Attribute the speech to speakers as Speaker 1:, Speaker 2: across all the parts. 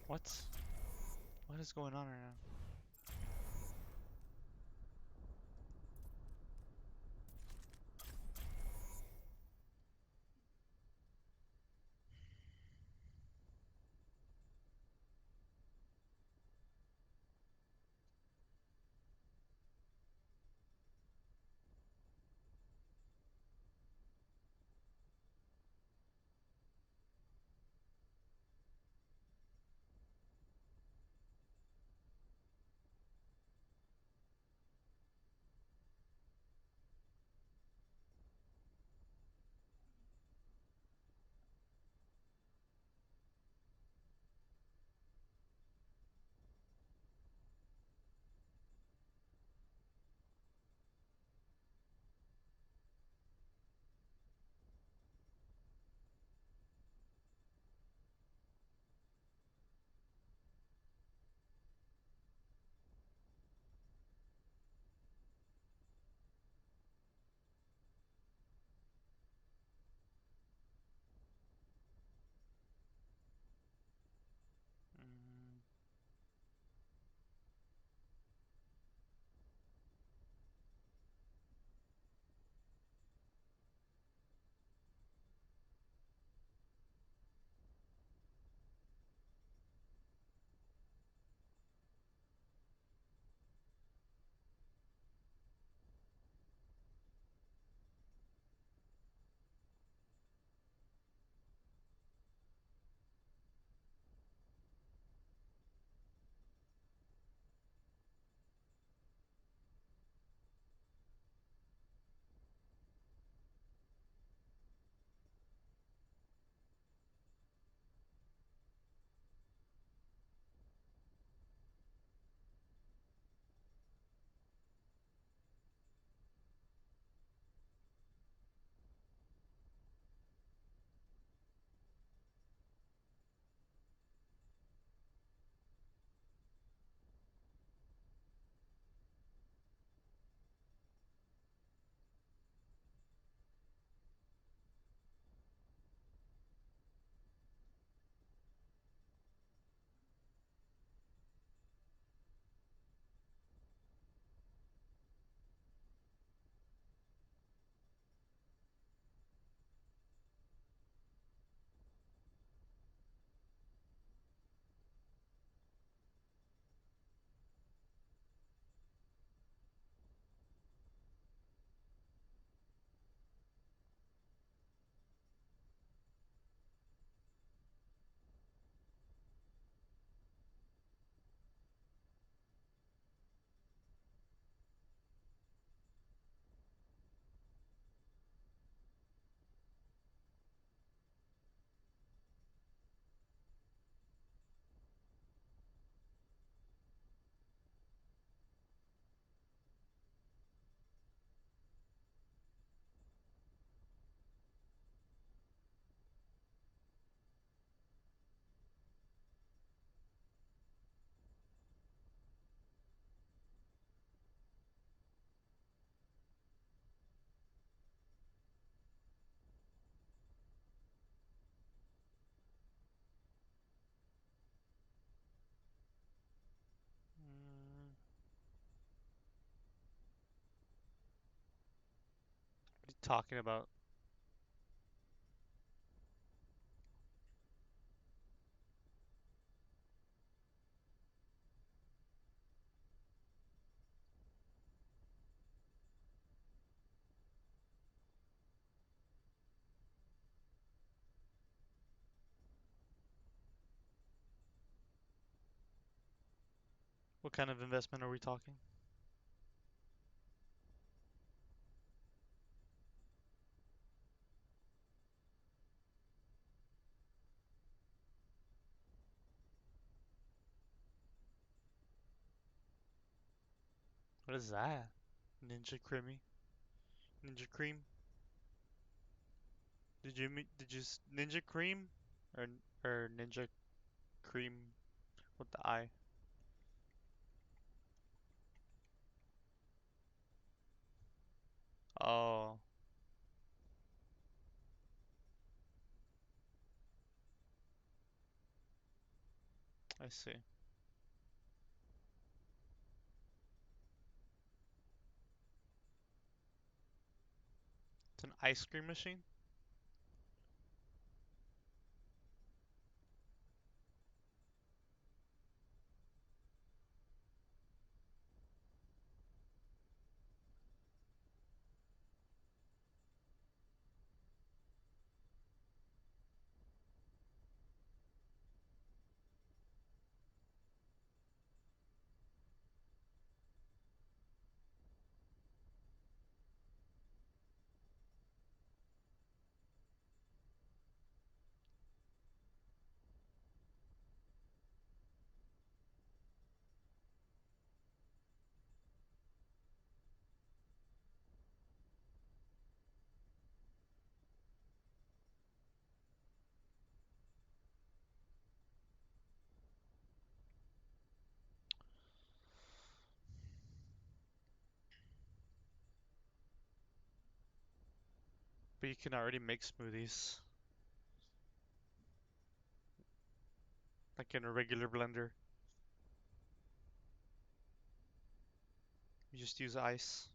Speaker 1: What? What is going on right now? Mm, what are you talking about? What kind of investment are we talking? What is that? Ninja Creamy? Ninja Cream? Ninja Cream or Ninja Cream with the I? Oh, I see. It's an ice cream machine? But you can already make smoothies. Like in a regular blender. You just use ice.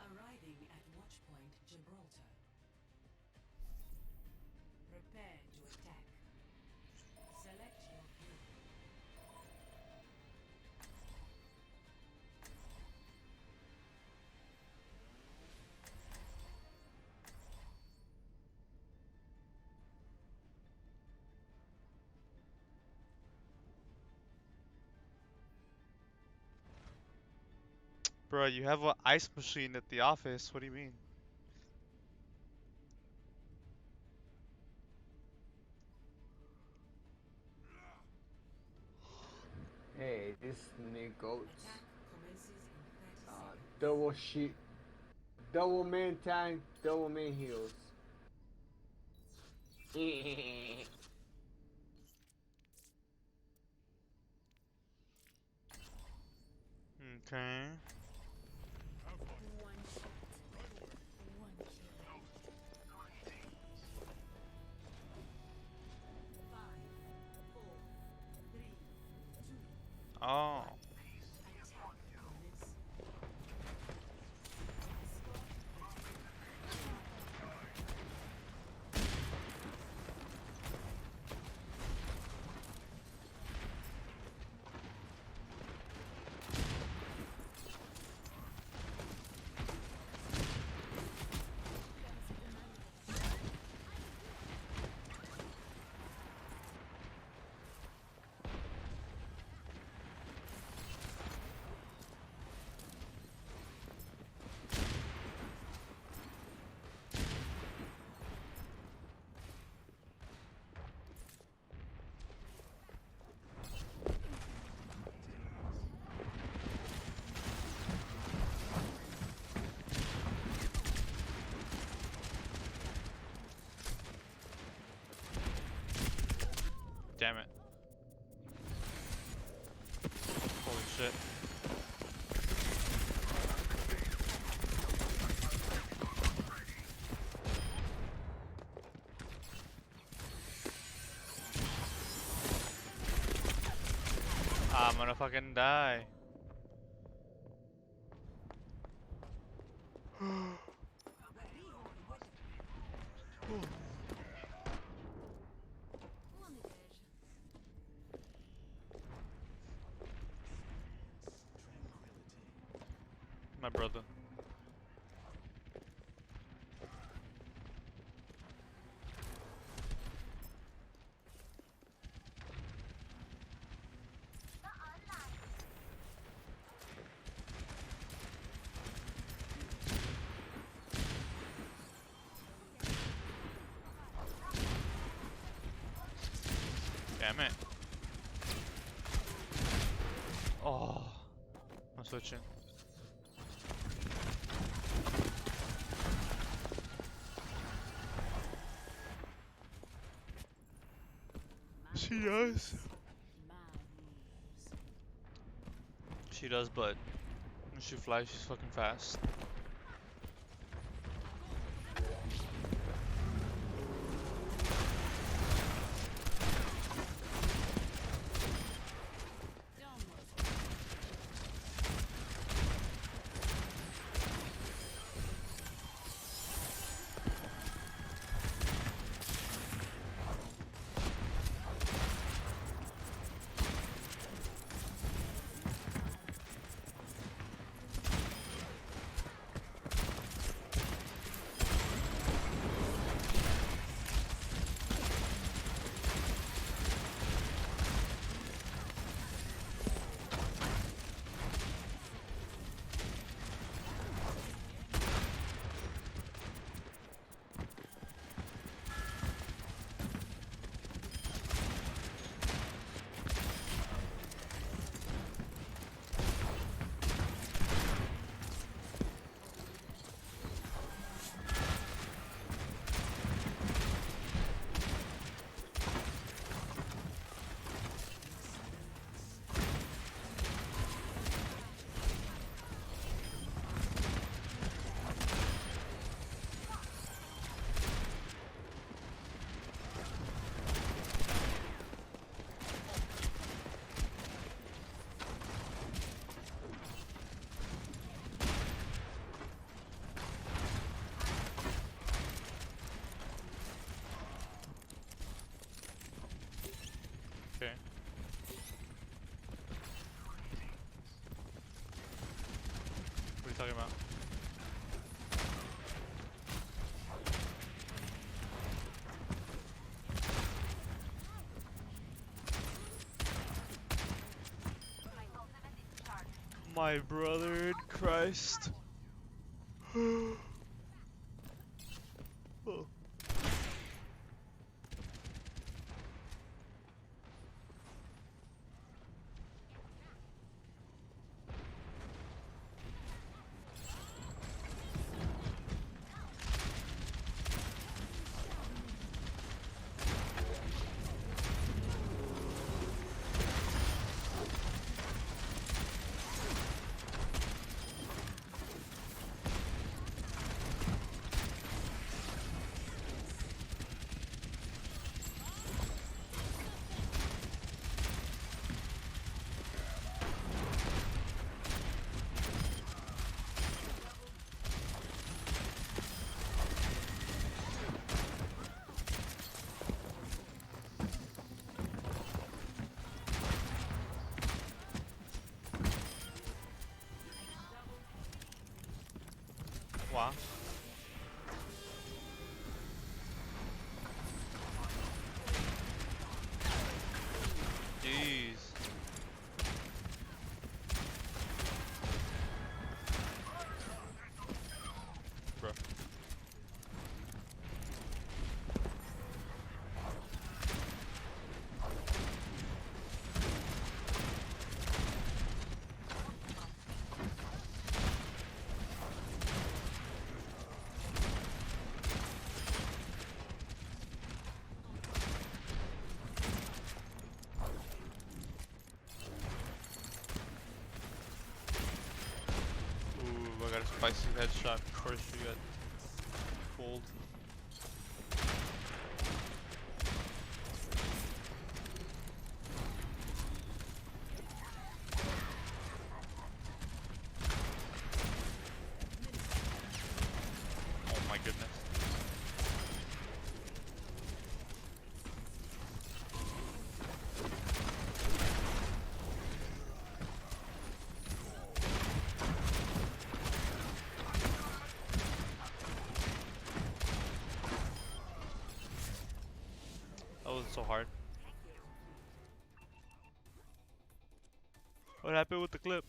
Speaker 2: Arriving at Watchpoint Gibraltar. Prepare to attack. Select your hero.
Speaker 1: Bro, you have an ice machine at the office. What do you mean?
Speaker 3: Hey, this nigga goats.
Speaker 2: Attack commences in 30 seconds.
Speaker 3: Double shit. Double man time, double man heals.
Speaker 1: Okay.
Speaker 2: One shot. One kill. 5, 4, 3, 2,
Speaker 1: Oh.
Speaker 2: 1. Attack commence.
Speaker 1: Damn it. Holy shit. I'm gonna fucking die. my brother. Damn it. Oh, I'm switching. She does.
Speaker 2: My rules.
Speaker 1: She does, but when she flies, she's fucking fast. Okay. What are you talking about? My brother in Christ. Oh. Wow. Jeez. Bro. Ooh, I got a spicy headshot before she got pulled. Oh my goodness. so hard. What happened with the clip?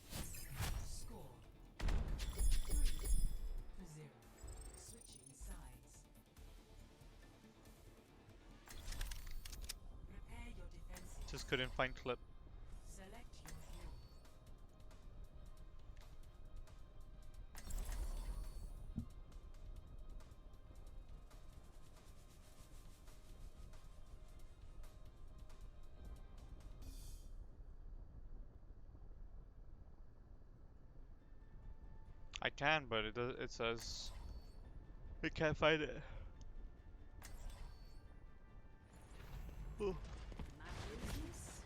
Speaker 2: Score 3-0. Switching sides. Prepare your defenses.
Speaker 1: Just couldn't find clip.
Speaker 2: Select your hero.
Speaker 1: I can, but it does. It says we can't find it. Ooh.
Speaker 2: My business,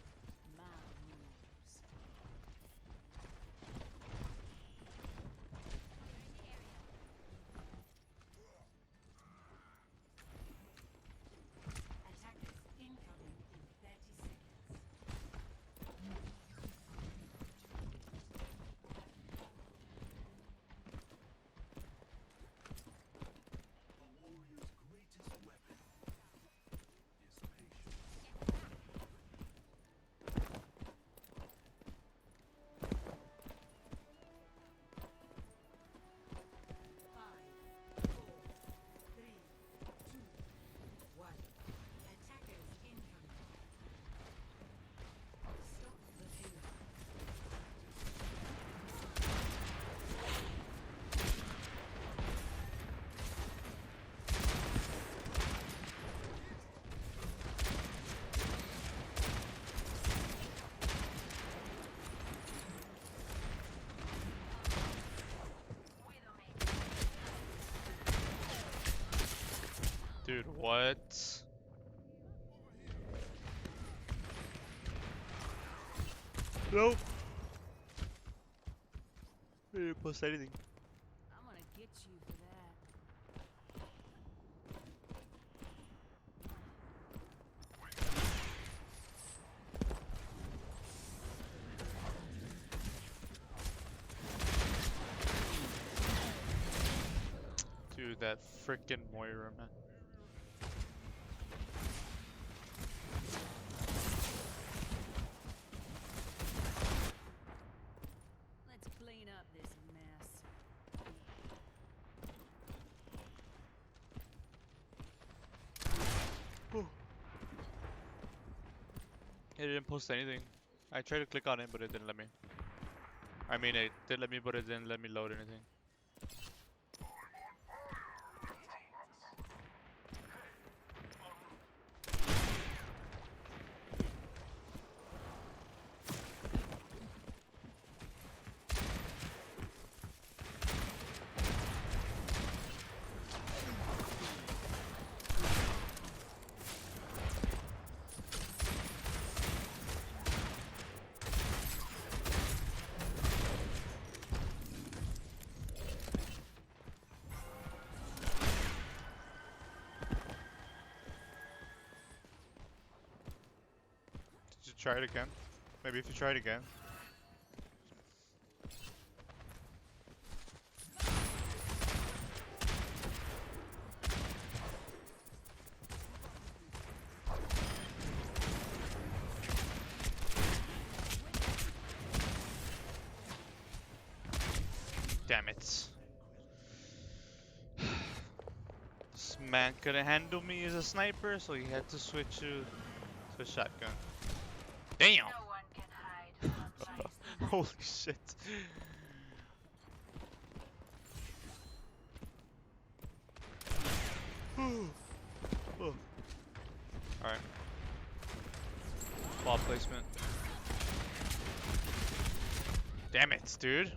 Speaker 2: my rules. Attackers incoming in 30 seconds. Five, four, three, two, one. Attackers incoming. Stop the hero.
Speaker 1: Dude, what? Nope. I didn't post anything.
Speaker 2: I'm gonna get you for that.
Speaker 1: Dude, that frickin' Moira, man.
Speaker 2: Let's clean up this mess.
Speaker 1: It didn't post anything. I tried to click on it, but it didn't let me. I mean, it did let me, but it didn't let me load anything. Did you try it again? Maybe if you try it again. Damn it. This man couldn't handle me as a sniper, so he had to switch to a shotgun. Damn!
Speaker 2: No one can hide from my
Speaker 1: Holy shit. Oh. Alright. Ball placement. Damn it, dude.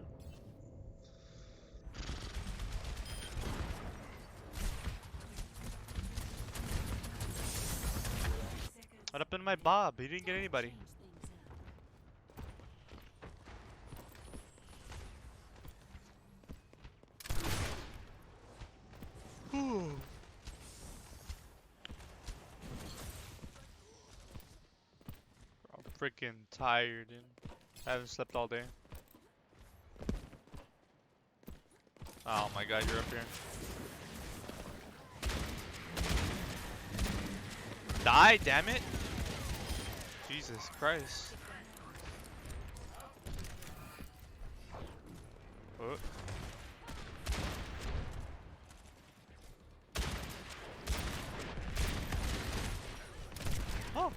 Speaker 1: What happened to my Bob? He didn't get anybody.
Speaker 2: Change things up.
Speaker 1: Whew. I'm freaking tired, dude. I haven't slept all day. Oh my god, you're up here. Die, damn it! Jesus Christ. Oh. Oh.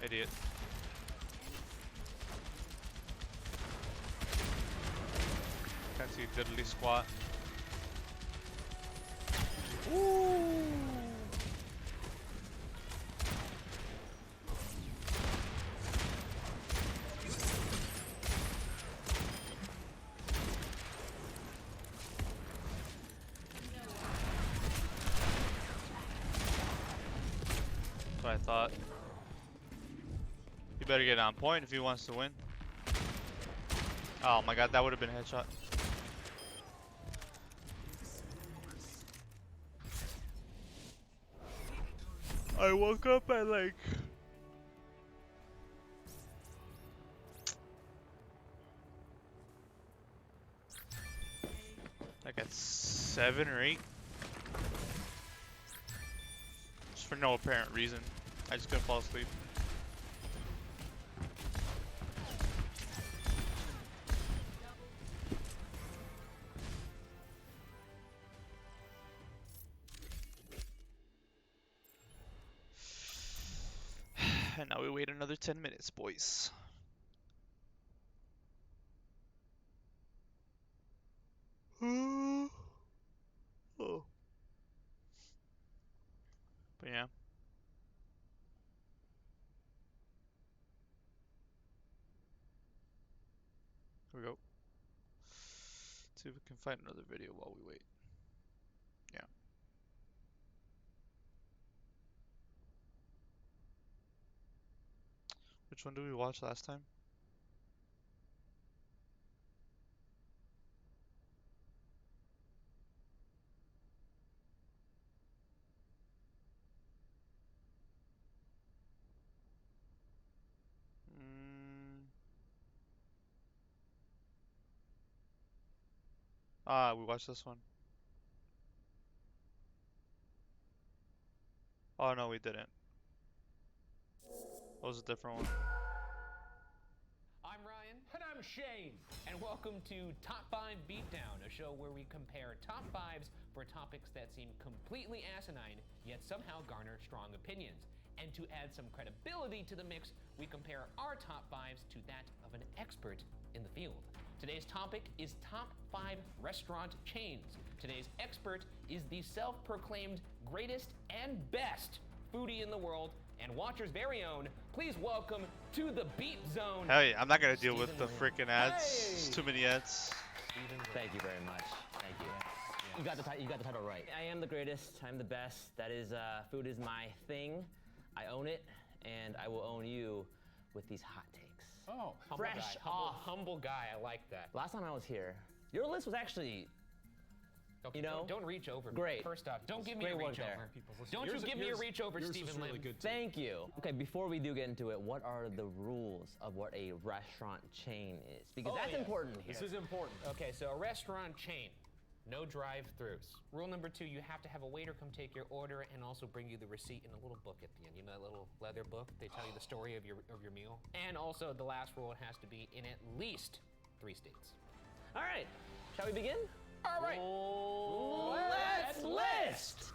Speaker 1: Idiot. Can't see diddly squat. Ooh. That's what I thought. He better get on point if he wants to win. Oh my god, that would have been a headshot. I woke up at like at 7 or 8. Just for no apparent reason. I just couldn't fall asleep. And now we wait another 10 minutes, boys. Oh. But yeah. Here we go. See if we can find another video while we wait. Yeah. Which one did we watch last time? We watched this one. Oh no, we didn't. That was a different one.
Speaker 4: I'm Ryan. And I'm Shane. And welcome to Top 5 Beatdown, a show where we compare top 5s for topics that seem completely asinine, yet somehow garner strong opinions. And to add some credibility to the mix, we compare our top 5s to that of an expert in the field. Today's topic is top 5 restaurant chains. Today's expert is the self-proclaimed greatest and best foodie in the world, and Watcher's very own. Please welcome to the Beat Zone.
Speaker 1: Hell yeah, I'm not gonna deal with the
Speaker 4: Stephen
Speaker 1: freaking ads.
Speaker 4: Hey!
Speaker 1: It's too many ads.
Speaker 5: Thank you very much. Thank you. You got the title right. I am the greatest. I'm the best. That is, food is my thing. I own it, and I will own you with these hot takes.
Speaker 4: Oh,
Speaker 5: fresh off.
Speaker 4: Humble guy. I like that.
Speaker 5: Last time I was here, your list was actually,
Speaker 4: Okay,
Speaker 5: you know,
Speaker 4: don't reach over.
Speaker 5: great.
Speaker 4: First off, don't give me
Speaker 5: Great
Speaker 4: a
Speaker 5: work
Speaker 4: reach
Speaker 5: there.
Speaker 4: over. Don't you give me a reach over, Stephen Lim.
Speaker 5: Thank you. Okay, before we do get into it, what are the rules of what a restaurant chain is? Because that's important here.
Speaker 6: This is important.
Speaker 4: Okay, so a restaurant chain, no drive-throughs. Rule number 2, you have to have a waiter come take your order and also bring you the receipt in a little book at the end. You know that little leather book? They tell you the story of your meal. And also, the last rule, it has to be in at least 3 states.
Speaker 5: All right, shall we begin?
Speaker 4: All right.
Speaker 5: Let's list!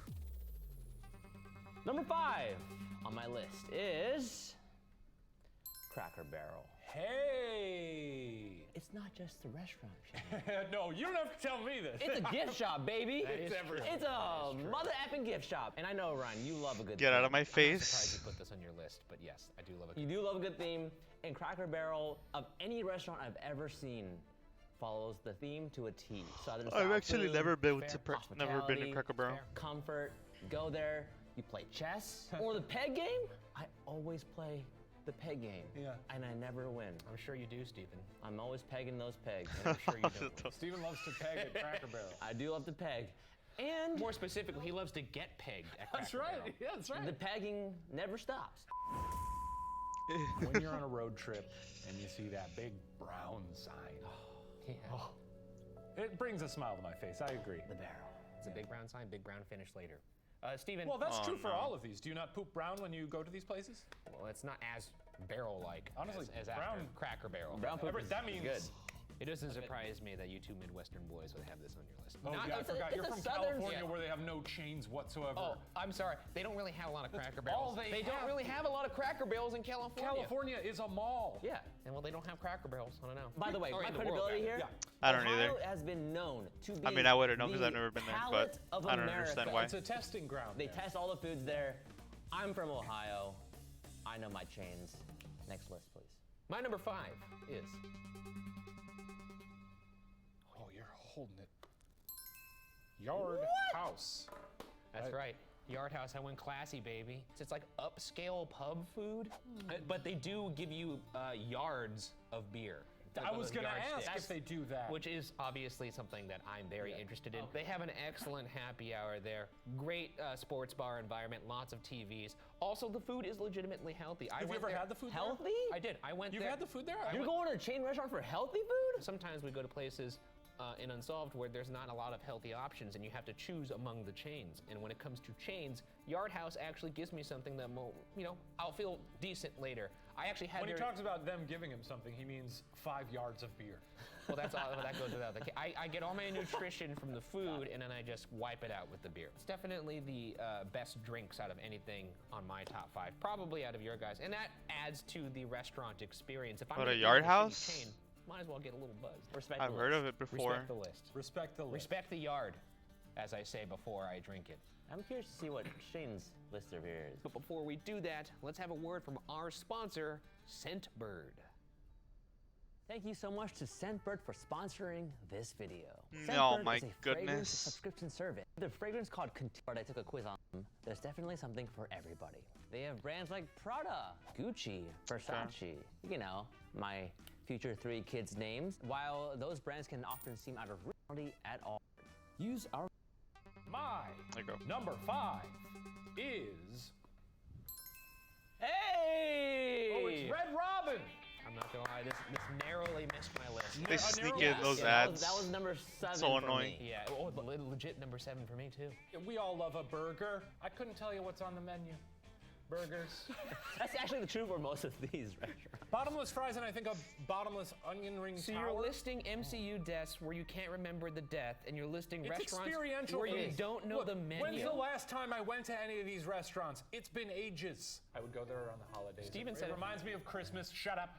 Speaker 5: Number 5 on my list is Cracker Barrel.
Speaker 6: Hey!
Speaker 5: It's not just a restaurant chain.
Speaker 6: No, you don't have to tell me this.
Speaker 5: It's a gift shop, baby.
Speaker 4: is true.
Speaker 5: It's a mother effing gift shop. And I know, Ryan, you love a good
Speaker 1: Get
Speaker 5: theme.
Speaker 1: out of my
Speaker 4: I'm surprised
Speaker 1: face.
Speaker 4: you put this on your list, but yes, I do love it.
Speaker 5: You do love a good theme. And Cracker Barrel, of any restaurant I've ever seen, follows the theme to a T. Southern
Speaker 1: I've
Speaker 5: style
Speaker 1: actually
Speaker 5: food,
Speaker 1: never been
Speaker 5: fair,
Speaker 1: to never been to
Speaker 5: hospitality,
Speaker 1: Cracker Barrel.
Speaker 5: comfort. You go there, you play chess or the peg game. I always play the peg game.
Speaker 6: Yeah.
Speaker 5: And I never win.
Speaker 4: I'm sure you do, Stephen.
Speaker 5: I'm always pegging those pegs.
Speaker 4: I'm sure you don't.
Speaker 6: Steven loves to peg at Cracker Barrel.
Speaker 5: I do love to peg. And
Speaker 4: More specifically, he loves to get pegged at
Speaker 6: That's
Speaker 4: Cracker
Speaker 6: right.
Speaker 4: Barrel.
Speaker 6: Yeah, that's right.
Speaker 5: the pegging never stops.
Speaker 6: When you're on a road trip and you see that big brown sign,
Speaker 4: Yeah.
Speaker 6: it brings a smile to my face. I agree.
Speaker 5: The barrel.
Speaker 4: It's a big brown sign, big brown finish later. Steven.
Speaker 6: Well, that's
Speaker 1: Oh,
Speaker 6: true for
Speaker 1: no.
Speaker 6: all of these. Do you not poop brown when you go to these places?
Speaker 4: Well, it's not as barrel-like.
Speaker 6: Honestly,
Speaker 4: as
Speaker 6: brown-
Speaker 4: after Cracker Barrel.
Speaker 5: Brown poop is
Speaker 6: That means
Speaker 5: good.
Speaker 4: It doesn't surprise me that you two Midwestern boys would have this on your list.
Speaker 6: Oh,
Speaker 4: Not-
Speaker 6: yeah, I forgot. You're
Speaker 5: it's a
Speaker 6: from
Speaker 5: southern-
Speaker 6: California
Speaker 4: Yeah.
Speaker 6: where they have no chains whatsoever.
Speaker 4: Oh, I'm sorry. They don't really have a lot of Cracker
Speaker 6: all
Speaker 4: Barrels.
Speaker 6: they
Speaker 4: don't
Speaker 6: have.
Speaker 4: really have a lot of Cracker Barrels in California.
Speaker 6: California is a mall.
Speaker 4: Yeah, and well, they don't have Cracker Barrels. I don't know.
Speaker 5: By the way,
Speaker 4: Or
Speaker 5: my
Speaker 4: in the world,
Speaker 5: credibility
Speaker 4: rather.
Speaker 5: here.
Speaker 6: Yeah.
Speaker 1: I don't
Speaker 5: Ohio
Speaker 1: either.
Speaker 5: has been known to be.
Speaker 1: I mean, I wouldn't know 'cause
Speaker 5: the
Speaker 1: I've never been there,
Speaker 5: palate
Speaker 1: but
Speaker 5: of
Speaker 1: I don't
Speaker 5: America.
Speaker 1: understand why.
Speaker 6: It's a testing ground.
Speaker 5: They
Speaker 6: there.
Speaker 5: test all the foods there. I'm from Ohio. I know my chains. Next list, please.
Speaker 4: My number 5 is
Speaker 6: Oh, you're holding it. Yard House.
Speaker 4: That's right. Yard House, I went classy, baby. It's like upscale pub food, but they do give you yards of beer.
Speaker 6: I was going to
Speaker 4: Yardsticks.
Speaker 6: ask if they do that.
Speaker 4: Which is obviously something that I'm very interested in. They have an excellent happy hour there. Great sports bar environment, lots of TVs. Also, the food is legitimately healthy.
Speaker 6: Have you ever had the food there?
Speaker 5: Healthy?
Speaker 4: I did. I went
Speaker 6: You've
Speaker 4: there.
Speaker 6: had the food there?
Speaker 5: You're going to a chain restaurant for healthy food?
Speaker 4: Sometimes we go to places in Unsolved where there's not a lot of healthy options and you have to choose among the chains. And when it comes to chains, Yard House actually gives me something that, I'll feel decent later. I actually had
Speaker 6: When he
Speaker 4: their-
Speaker 6: talks about them giving him something, he means 5 yards of beer.
Speaker 4: Well, that's all that goes without. I get all my nutrition from the food, and then I just wipe it out with the beer. It's definitely the best drinks out of anything on my top 5, probably out of your guys, and that adds to the restaurant experience. If I'm
Speaker 1: What,
Speaker 4: gonna
Speaker 1: a
Speaker 4: go
Speaker 1: Yard
Speaker 4: to a shitty
Speaker 1: House?
Speaker 4: chain, might as well get a little buzzed.
Speaker 5: Respect
Speaker 1: I've
Speaker 5: the
Speaker 1: heard
Speaker 5: list.
Speaker 1: of it before.
Speaker 4: Respect the list.
Speaker 6: Respect the list.
Speaker 4: Respect the yard, as I say before I drink it.
Speaker 5: I'm curious to see what Shane's list over here is.
Speaker 4: But before we do that, let's have a word from our sponsor, Scentbird.
Speaker 5: Thank you so much to Scentbird for sponsoring this video.
Speaker 1: No,
Speaker 5: Scentbird
Speaker 1: my
Speaker 5: is a
Speaker 1: goodness.
Speaker 5: fragrance subscription service. The fragrance called Couture, I took a quiz on them. There's definitely something for everybody. They have brands like Prada, Gucci, Versace, you know, my future 3 kids' names. While those brands can often seem out of reality at all, use our
Speaker 6: My
Speaker 1: There you go.
Speaker 6: number 5 is...
Speaker 5: Hey!
Speaker 6: Oh, it's Red Robin.
Speaker 4: I'm not gonna lie, this narrowly missed my list.
Speaker 1: They
Speaker 6: a
Speaker 1: sneak
Speaker 6: narrow
Speaker 1: in those
Speaker 5: Yeah,
Speaker 1: ads.
Speaker 5: that was number 7
Speaker 1: So
Speaker 5: for
Speaker 1: annoying.
Speaker 5: me.
Speaker 4: Yeah, legit number 7 for me too.
Speaker 6: We all love a burger. I couldn't tell you what's on the menu. Burgers.
Speaker 5: That's actually the truth for most of these restaurants.
Speaker 6: Bottomless fries and I think a bottomless onion ring
Speaker 4: So
Speaker 6: tower.
Speaker 4: you're listing MCU deaths where you can't remember the death, and you're listing
Speaker 6: It's
Speaker 4: restaurants
Speaker 6: experiential
Speaker 4: where you
Speaker 6: taste.
Speaker 4: don't know
Speaker 6: Look,
Speaker 4: the menu.
Speaker 6: When's the last time I went to any of these restaurants? It's been ages. I would go there around the holidays.
Speaker 4: Steven
Speaker 6: it
Speaker 4: said it-
Speaker 6: reminds me of Christmas. Shut up.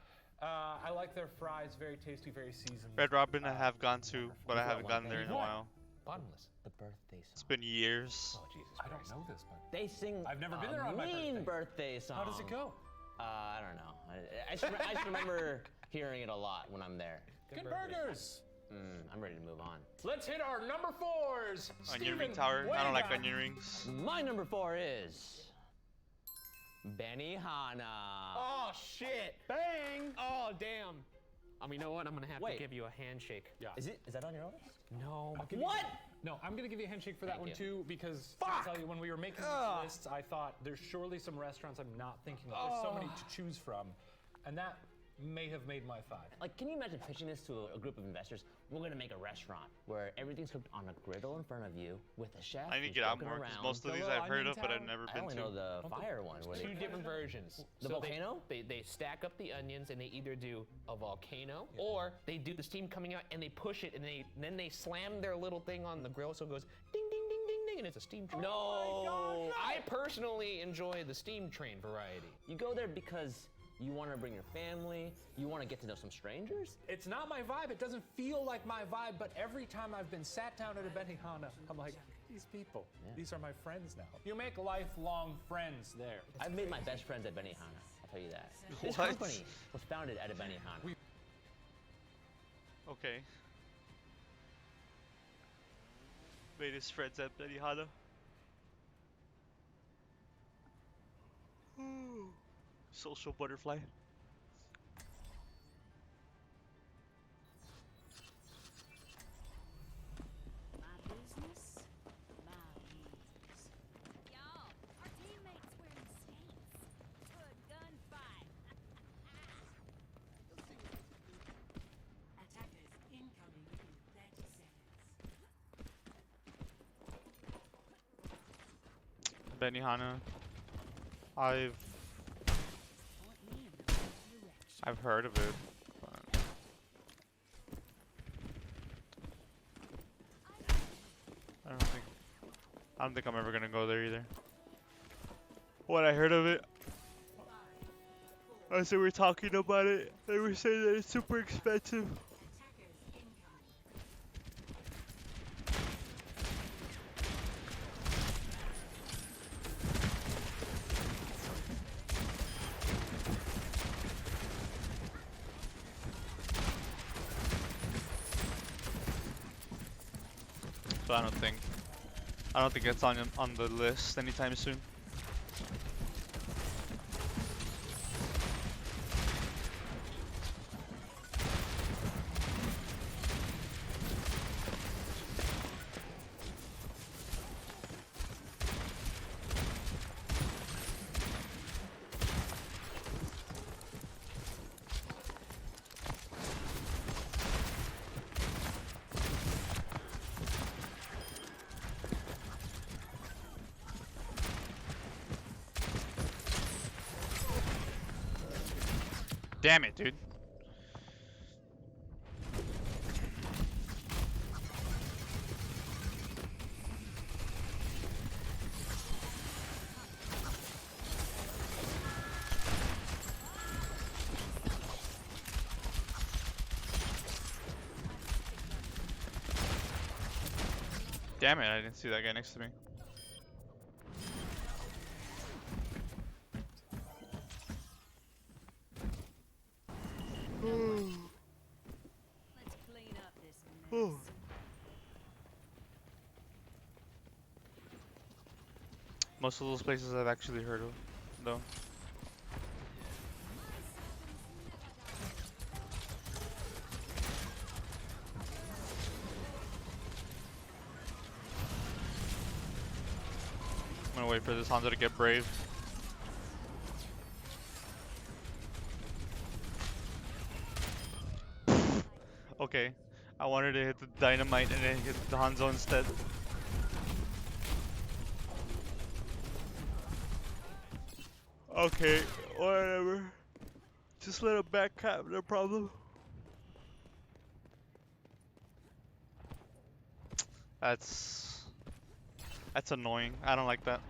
Speaker 6: I like their fries. Very tasty, very seasoned.
Speaker 1: Red Robin I have gone to, but I haven't gone there in a
Speaker 6: What?
Speaker 1: while.
Speaker 4: Bottomless.
Speaker 5: The birthday
Speaker 1: It's
Speaker 5: song.
Speaker 1: been years.
Speaker 4: Oh Jesus
Speaker 6: I
Speaker 4: Christ.
Speaker 6: don't know this, but
Speaker 5: They sing
Speaker 6: I've never been
Speaker 5: a
Speaker 6: there on my
Speaker 5: mean
Speaker 6: birthday.
Speaker 5: song.
Speaker 6: how does it go?
Speaker 5: I don't know. I just remember hearing it a lot when I'm there.
Speaker 6: Good burgers.
Speaker 5: I'm ready to move on.
Speaker 6: Let's hit our number 4s.
Speaker 1: Onion ring
Speaker 6: Steven,
Speaker 1: tower.
Speaker 6: way
Speaker 1: I don't like
Speaker 6: back.
Speaker 1: onion rings.
Speaker 5: My number 4 is Benihana.
Speaker 4: Oh shit!
Speaker 6: Bang.
Speaker 4: Oh damn! You know what? I'm gonna have
Speaker 5: Wait.
Speaker 4: to give you a handshake.
Speaker 6: Yeah.
Speaker 5: Is that on your list?
Speaker 4: No.
Speaker 5: What?
Speaker 6: No, I'm gonna give you a handshake for that
Speaker 4: Thank
Speaker 6: one
Speaker 4: you.
Speaker 6: too because I'll tell you when we were making these lists, I thought there's surely some restaurants I'm not thinking of. There's so many to choose from, and that may have made my 5.
Speaker 5: Like, can you imagine pitching this to a group of investors? We're gonna make a restaurant where everything's cooked on a griddle in front of you with a chef.
Speaker 1: I need to
Speaker 5: who's
Speaker 1: get out
Speaker 5: walking
Speaker 1: more because
Speaker 5: around.
Speaker 1: most of
Speaker 6: The
Speaker 1: these
Speaker 6: little
Speaker 1: I've heard
Speaker 6: onion
Speaker 1: of, but I've
Speaker 6: tower?
Speaker 1: never
Speaker 5: I
Speaker 1: been
Speaker 5: only
Speaker 1: to.
Speaker 5: know the fire one. Where
Speaker 4: Two
Speaker 5: they,
Speaker 4: different versions.
Speaker 5: The volcano?
Speaker 4: They stack up the onions and they either do a volcano or they do the steam coming out and they push it and then they slam their little thing on the grill so it goes ding ding ding ding ding and it's a steam train.
Speaker 5: no.
Speaker 4: I personally enjoy the steam train variety.
Speaker 5: You go there because you want to bring your family. You want to get to know some strangers.
Speaker 6: It's not my vibe. It doesn't feel like my vibe, but every time I've been sat down at a Benihana, I'm like, these people, these are my friends now. You make lifelong friends there.
Speaker 5: I've made my best friends at Benihana. I'll tell you that. This
Speaker 1: What?
Speaker 5: company was founded at a Benihana.
Speaker 1: Okay. Made his friends at Benihana. Social butterfly.
Speaker 2: My business, my rules. Y'all, our teammates wearing skates to a gunfight. Attackers incoming in 30 seconds.
Speaker 1: Benihana.
Speaker 2: Point me in the right direction.
Speaker 1: I've heard of it. But I don't think I'm ever gonna go there either. When I heard of it, as they were talking about it, they were saying that it's super expensive. So I don't think it's on the list anytime soon. Damn it, dude. Damn it, I didn't see that guy next to me.
Speaker 2: Let's clean up this mess.
Speaker 1: Most of those places I've actually heard of, though. I'm gonna wait for this Hanzo to get brave. Okay, I wanted to hit the dynamite and then hit the Hanzo instead. Okay, whatever. Just let him back cap, no problem. That's annoying. I don't like that.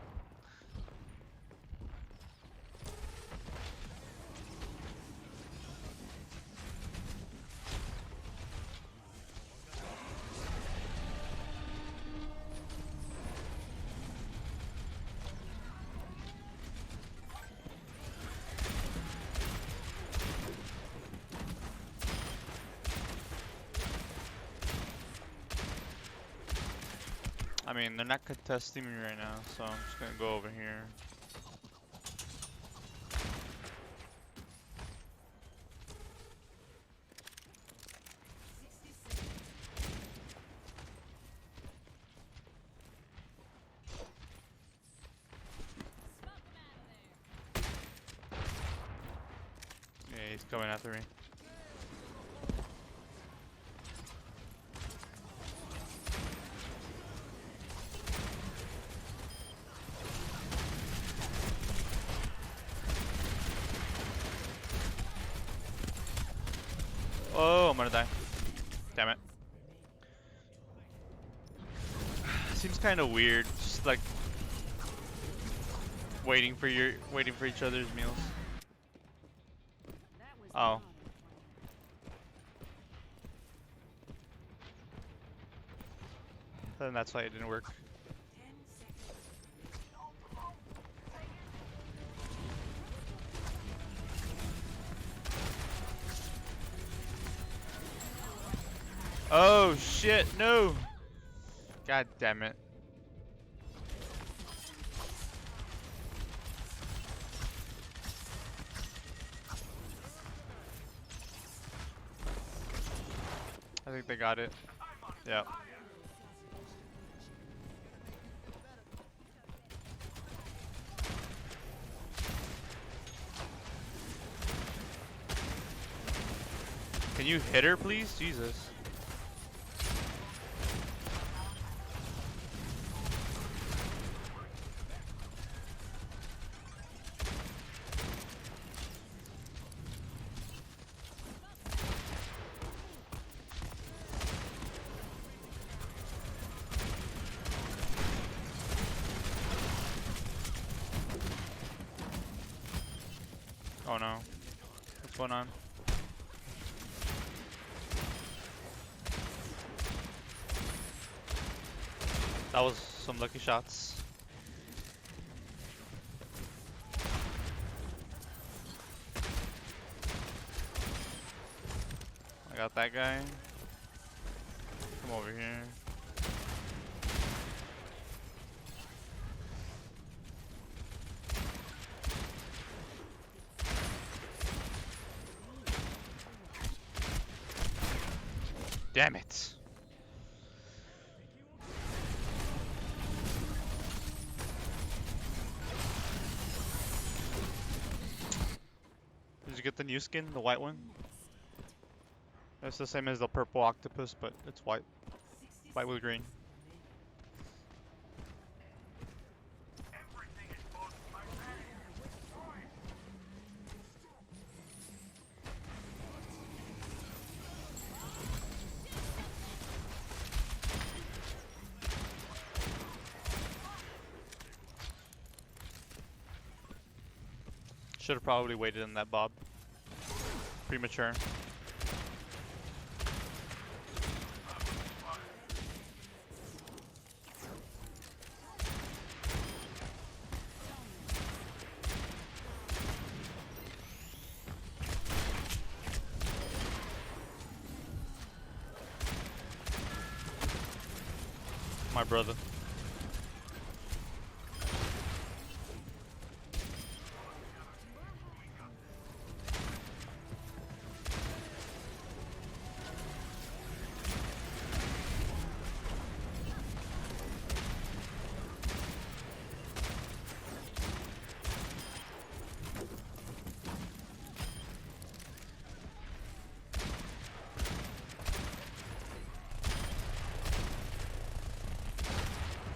Speaker 1: I mean, they're not contesting me right now, so I'm just gonna go over here. Yeah, he's coming after me. Oh, I'm gonna die. Damn it. Seems kind of weird, just like waiting for each other's meals.
Speaker 2: That was
Speaker 1: Oh.
Speaker 2: not a plan.
Speaker 1: Then that's why it didn't work. Oh shit, no! God damn it. I think they got it. Yeah. Can you hit her, please? Jesus. Oh no. What's going on? That was some lucky shots. I got that guy. Come over here. Damn it. Did you get the new skin, the white one? It's the same as the purple octopus, but it's white. White with green. Should have probably waited in that Bob. Premature. My brother.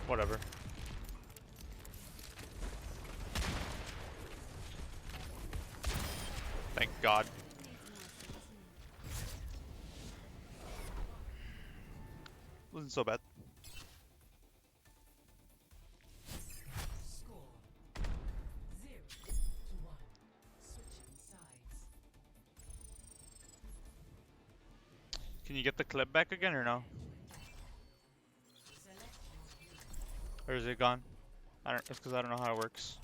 Speaker 1: Whatever. Thank God. Wasn't so bad.
Speaker 2: Score 0-1. Switching sides.
Speaker 1: Can you get the clip back again or no? Or is it gone? I don't. It's because I don't know how it works.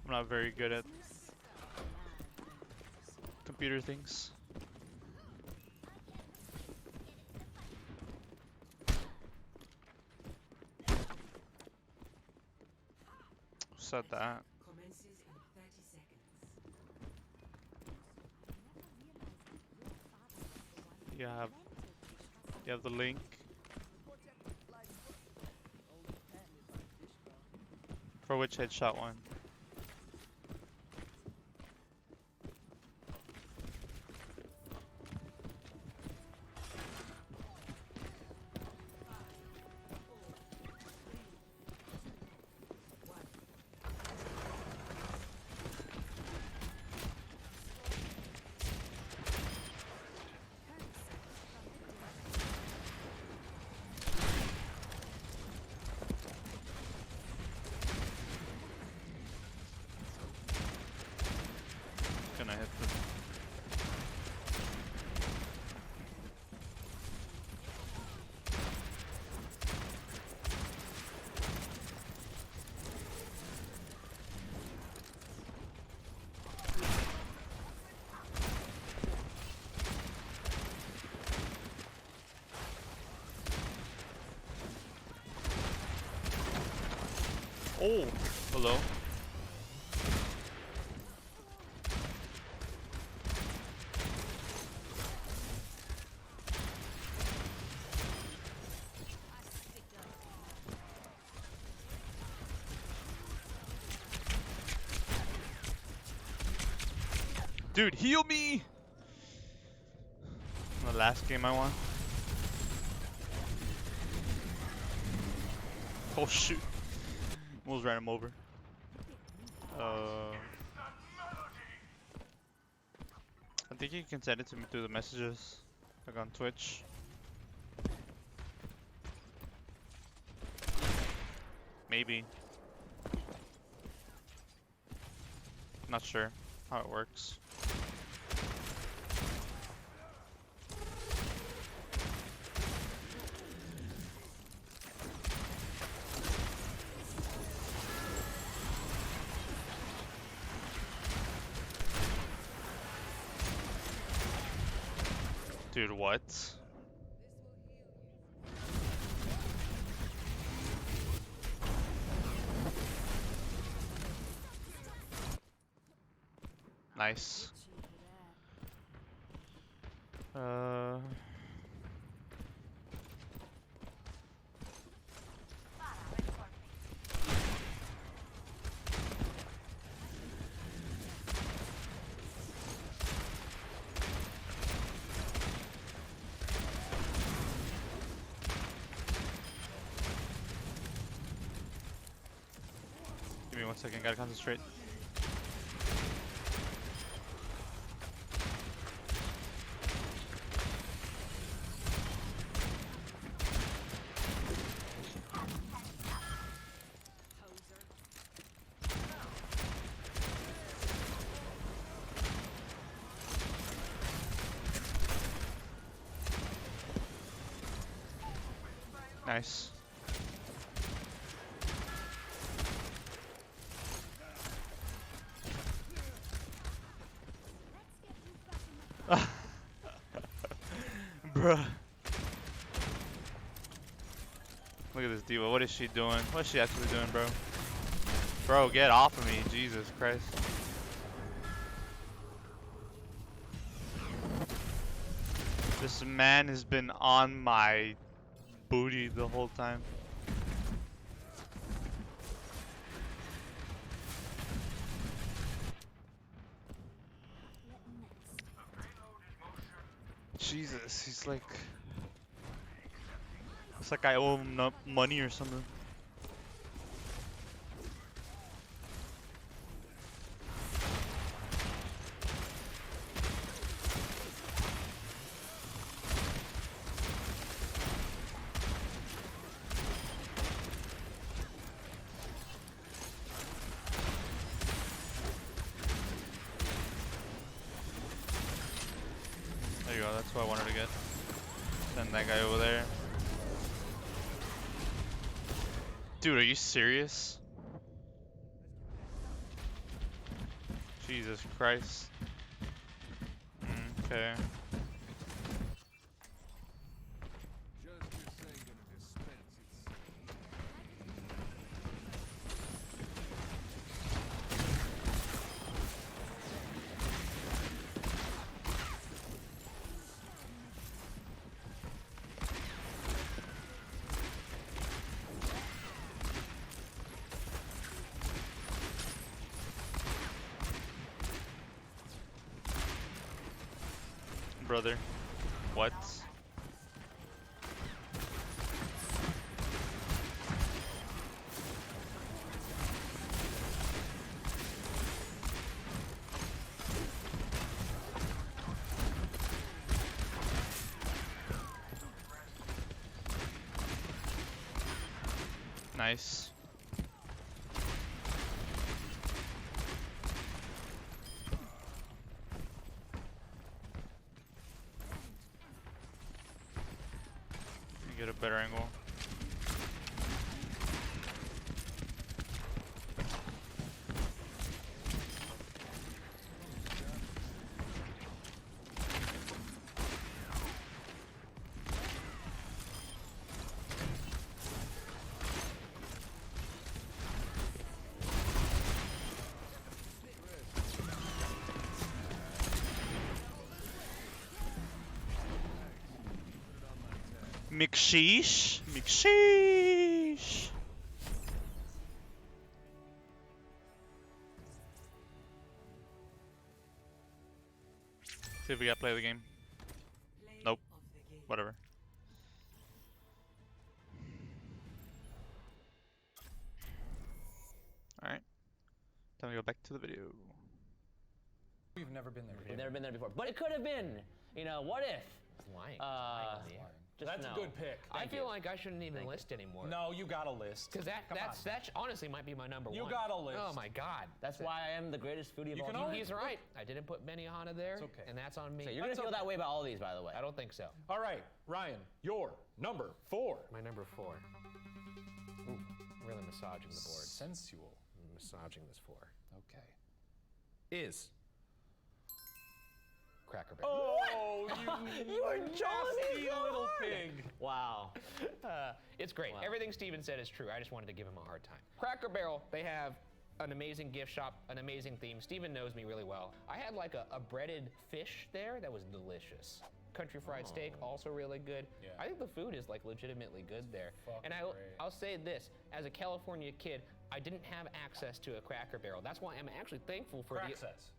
Speaker 1: I'm not very good at computer things. Said that.
Speaker 2: Commences in 30 seconds.
Speaker 1: You have the link. For which headshot one? Gonna hit them. Oh, hello. Dude, heal me! The last game I won. Oh shoot. Almost ran him over. I think you can send it to me through the messages, like on Twitch. Maybe. Not sure how it works. Dude, what? Nice. Give me 1 second, gotta concentrate. Nice. Bruh. Look at this diva. What is she doing? What is she actually doing, bro? Bro, get off of me. Jesus Christ. This man has been on my booty the whole time. Jesus, he's like... It's like I owe him money or something. There you go, that's what I wanted to get. Send that guy over there. Dude, are you serious? Jesus Christ. Okay. Brother. What? Nice. Get a better angle. McSheesh? McSheesh! See if we gotta play the game. Nope. Whatever. Time to go back to the video.
Speaker 6: We've never been there.
Speaker 5: We've never been there before, but it could have been. You know, what if?
Speaker 4: It's lying.
Speaker 5: Just
Speaker 6: That's
Speaker 5: no.
Speaker 6: a good pick.
Speaker 4: I
Speaker 5: Thank
Speaker 4: feel
Speaker 5: you.
Speaker 4: like I shouldn't even
Speaker 5: Thank
Speaker 4: list anymore.
Speaker 6: No, you got a list.
Speaker 4: Because
Speaker 6: Come
Speaker 4: that honestly might be my number
Speaker 6: You
Speaker 4: one.
Speaker 6: got a list.
Speaker 4: Oh my God.
Speaker 5: That's why I am the greatest foodie of
Speaker 6: You
Speaker 5: all
Speaker 6: can
Speaker 5: time.
Speaker 6: only-
Speaker 4: He's right. I didn't put Benihana there.
Speaker 6: It's okay.
Speaker 4: And that's on me.
Speaker 5: So you're gonna feel that way about all these, by the way.
Speaker 4: I don't think so.
Speaker 6: All right, Ryan, your number 4.
Speaker 4: My number 4. Ooh, really massaging the board.
Speaker 6: Sensual.
Speaker 4: Massaging this 4.
Speaker 6: Okay. Is.
Speaker 4: Cracker Barrel.
Speaker 6: Oh,
Speaker 5: You were
Speaker 6: nasty
Speaker 5: so
Speaker 6: little
Speaker 5: hard.
Speaker 6: pig.
Speaker 5: Wow.
Speaker 4: It's great.
Speaker 5: Wow.
Speaker 4: Everything Steven said is true. I just wanted to give him a hard time. Cracker Barrel, they have an amazing gift shop, an amazing theme. Steven knows me really well. I had like a breaded fish there that was delicious. Country fried steak, also really good.
Speaker 6: Yeah.
Speaker 4: I think the food is like legitimately good there.
Speaker 6: Fucking
Speaker 4: And
Speaker 6: great.
Speaker 4: I'll say this, as a California kid, I didn't have access to a Cracker Barrel. That's why I'm actually thankful for
Speaker 6: Crack
Speaker 4: the...
Speaker 6: says.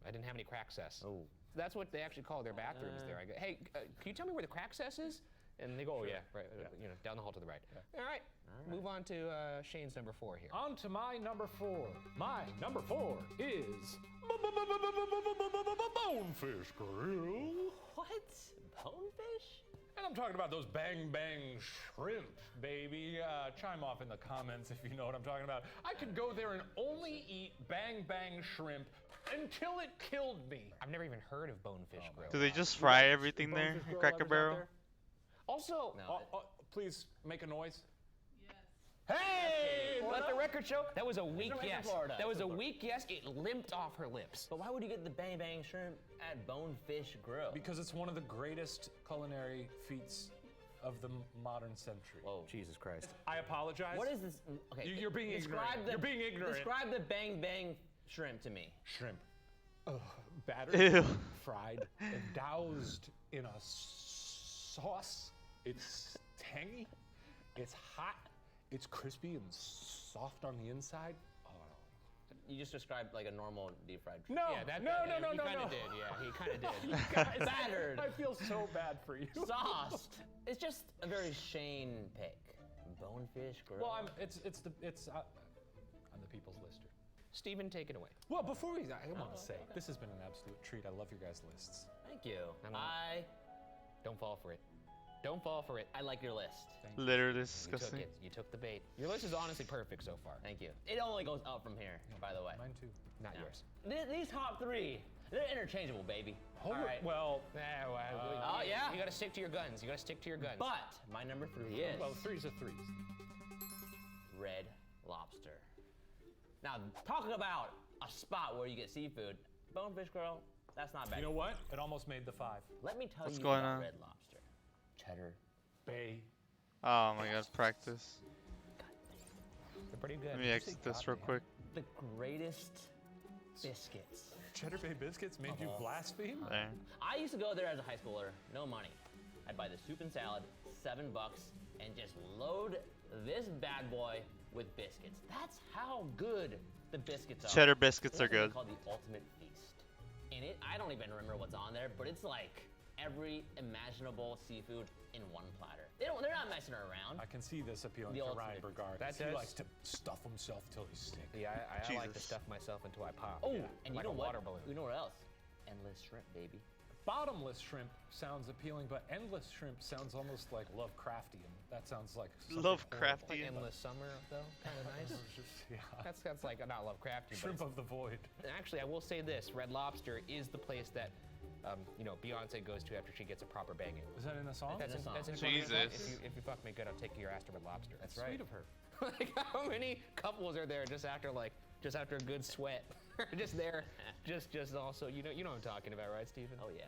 Speaker 4: I didn't have any crack cess.
Speaker 5: Oh.
Speaker 4: That's what they actually call their bathrooms there. I go, hey, can you tell me where the crack cess is? And they go, oh yeah, right, you know, down the hall to the right. All right, move on to Shane's number 4 here.
Speaker 6: On to my number 4. My number 4 is Bonefish Grill.
Speaker 5: What? Bonefish?
Speaker 6: And I'm talking about those bang bang shrimp, baby. Chime off in the comments if you know what I'm talking about. I could go there and only eat bang bang shrimp until it killed me.
Speaker 4: I've never even heard of Bonefish Grill.
Speaker 1: Do they just fry everything there?
Speaker 6: Bonefish Grill
Speaker 1: Cracker
Speaker 6: lovers out
Speaker 1: Barrel?
Speaker 6: there?
Speaker 4: Also,
Speaker 5: No.
Speaker 6: Please make a noise.
Speaker 2: Yes.
Speaker 6: Hey!
Speaker 4: let the record show that was a weak
Speaker 5: from
Speaker 4: yes.
Speaker 5: Florida.
Speaker 4: That was a weak yes. It limped off her lips.
Speaker 5: But why would you get the bang bang shrimp at Bonefish Grill?
Speaker 6: Because it's one of the greatest culinary feats of the modern century.
Speaker 5: Whoa.
Speaker 4: Jesus Christ.
Speaker 6: I apologize.
Speaker 5: What is this? Okay.
Speaker 6: You're being ignorant. You're being ignorant.
Speaker 5: Describe the bang bang shrimp to me.
Speaker 6: Shrimp? Battered,
Speaker 1: Ew.
Speaker 6: fried, and doused in a sauce. It's tangy, it's hot, it's crispy and soft on the inside. Oh.
Speaker 5: You just described like a normal deep fried shrimp.
Speaker 6: No,
Speaker 4: Yeah,
Speaker 6: no.
Speaker 4: He kind of did. Yeah, he kind of did.
Speaker 6: Guys,
Speaker 5: Battered.
Speaker 6: I feel so bad for you.
Speaker 5: Sauced. It's just a very Shane pick. Bonefish Grill.
Speaker 6: Well, I'm the people's lister.
Speaker 4: Steven, take it away.
Speaker 6: Well, before I want to say, this has been an absolute treat. I love your guys' lists.
Speaker 5: Thank you.
Speaker 4: I- Don't fall for it. Don't fall for it.
Speaker 5: I like your list.
Speaker 1: Literally
Speaker 4: You took
Speaker 1: disgusting.
Speaker 4: it. You took the bait. Your list is honestly perfect so far.
Speaker 5: Thank you. It only goes up from here, by the way.
Speaker 6: Mine too.
Speaker 4: Not
Speaker 5: No.
Speaker 4: yours.
Speaker 5: These top 3, they're interchangeable, baby.
Speaker 6: Hold
Speaker 5: All
Speaker 6: it.
Speaker 5: right.
Speaker 6: Well,
Speaker 5: Oh, yeah.
Speaker 4: You gotta stick to your guns. You gotta stick to your guns.
Speaker 5: But my number 3 is
Speaker 6: threes are threes.
Speaker 5: Red Lobster. Now, talking about a spot where you get seafood, Bonefish Grill, that's not bad.
Speaker 6: You know what? It almost made the 5.
Speaker 5: Let me tell
Speaker 1: What's
Speaker 5: you
Speaker 1: going
Speaker 5: about
Speaker 1: on?
Speaker 5: Red Lobster. Cheddar.
Speaker 6: Bay.
Speaker 1: Oh my god, practice.
Speaker 4: They're pretty good.
Speaker 1: Let me exit this real quick.
Speaker 5: The greatest biscuits.
Speaker 6: Cheddar Bay biscuits made you blaspheme?
Speaker 1: There.
Speaker 5: I used to go there as a high schooler, no money. I'd buy the soup and salad, $7, and just load this bad boy with biscuits. That's how good the biscuits are.
Speaker 1: Cheddar biscuits
Speaker 5: There's
Speaker 1: are good.
Speaker 5: something called the Ultimate Feast. In it, I don't even remember what's on there, but it's like every imaginable seafood in one platter. They're not messing around.
Speaker 6: I can see this appealing
Speaker 5: The
Speaker 6: to
Speaker 5: ultimate.
Speaker 6: Ryan Bergard.
Speaker 4: That
Speaker 6: He
Speaker 4: does.
Speaker 6: likes to stuff himself till he's sick.
Speaker 4: Yeah, I like to
Speaker 1: Jesus.
Speaker 4: stuff myself until I pop.
Speaker 5: Oh,
Speaker 4: Yeah,
Speaker 5: and
Speaker 4: like
Speaker 5: you know
Speaker 4: a
Speaker 5: what?
Speaker 4: water balloon.
Speaker 5: You know what else? Endless shrimp, baby.
Speaker 6: Bottomless shrimp sounds appealing, but endless shrimp sounds almost like Lovecraftian. That sounds like something
Speaker 1: Lovecraftian.
Speaker 4: Like
Speaker 6: horrible.
Speaker 4: endless summer though, kind of nice.
Speaker 6: Yeah.
Speaker 4: That's like not Lovecrafty.
Speaker 6: Shrimp
Speaker 4: but
Speaker 6: of the void.
Speaker 4: actually, I will say this: Red Lobster is the place that, Beyonce goes to after she gets a proper banging.
Speaker 6: Is that in the song?
Speaker 5: That's in- that's in
Speaker 1: Jesus.
Speaker 4: If you fuck me good, I'll take you your ass to Red Lobster.
Speaker 6: That's sweet of her.
Speaker 4: Like how many couples are there just after a good sweat, just there, just also you know what I'm talking about, right, Steven?
Speaker 5: Oh yeah.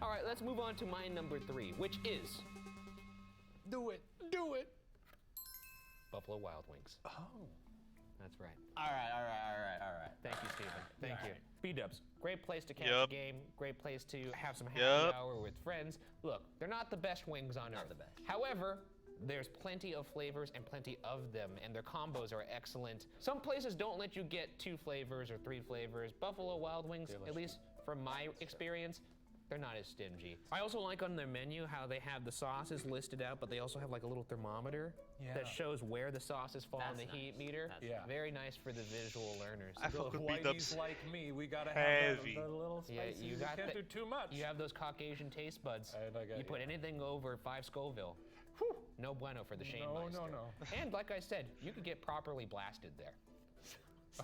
Speaker 4: All right, let's move on to my number 3, which is
Speaker 6: Do it. Do it.
Speaker 4: Buffalo Wild Wings.
Speaker 6: Oh.
Speaker 4: That's right.
Speaker 5: All right.
Speaker 4: Thank you, Steven. Thank you. B-dubs. Great place to catch
Speaker 1: Yup.
Speaker 4: a game. Great place to have some happy
Speaker 1: Yup.
Speaker 4: hour with friends. Look, they're not the best wings on
Speaker 5: Not
Speaker 4: earth.
Speaker 5: the best.
Speaker 4: However, there's plenty of flavors and plenty of them, and their combos are excellent. Some places don't let you get 2 flavors or 3 flavors. Buffalo Wild Wings, at least from my experience, They're not as stingy. I also like on their menu how they have the sauces listed out, but they also have like a little thermometer that shows where the sauces fall on the
Speaker 5: That's
Speaker 4: heat
Speaker 5: nice.
Speaker 4: meter.
Speaker 5: That's
Speaker 6: Yeah.
Speaker 4: Very nice for the visual learners.
Speaker 1: I fuck with beat ups.
Speaker 6: Whiteys like me, we gotta have
Speaker 1: Heavy.
Speaker 6: the little
Speaker 4: Yeah,
Speaker 6: spices.
Speaker 4: you got
Speaker 6: can't
Speaker 4: the-
Speaker 6: do too much.
Speaker 4: You have those Caucasian taste buds.
Speaker 6: I got
Speaker 4: You put
Speaker 6: you.
Speaker 4: anything over 5 Scoville.
Speaker 6: Whew.
Speaker 4: No bueno for the Shane
Speaker 6: No,
Speaker 4: Meister.
Speaker 6: no.
Speaker 4: And like I said, you could get properly blasted there.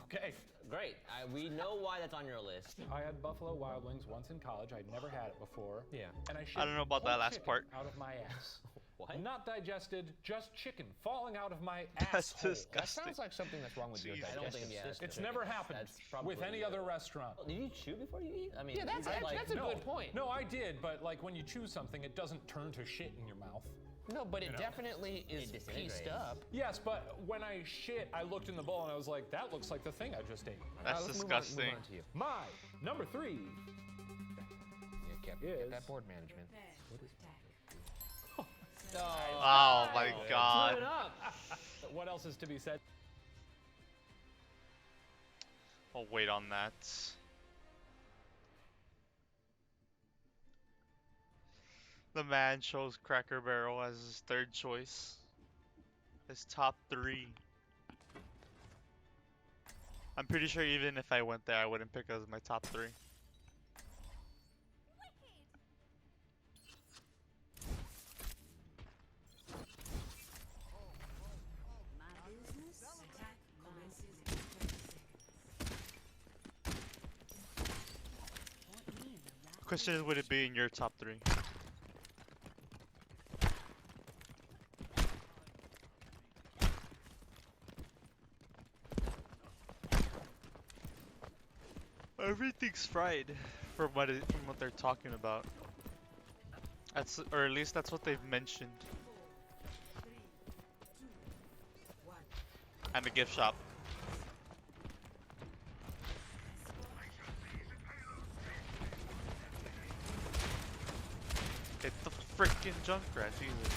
Speaker 6: Okay.
Speaker 5: Great. We know why that's on your list.
Speaker 6: I had Buffalo Wild Wings once in college. I'd never had it before.
Speaker 4: Yeah.
Speaker 6: And I shit
Speaker 1: don't know about that
Speaker 6: whole
Speaker 1: last
Speaker 6: chicken
Speaker 1: part.
Speaker 6: out of my ass.
Speaker 5: What?
Speaker 6: Not digested, just chicken falling out of my
Speaker 1: That's
Speaker 6: asshole.
Speaker 4: That
Speaker 1: disgusting.
Speaker 4: sounds like something that's wrong with your
Speaker 1: Jesus.
Speaker 5: I don't
Speaker 4: digestive
Speaker 5: think- yeah,
Speaker 4: system.
Speaker 6: It's never happened
Speaker 5: That's probably
Speaker 6: with any other restaurant.
Speaker 5: Did you chew before you eat? I mean,
Speaker 4: Yeah, that's
Speaker 5: it's like,
Speaker 4: a good point.
Speaker 6: No, I did, but like when you chew something, it doesn't turn to shit in your mouth.
Speaker 4: No, but it definitely is
Speaker 5: disintegrates.
Speaker 4: pieced up.
Speaker 6: Yes, but when I shit, I looked in the bowl and I was like, that looks like the thing I just ate.
Speaker 1: That's
Speaker 4: Let's
Speaker 1: disgusting.
Speaker 4: Move on to you.
Speaker 6: My number 3.
Speaker 4: Yeah, get
Speaker 6: Is-
Speaker 4: that board management.
Speaker 1: Oh my
Speaker 5: Put it
Speaker 1: god.
Speaker 5: up.
Speaker 6: What else is to be said?
Speaker 1: I'll wait on that. The man chose Cracker Barrel as his third choice. His top 3. I'm pretty sure even if I went there, I wouldn't pick it as my top 3.
Speaker 2: My business. Attack commences in 30 seconds. Point me in the right
Speaker 1: Question is, would it be in your top 3? Everything's fried, from what they're talking about. That's, or at least that's what they've mentioned. And the gift shop. Hit the frickin' Junkrat, Jesus.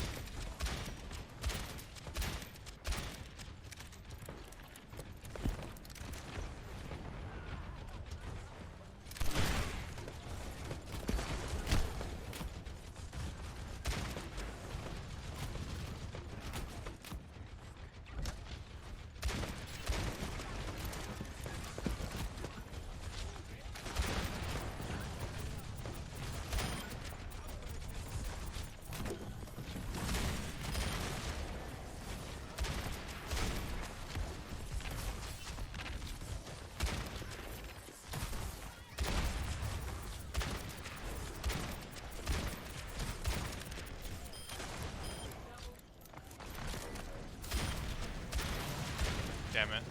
Speaker 1: Damn it.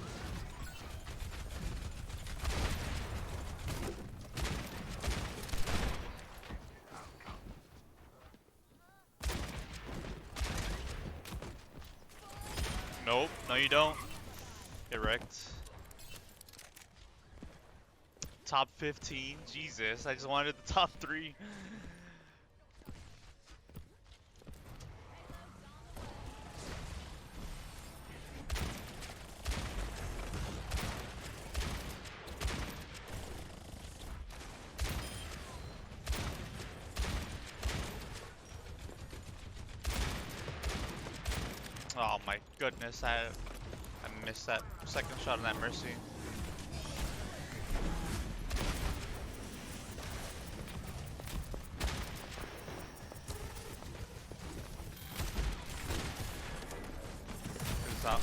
Speaker 1: Nope, no you don't. Get wrecked. Top 15? Jesus, I just wanted the top 3. Oh my goodness, I missed that second shot on that Mercy. Good stop.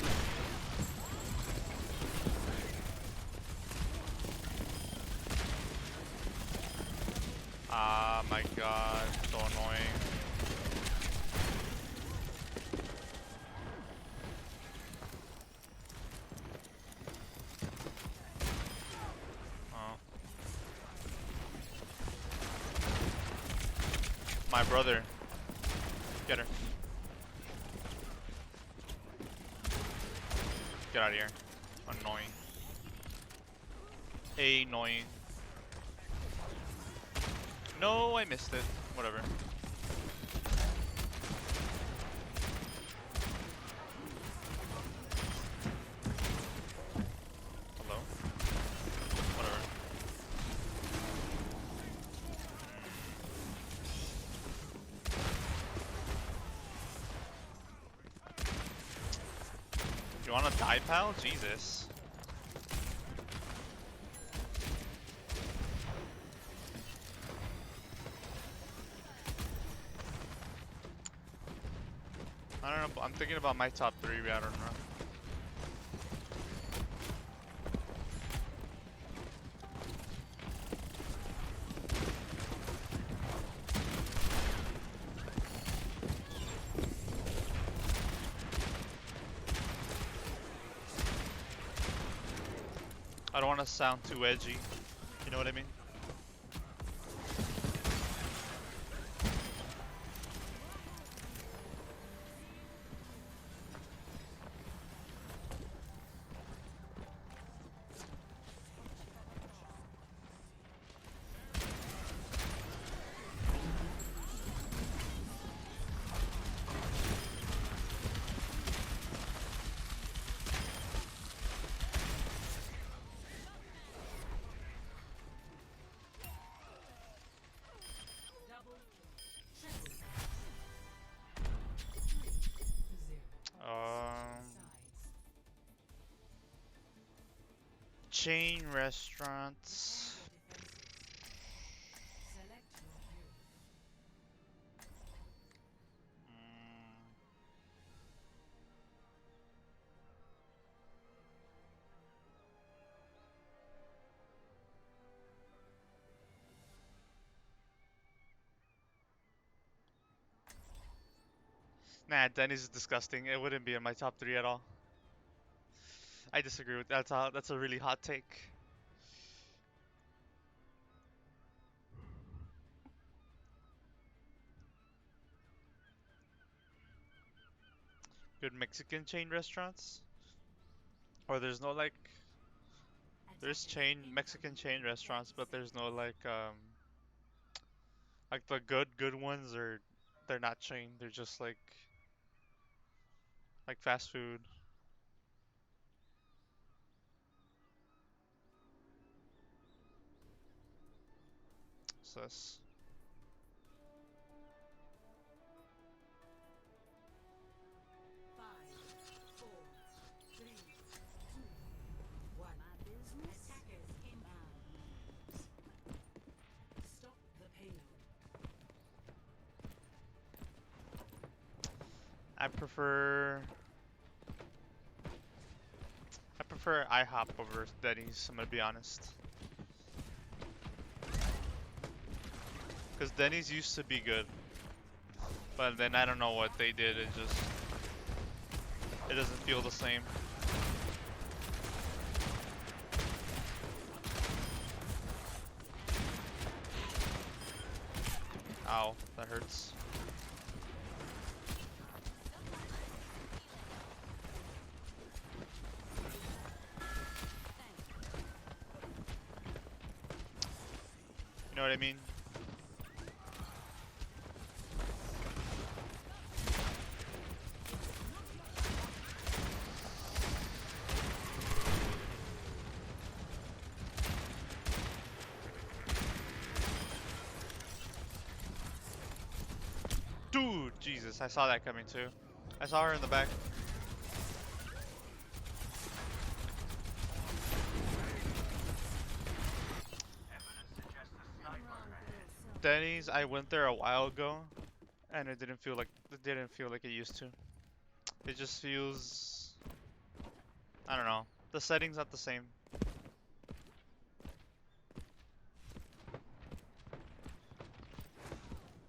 Speaker 1: Ah my god, so annoying. Oh. My brother. Get her. Get out of here. Annoying. Annoying. No, I missed it. Whatever. Hello? Whatever. You wanna die, pal? Jesus. I don't know, I'm thinking about my top 3, but I don't know. I don't want to sound too edgy, you know what I mean? Chain restaurants. Nah, Denny's is disgusting. It wouldn't be in my top 3 at all. I disagree with that. That's a really hot take. Good Mexican chain restaurants? Or there's no like there's Mexican chain restaurants, but there's no like the good ones are they're not chain. They're just like fast food. Sus. I prefer IHOP over Denny's, I'm gonna be honest. Cause Denny's used to be good. But then I don't know what they did, it doesn't feel the same. Ow, that hurts. You know what I mean? Dude, Jesus, I saw that coming too. I saw her in the back. Denny's, I went there a while ago, and it didn't feel like it used to. It just feels, I don't know. The setting's not the same.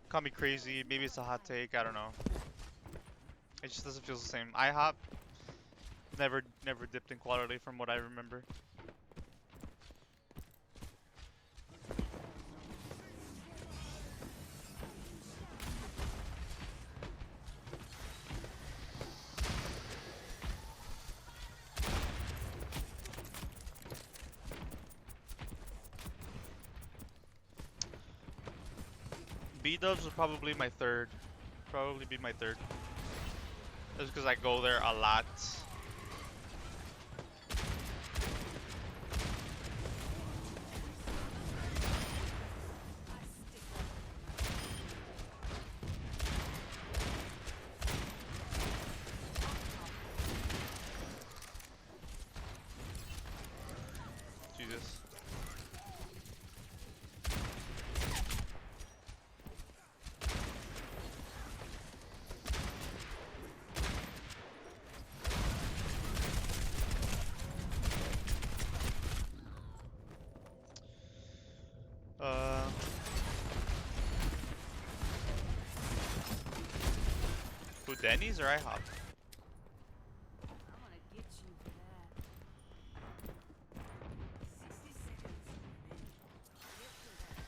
Speaker 1: Call me crazy, maybe it's a hot take, I don't know. It just doesn't feel the same. IHOP never dipped in quality from what I remember. B-dubs would probably be my third. Just because I go there a lot. Denny's or IHOP?
Speaker 2: I'm gonna get you for that. 60 seconds remaining. Get to that.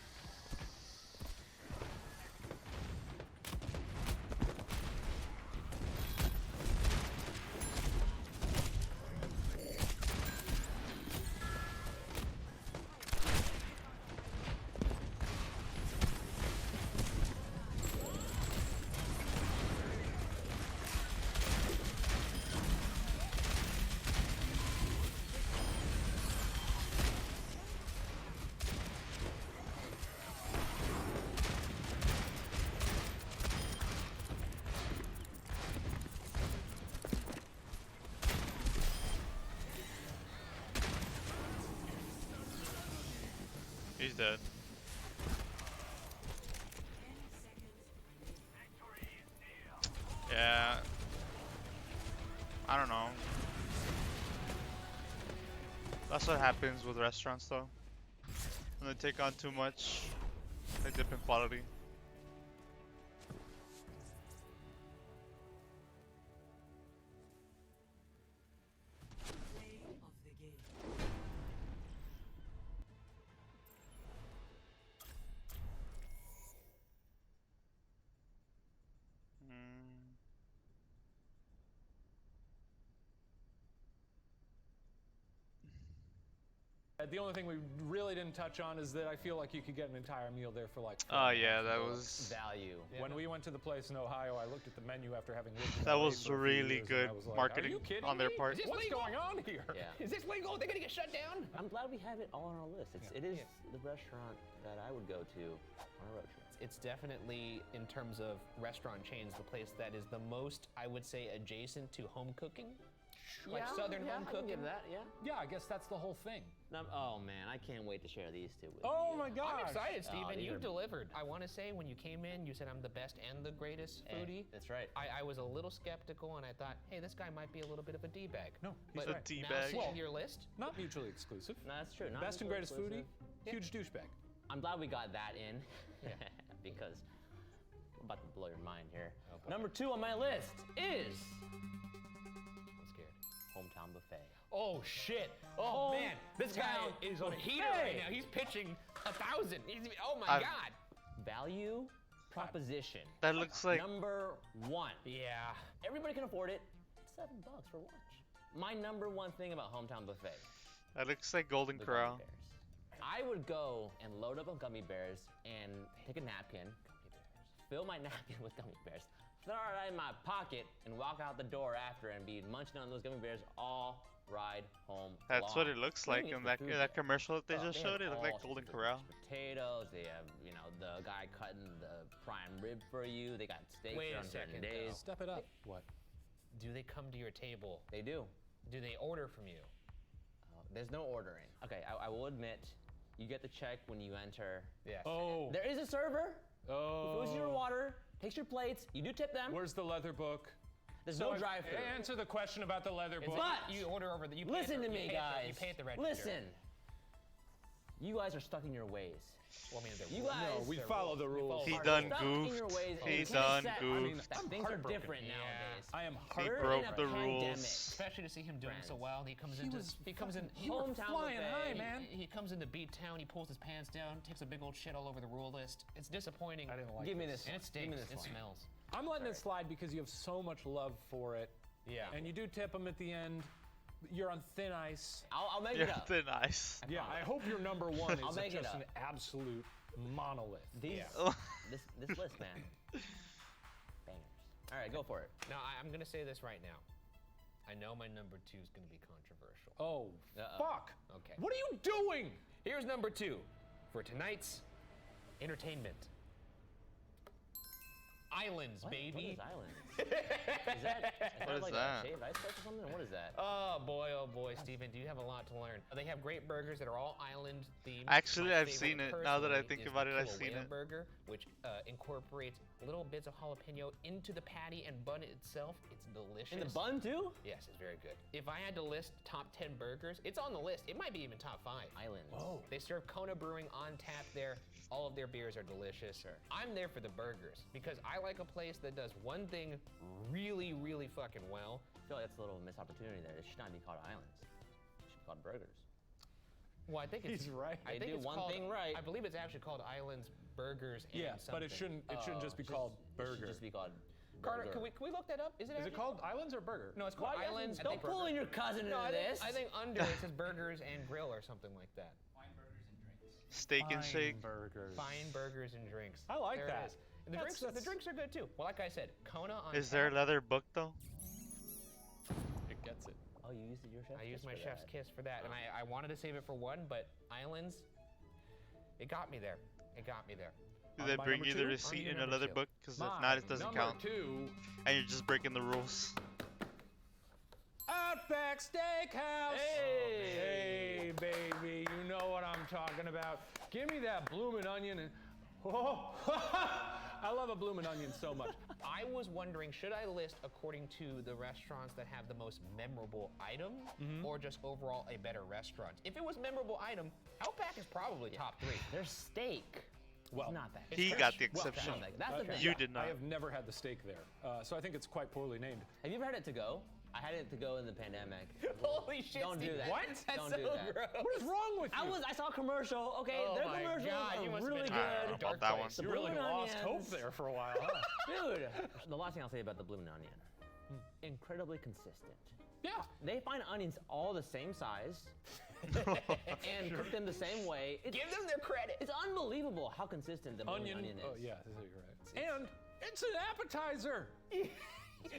Speaker 1: He's dead. Yeah. I don't know. That's what happens with restaurants though. When they take on too much, they dip in quality.
Speaker 2: Play of the game.
Speaker 1: Mm.
Speaker 6: The only thing we really didn't touch on is that I feel like you could get an entire meal there for like.
Speaker 1: Oh yeah, that
Speaker 6: $4.
Speaker 1: was
Speaker 5: Value.
Speaker 6: When we went to the place in Ohio, I looked at the menu after having lived in
Speaker 1: that
Speaker 6: LA
Speaker 1: was
Speaker 6: for a few
Speaker 1: really
Speaker 6: years, and
Speaker 1: good
Speaker 6: I was like,
Speaker 1: marketing
Speaker 6: Are you kidding
Speaker 1: on their
Speaker 6: me?
Speaker 1: part.
Speaker 4: Is this
Speaker 6: What's
Speaker 4: legal?
Speaker 6: going on here?
Speaker 5: Yeah.
Speaker 4: Is this legal? They're gonna get shut down?
Speaker 5: I'm glad we have it all on our list. It is
Speaker 4: Yeah.
Speaker 5: the restaurant that I would go to on a road trip.
Speaker 4: It's definitely, in terms of restaurant chains, the place that is the most, I would say, adjacent to home cooking. Like Southern home
Speaker 5: I can
Speaker 4: cooking.
Speaker 5: give that, yeah.
Speaker 6: Yeah, I guess that's the whole thing.
Speaker 5: Oh man, I can't wait to share these two with
Speaker 6: Oh
Speaker 5: you.
Speaker 6: my gosh.
Speaker 4: I'm excited, Steven.
Speaker 5: these
Speaker 4: You
Speaker 5: are-
Speaker 4: delivered. I want to say, when you came in, you said I'm the best and the greatest
Speaker 5: Eh,
Speaker 4: foodie.
Speaker 5: that's right.
Speaker 4: I was a little skeptical, and I thought, hey, this guy might be a little bit of a D-bag.
Speaker 6: No, he's
Speaker 4: But
Speaker 6: right.
Speaker 1: D-bag.
Speaker 4: now seeing
Speaker 6: Well-
Speaker 4: your list,
Speaker 6: Not mutually exclusive.
Speaker 5: No, that's true. Not
Speaker 6: Best and
Speaker 5: mutually
Speaker 6: greatest foodie,
Speaker 5: exclusive.
Speaker 6: huge douchebag.
Speaker 5: I'm glad we got that in because we're about to blow your mind here.
Speaker 6: Oh, boy.
Speaker 5: Number 2 on my list is
Speaker 4: I'm scared.
Speaker 5: Hometown Buffet.
Speaker 4: Oh shit! Oh man, this guy
Speaker 5: Hometown
Speaker 4: is on a heater
Speaker 5: buffet.
Speaker 4: right now. He's pitching 1,000. Oh my
Speaker 1: I've-
Speaker 4: god!
Speaker 5: Value proposition.
Speaker 1: That looks like
Speaker 5: Number 1.
Speaker 4: Yeah.
Speaker 5: Everybody can afford it. It's $7 for lunch. My number 1 thing about Hometown Buffet.
Speaker 1: that looks like Golden
Speaker 5: The
Speaker 1: Corral.
Speaker 5: gummy bears. I would go and load up on gummy bears and take a napkin, fill my napkin with gummy bears, throw it in my pocket, and walk out the door after and be munching on those gummy bears all ride home.
Speaker 1: That's what
Speaker 5: long.
Speaker 1: it looks
Speaker 5: Let
Speaker 1: like
Speaker 5: me get
Speaker 1: in
Speaker 5: the
Speaker 1: that
Speaker 5: food
Speaker 1: that
Speaker 5: there.
Speaker 1: commercial that they
Speaker 5: Oh,
Speaker 1: just
Speaker 5: have
Speaker 1: showed. It looked
Speaker 5: all
Speaker 1: like Golden
Speaker 5: sorts of
Speaker 1: Corral.
Speaker 5: mashed potatoes. They have, the guy cutting the prime rib for you. They got steaks
Speaker 4: Wait a
Speaker 5: on certain
Speaker 4: second,
Speaker 5: days.
Speaker 6: Step it up. What?
Speaker 4: Do they come to your table?
Speaker 5: They do.
Speaker 4: Do they order from you?
Speaker 5: There's no ordering. Okay, I will admit, you get the check when you enter.
Speaker 4: Yes.
Speaker 6: Oh.
Speaker 5: There is a server.
Speaker 6: Oh.
Speaker 5: Fills your water, takes your plates. You do tip them.
Speaker 6: Where's the leather book?
Speaker 5: There's
Speaker 6: So
Speaker 5: no
Speaker 6: if-
Speaker 5: drive-through.
Speaker 6: Answer the question about the leather book.
Speaker 5: But
Speaker 4: You order over the. You pay
Speaker 5: listen
Speaker 4: at the-
Speaker 5: to
Speaker 4: you
Speaker 5: me,
Speaker 4: pay at the-
Speaker 5: guys.
Speaker 4: You pay at the register.
Speaker 5: Listen. You guys are stuck in your ways.
Speaker 4: Well, I mean, they're
Speaker 5: You
Speaker 4: rules.
Speaker 5: guys.
Speaker 6: No, we
Speaker 4: They're
Speaker 6: follow the
Speaker 4: We
Speaker 6: rules.
Speaker 1: He
Speaker 4: follow
Speaker 1: done
Speaker 4: the
Speaker 5: stuck in
Speaker 1: goofed.
Speaker 5: your ways. and
Speaker 1: He
Speaker 5: you can't
Speaker 1: done
Speaker 5: accept
Speaker 1: goofed.
Speaker 5: that
Speaker 6: I'm
Speaker 5: things are
Speaker 6: heartbroken.
Speaker 5: different
Speaker 4: Yeah.
Speaker 5: nowadays.
Speaker 6: I am
Speaker 1: He
Speaker 5: We're in
Speaker 1: broke
Speaker 5: a
Speaker 1: the
Speaker 5: pandemic.
Speaker 1: rules.
Speaker 4: Especially to see him doing so well. He comes into.
Speaker 6: was
Speaker 4: He comes in.
Speaker 6: You were
Speaker 5: Hometown
Speaker 6: flying
Speaker 5: buffet.
Speaker 6: high, man.
Speaker 4: He comes into Beat Town. He pulls his pants down, takes a big old shit all over the rule list. It's disappointing.
Speaker 6: I didn't like
Speaker 5: Give me
Speaker 6: this.
Speaker 5: this.
Speaker 4: And it
Speaker 5: Give
Speaker 4: stinks.
Speaker 5: me this
Speaker 4: It
Speaker 5: one.
Speaker 4: smells.
Speaker 6: I'm letting it slide because you have so much love for it.
Speaker 4: Yeah.
Speaker 6: And you do tip them at the end. You're on thin ice.
Speaker 5: I'll make
Speaker 1: You're
Speaker 5: it up.
Speaker 1: thin ice.
Speaker 6: Yeah, I hope your number 1
Speaker 5: I'll
Speaker 6: is
Speaker 5: make it
Speaker 6: just
Speaker 5: up.
Speaker 6: an absolute monolith.
Speaker 5: These,
Speaker 1: Oh.
Speaker 5: this list, man. Bangers. All right, go for it.
Speaker 4: Now, I'm gonna say this right now. I know my number 2 is gonna be controversial.
Speaker 6: Oh,
Speaker 5: Uh-oh.
Speaker 6: fuck.
Speaker 4: Okay.
Speaker 6: What are you doing?
Speaker 4: Here's number 2 for tonight's entertainment. Islands,
Speaker 5: What?
Speaker 4: baby.
Speaker 5: What is island? Is that
Speaker 1: What is
Speaker 5: like
Speaker 1: that?
Speaker 5: a shaved ice or something? What is that?
Speaker 4: Oh boy, Steven, do you have a lot to learn? They have great burgers that are all island themed.
Speaker 1: Actually,
Speaker 4: My
Speaker 1: I've
Speaker 4: favorite
Speaker 1: seen it. Now that I
Speaker 4: personally
Speaker 1: think
Speaker 4: is
Speaker 1: about
Speaker 4: the
Speaker 1: it, I've seen
Speaker 4: Kilauea
Speaker 1: it.
Speaker 4: burger, which incorporates little bits of jalapeno into the patty and bun itself. It's delicious.
Speaker 5: In the bun too?
Speaker 4: Yes, it's very good. If I had to list top 10 burgers, it's on the list. It might be even top 5.
Speaker 5: Islands.
Speaker 6: Oh.
Speaker 4: They serve Kona Brewing on tap there. All of their beers are delicious. I'm there for the burgers because I like a place that does one thing really, really fucking well.
Speaker 5: I feel like that's a little missed opportunity there. It should not be called islands. It should be called burgers.
Speaker 4: Well, I think it's
Speaker 6: He's right.
Speaker 4: I
Speaker 5: They
Speaker 4: think
Speaker 5: do
Speaker 4: it's
Speaker 5: one
Speaker 4: called,
Speaker 5: thing right.
Speaker 4: I believe it's actually called Islands Burgers and
Speaker 6: Yeah,
Speaker 4: something.
Speaker 6: but it shouldn't just be called
Speaker 5: It
Speaker 6: burger.
Speaker 5: should just be called
Speaker 4: Carter,
Speaker 5: burger.
Speaker 4: can we look that up? Is it
Speaker 6: Is
Speaker 4: actually
Speaker 6: it called islands or burger?
Speaker 4: No, it's called
Speaker 6: Why-
Speaker 4: Islands. I
Speaker 5: Don't
Speaker 4: think
Speaker 5: pull in your cousin into
Speaker 4: No,
Speaker 5: this.
Speaker 4: I think under it says burgers and grill or something like that.
Speaker 1: Steak and
Speaker 6: Fine
Speaker 1: shake.
Speaker 6: burgers.
Speaker 4: Fine burgers and drinks.
Speaker 6: I like
Speaker 4: There
Speaker 6: that.
Speaker 4: It is. And the
Speaker 6: That's-
Speaker 4: drinks, the drinks are good too. Well, like I said, Kona on
Speaker 1: Is there a
Speaker 4: tap.
Speaker 1: leather book though?
Speaker 6: It gets it.
Speaker 5: Oh, you used your chef's
Speaker 4: I
Speaker 5: kiss
Speaker 4: used my
Speaker 5: for
Speaker 4: chef's
Speaker 5: that.
Speaker 4: kiss for that, and I wanted to save it for one, but Islands, it got me there. It got me there.
Speaker 1: Do
Speaker 6: On
Speaker 1: they
Speaker 6: my
Speaker 1: bring
Speaker 6: number
Speaker 1: you
Speaker 6: two?
Speaker 1: the
Speaker 6: On
Speaker 1: receipt
Speaker 4: your
Speaker 1: in a
Speaker 4: number
Speaker 1: leather
Speaker 4: two.
Speaker 1: book? Because if
Speaker 6: My
Speaker 1: not, it doesn't
Speaker 6: number
Speaker 1: count.
Speaker 6: 2.
Speaker 1: And you're just breaking the rules.
Speaker 6: Outback Steakhouse. Hey, baby, you know what I'm talking about. Give me that bloomin' onion and oh, I love a bloomin' onion so much.
Speaker 4: I was wondering, should I list according to the restaurants that have the most memorable item, or just overall a better restaurant? If it was memorable item, Outback is probably top 3.
Speaker 5: Their steak.
Speaker 6: Well,
Speaker 5: is not that.
Speaker 1: He
Speaker 5: good.
Speaker 1: got the
Speaker 6: Well,
Speaker 1: exception.
Speaker 5: That's the
Speaker 6: Okay.
Speaker 5: thing.
Speaker 1: You did not.
Speaker 6: I have never had the steak there, so I think it's quite poorly named.
Speaker 5: Have you ever had it to go? I had it to go in the pandemic.
Speaker 4: Holy shit!
Speaker 5: Don't do
Speaker 4: Steve,
Speaker 5: that.
Speaker 4: What? That's
Speaker 5: Don't
Speaker 4: so
Speaker 5: do that.
Speaker 4: gross.
Speaker 6: What is wrong with you?
Speaker 5: I saw a commercial. Okay,
Speaker 4: Oh
Speaker 5: their
Speaker 4: my
Speaker 5: commercials
Speaker 4: God, you
Speaker 5: are
Speaker 4: must have
Speaker 5: really
Speaker 4: been
Speaker 1: I don't know
Speaker 5: good.
Speaker 1: about that one.
Speaker 5: The
Speaker 6: You really
Speaker 5: bloomin'
Speaker 6: lost hope
Speaker 5: onions.
Speaker 6: there for a while, huh?
Speaker 5: Dude, the last thing I'll say about the bloomin' onion, incredibly consistent.
Speaker 6: Yeah.
Speaker 5: They find onions all the same size and cook them the same way.
Speaker 4: Give them their credit.
Speaker 5: It's unbelievable how consistent the bloomin' onion is.
Speaker 6: Oh yeah, you're right. And it's an appetizer.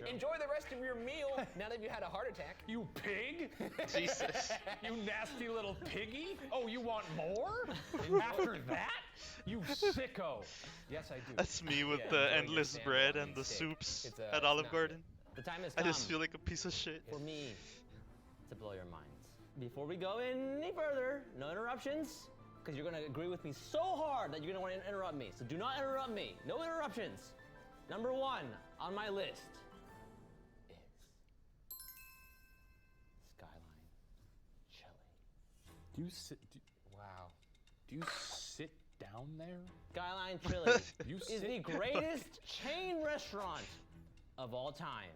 Speaker 4: Enjoy the rest of your meal now that you had a heart attack.
Speaker 6: You pig!
Speaker 1: Jesus.
Speaker 6: You nasty little piggy! Oh, you want more? After that? You sicko! Yes, I do.
Speaker 1: That's me with
Speaker 4: Yeah,
Speaker 1: the
Speaker 4: enjoy your
Speaker 1: endless
Speaker 4: San
Speaker 1: bread
Speaker 4: Antonio
Speaker 1: and the
Speaker 4: steak.
Speaker 1: soups
Speaker 4: It's,
Speaker 1: at
Speaker 4: it's
Speaker 1: Olive
Speaker 4: not
Speaker 1: Garden.
Speaker 5: The time has
Speaker 1: I
Speaker 5: come
Speaker 1: just feel like a piece of shit.
Speaker 5: for me to blow your minds. Before we go any further, no interruptions, because you're gonna agree with me so hard that you're gonna want to interrupt me. So do not interrupt me. No interruptions. Number 1 on my list is Skyline Chili.
Speaker 6: Do you sit?
Speaker 4: Wow.
Speaker 6: Do you sit down there?
Speaker 5: Skyline Chili
Speaker 6: You
Speaker 5: is
Speaker 6: sit
Speaker 5: the
Speaker 6: down.
Speaker 5: greatest chain restaurant of all time.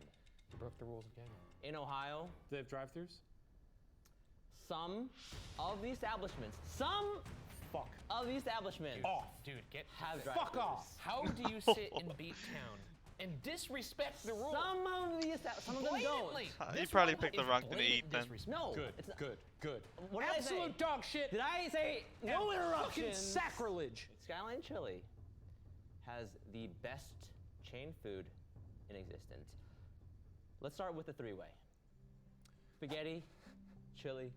Speaker 4: You broke the rules again.
Speaker 5: In Ohio,
Speaker 6: Do they have drive-throughs?
Speaker 5: some of the establishments,
Speaker 6: Fuck
Speaker 5: off.
Speaker 4: Dude, get
Speaker 5: Have
Speaker 6: Fuck
Speaker 5: drive-thrus.
Speaker 6: off!
Speaker 4: How do you sit in Beat Town and disrespect the rules?
Speaker 5: Some of them don't.
Speaker 4: Blatantly.
Speaker 1: You
Speaker 4: This
Speaker 1: probably
Speaker 4: one
Speaker 1: picked the
Speaker 4: is
Speaker 1: wrong thing to
Speaker 4: blatant
Speaker 1: eat then.
Speaker 4: disrespect.
Speaker 5: No,
Speaker 6: Good,
Speaker 5: it's not.
Speaker 6: good.
Speaker 5: What did I say?
Speaker 6: Absolute dog shit.
Speaker 5: Did I say no
Speaker 6: and fucking
Speaker 5: interruptions?
Speaker 6: sacrilege.
Speaker 5: Skyline Chili has the best chain food in existence. Let's start with the 3-way. Spaghetti, chili,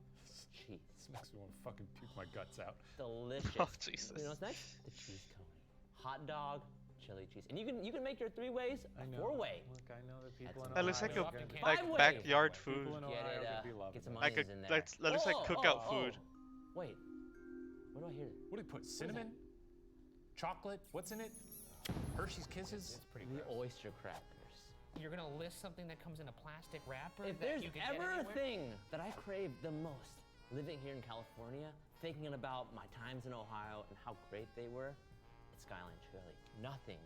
Speaker 5: cheese.
Speaker 6: This makes me want to fucking puke my guts out.
Speaker 5: Delicious.
Speaker 1: Oh, Jesus.
Speaker 5: You know what's next? The cheese cone. Hot dog, chili cheese. And you can make your 3-ways a 4-way.
Speaker 6: Look, I know that people
Speaker 5: That's
Speaker 6: in
Speaker 1: That looks like
Speaker 6: Ohio
Speaker 1: a
Speaker 6: are gonna be-
Speaker 1: like
Speaker 5: Five-way.
Speaker 1: backyard
Speaker 6: People
Speaker 1: food.
Speaker 6: in
Speaker 5: Get
Speaker 6: Ohio
Speaker 5: it,
Speaker 6: could be loving
Speaker 5: get some
Speaker 6: that.
Speaker 1: Like
Speaker 5: onions
Speaker 1: a
Speaker 5: in there.
Speaker 1: that looks like cookout food.
Speaker 5: Wait, what do I hear?
Speaker 6: What do you put? Cinnamon? Chocolate? What's in it? Hershey's Kisses?
Speaker 4: Pretty
Speaker 5: The
Speaker 4: gross.
Speaker 5: oyster crackers.
Speaker 4: You're gonna list something that comes in a plastic wrapper
Speaker 5: If
Speaker 4: that
Speaker 5: there's
Speaker 4: you can get
Speaker 5: ever a
Speaker 4: anywhere?
Speaker 5: thing that I crave the most living here in California, thinking about my times in Ohio and how great they were, it's Skyline Chili. Nothing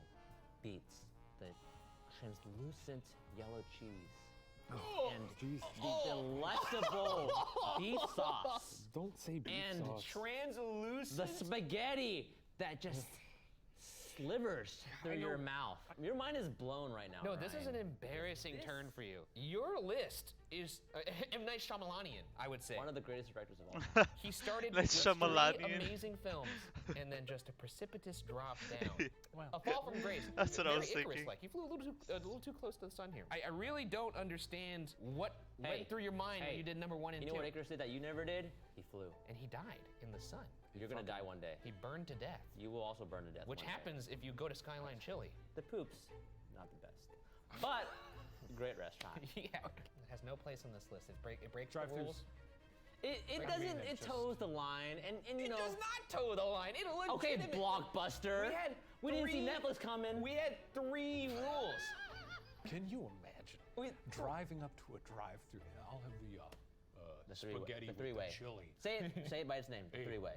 Speaker 5: beats the translucent yellow cheese and the delectable beef sauce
Speaker 6: Don't say beef
Speaker 5: and
Speaker 6: sauce.
Speaker 4: Translucent.
Speaker 5: the spaghetti that just slivers through your mouth. Your mind is blown right now.
Speaker 4: No, this is
Speaker 5: Ryan.
Speaker 4: an embarrassing turn for you. Your list is M. Night Shyamalanian, I would say.
Speaker 5: one of the greatest directors of all time.
Speaker 4: He started
Speaker 1: Night
Speaker 4: with 3
Speaker 1: Shyamalanian.
Speaker 4: amazing films, and then just a precipitous drop down. A Fall from Grace.
Speaker 1: That's what I
Speaker 4: Very
Speaker 1: was thinking.
Speaker 4: Icarus-like. You flew a little too close to the sun here. I really don't understand what
Speaker 5: Hey,
Speaker 4: went through your mind when
Speaker 5: hey,
Speaker 4: you did number 1 and
Speaker 5: You
Speaker 4: 2.
Speaker 5: know what Icarus did that you never did? He flew.
Speaker 4: And he died in the sun.
Speaker 5: You're gonna die one day.
Speaker 4: He burned to death,
Speaker 5: You will also burn to death.
Speaker 4: which
Speaker 5: one day.
Speaker 4: happens if you go to Skyline Chili.
Speaker 5: The poops, not the best, but great restaurant.
Speaker 4: Yeah, it has no place on this list. It breaks the
Speaker 6: Drive-thrus.
Speaker 4: rules.
Speaker 5: It
Speaker 4: Great
Speaker 5: doesn't.
Speaker 4: agreement,
Speaker 5: It
Speaker 4: just-
Speaker 5: toes the line, and you
Speaker 4: It
Speaker 5: know.
Speaker 4: does not toe the line. It
Speaker 5: Okay,
Speaker 4: legitimately-
Speaker 5: Blockbuster.
Speaker 4: We
Speaker 5: We
Speaker 4: had
Speaker 5: didn't see
Speaker 4: 3
Speaker 5: Netflix coming.
Speaker 4: We had 3 rules.
Speaker 6: Can you imagine driving up to a drive-thru and I'll have the spaghetti
Speaker 5: the
Speaker 6: with
Speaker 5: three-way.
Speaker 6: the chili.
Speaker 5: Say it by its name. The 3-way.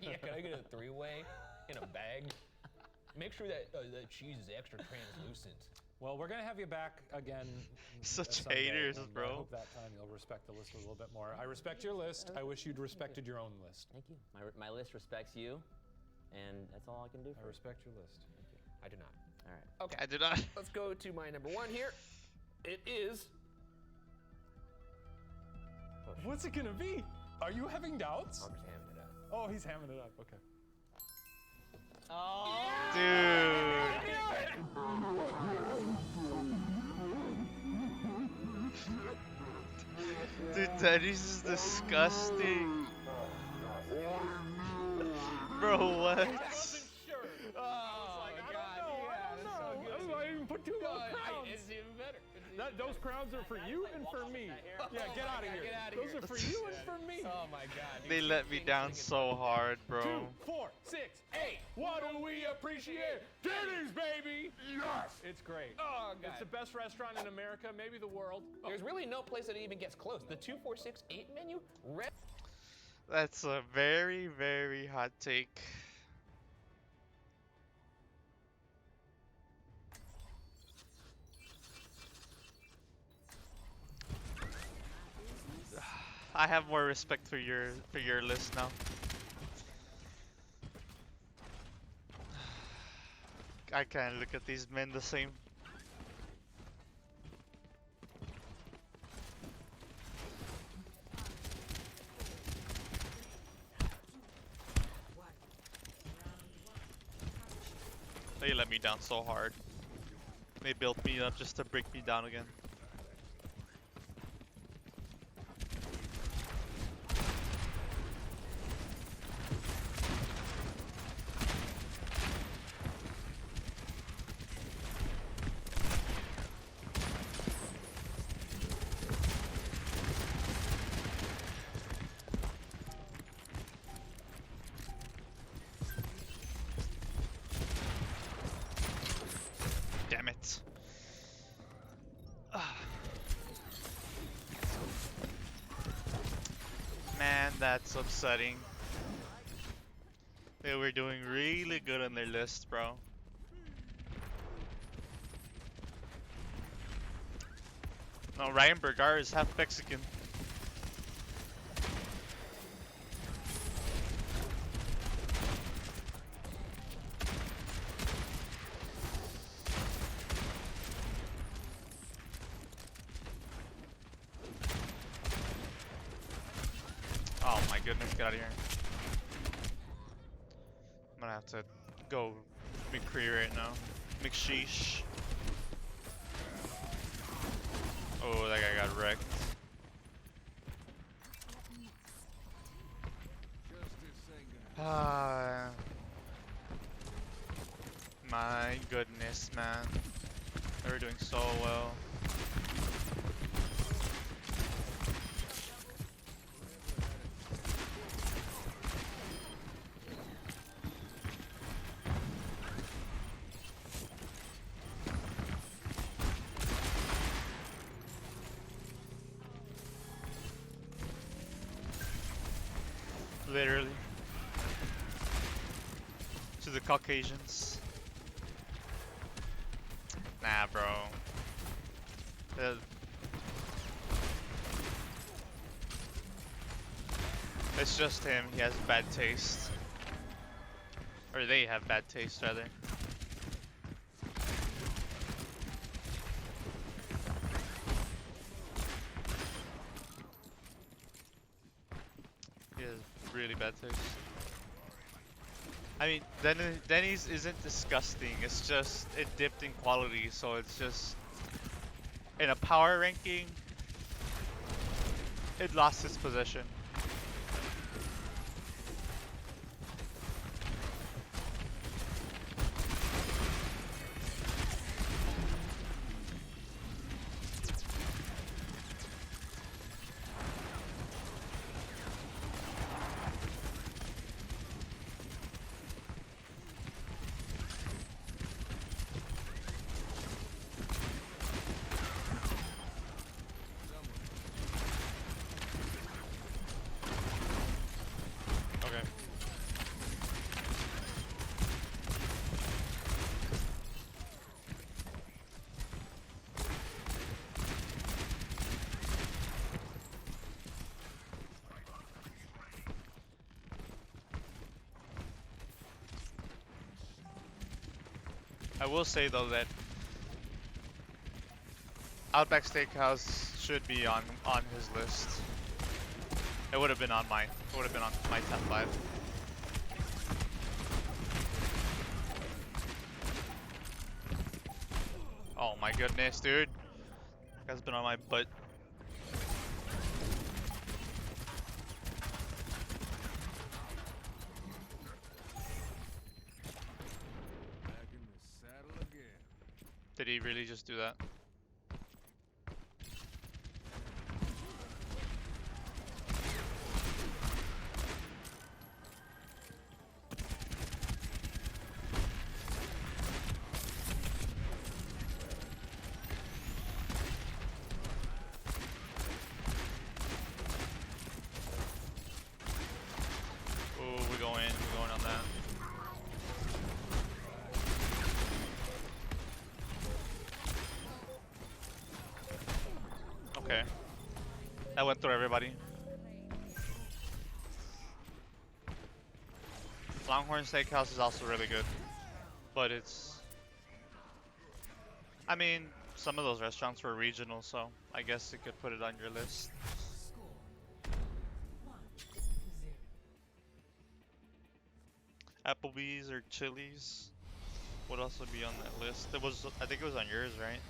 Speaker 4: Yeah, can I get a 3-way in a bag? Make sure that the cheese is extra translucent.
Speaker 6: Well, we're gonna have you back again.
Speaker 1: Such
Speaker 6: someday,
Speaker 1: haters,
Speaker 6: and
Speaker 1: bro.
Speaker 6: I hope that time you'll respect the list a little bit more. I respect your list. I wish you'd respected your own list.
Speaker 5: Thank you. My list respects you, and that's all I can do
Speaker 6: I
Speaker 5: for it.
Speaker 6: respect your list.
Speaker 4: I do not.
Speaker 5: All right.
Speaker 4: Okay.
Speaker 1: I did not.
Speaker 4: Let's go to my number one here. It is.
Speaker 6: What's it gonna be? Are you having doubts?
Speaker 4: I'm just hamming it up.
Speaker 6: Oh, he's hamming it up. Okay.
Speaker 1: Dude. Dude, Denny's is disgusting. Bro, what?
Speaker 4: Oh, God.
Speaker 6: I even put two
Speaker 4: No,
Speaker 6: crowns.
Speaker 4: it's even better.
Speaker 6: Those crowns are for you and for me. Yeah, get out of here.
Speaker 4: Get outta
Speaker 6: Those
Speaker 4: here.
Speaker 6: are for you and for me.
Speaker 4: Oh my God.
Speaker 1: They let me down so hard, bro.
Speaker 6: 2, 4, 6, 8. What do we appreciate? Denny's, baby! Yes! It's great.
Speaker 4: Oh God.
Speaker 6: It's the best restaurant in America, maybe the world.
Speaker 4: There's really no place that even gets close. The 2, 4, 6, 8 menu.
Speaker 1: That's a very, very hot take. I have more respect for your list now. I can't look at these men the same. They let me down so hard. They built me up just to break me down again. Damn it. Man, that's upsetting. They were doing really good on their list, bro. No, Ryan Bergar is half Mexican. Oh my goodness, get out of here. I'm gonna have to go McCree right now. McSheesh. Oh, that guy got wrecked. Ah, my goodness, man. They were doing so well. Literally. To the Caucasians. Nah, bro. It's just him. He has bad taste. Or they have bad taste, rather. He has really bad taste. I mean, Denny's isn't disgusting. It's just it dipped in quality, so it's just in a power ranking, it lost its position. I will say though that Outback Steakhouse should be on his list. It would have been on mine. It would have been on my top 5. Oh my goodness, dude. That guy's been on my butt.
Speaker 7: Back in the saddle again.
Speaker 1: Did he really just do that? Oh, we're going on that. Okay. That went through everybody. Longhorn Steakhouse is also really good. But it's... I mean, some of those restaurants were regional, so I guess you could put it on your list. Applebee's or Chili's. What else would be on that list? It was, I think it was on yours, right?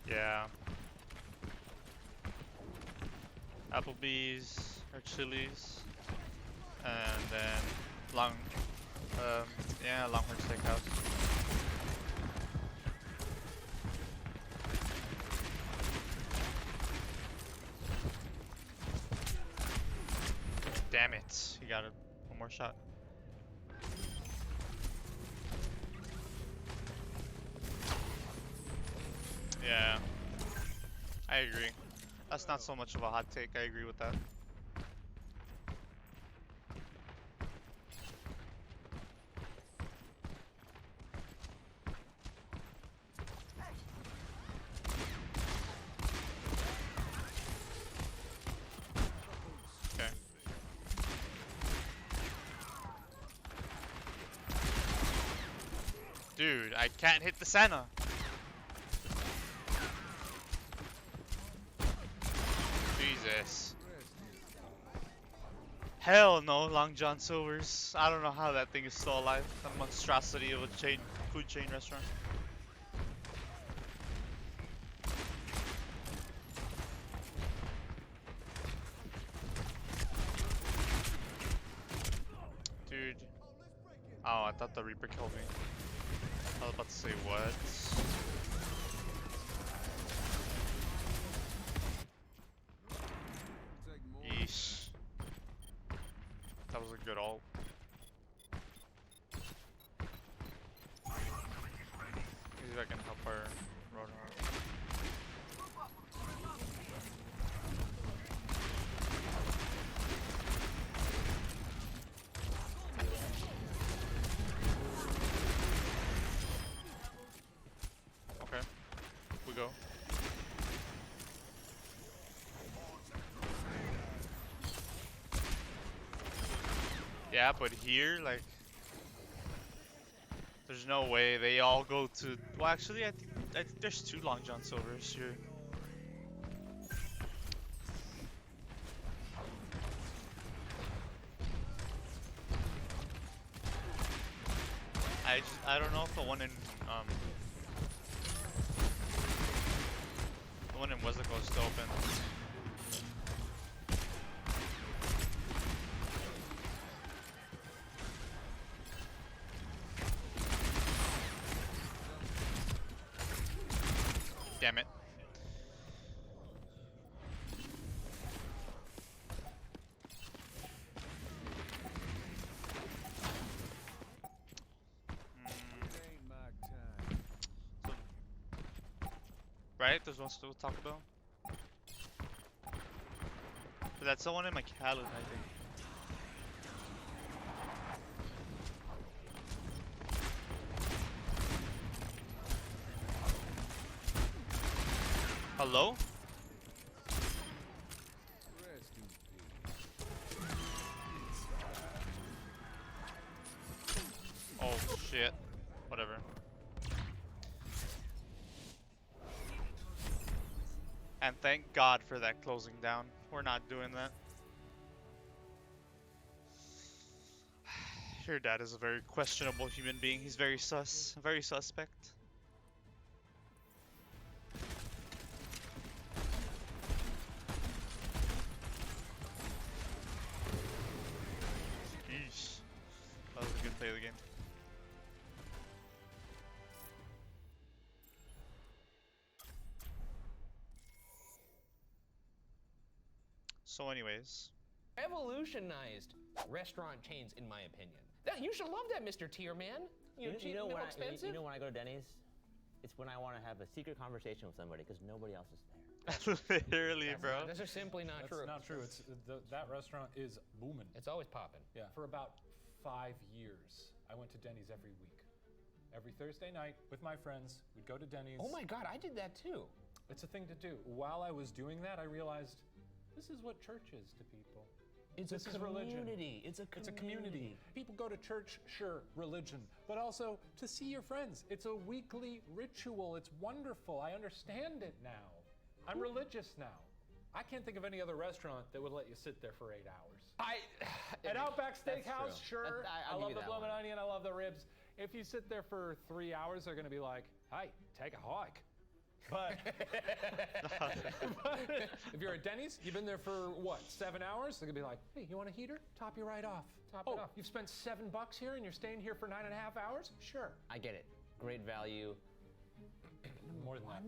Speaker 1: Yeah. Applebee's or Chili's, and then yeah, Longhorn Steakhouse. Damn it! He got it. One more shot. Yeah, I agree. That's not so much of a hot take. I agree with that. Okay. Dude, I can't hit the Senna. Jesus. Hell no, Long John Silver's. I don't know how that thing is still alive. A monstrosity of a food chain restaurant. Dude. Oh, I thought the Reaper killed me. I was about to say what? Yeesh. That was a good ult. See if I can help our Roadhog. Okay. We go. Yeah, but here, like, there's no way they all go to. Well, actually, I think there's 2 Long John Silvers here. I don't know if the one in Wesco is still open. Damn it. Right? There's one still with Taco Bell. But that's the one in McAllen, I think. Hello?
Speaker 7: Rest in peace.
Speaker 1: Oh shit. Whatever. And thank God for that closing down. We're not doing that. Your dad is a very questionable human being. He's very sus. Very suspect. Yeesh. That was a good play of the game. So anyways,
Speaker 4: Revolutionized restaurant chains, in my opinion. You should love that, Mr. Tierman.
Speaker 5: You know
Speaker 4: no
Speaker 5: when
Speaker 4: expensive.
Speaker 5: you know when I go to Denny's, it's when I want to have a secret conversation with somebody because nobody else is there.
Speaker 1: literally, bro.
Speaker 4: Those are simply not
Speaker 6: That's
Speaker 4: true.
Speaker 6: not true. It's that restaurant is booming.
Speaker 4: It's always popping.
Speaker 6: Yeah. For about 5 years, I went to Denny's every week. Every Thursday night with my friends, we'd go to Denny's.
Speaker 4: Oh my God, I did that too.
Speaker 6: It's a thing to do. While I was doing that, I realized this is what church is to people.
Speaker 4: It's
Speaker 6: This
Speaker 4: a
Speaker 6: is religion.
Speaker 4: community. It's a
Speaker 6: It's a community. People go to church, sure, religion, but also to see your friends. It's a weekly ritual. It's wonderful. I understand it now. I'm religious now. I can't think of any other restaurant that would let you sit there for 8 hours. At Outback Steakhouse,
Speaker 5: true.
Speaker 6: sure.
Speaker 5: I'll
Speaker 6: I
Speaker 5: give
Speaker 6: love
Speaker 5: you
Speaker 6: the
Speaker 5: that
Speaker 6: bloomin'
Speaker 5: one.
Speaker 6: onion. I love the ribs. If you sit there for 3 hours, they're gonna be like, "Hey, take a hike." But if you're at Denny's, you've been there for what, 7 hours? They're gonna be like, "Hey, you want a heater? Top you right off."
Speaker 4: Top it off.
Speaker 6: You've spent $7 here and you're staying here for 9.5 hours? Sure.
Speaker 5: I get it. Great value.
Speaker 6: More than that.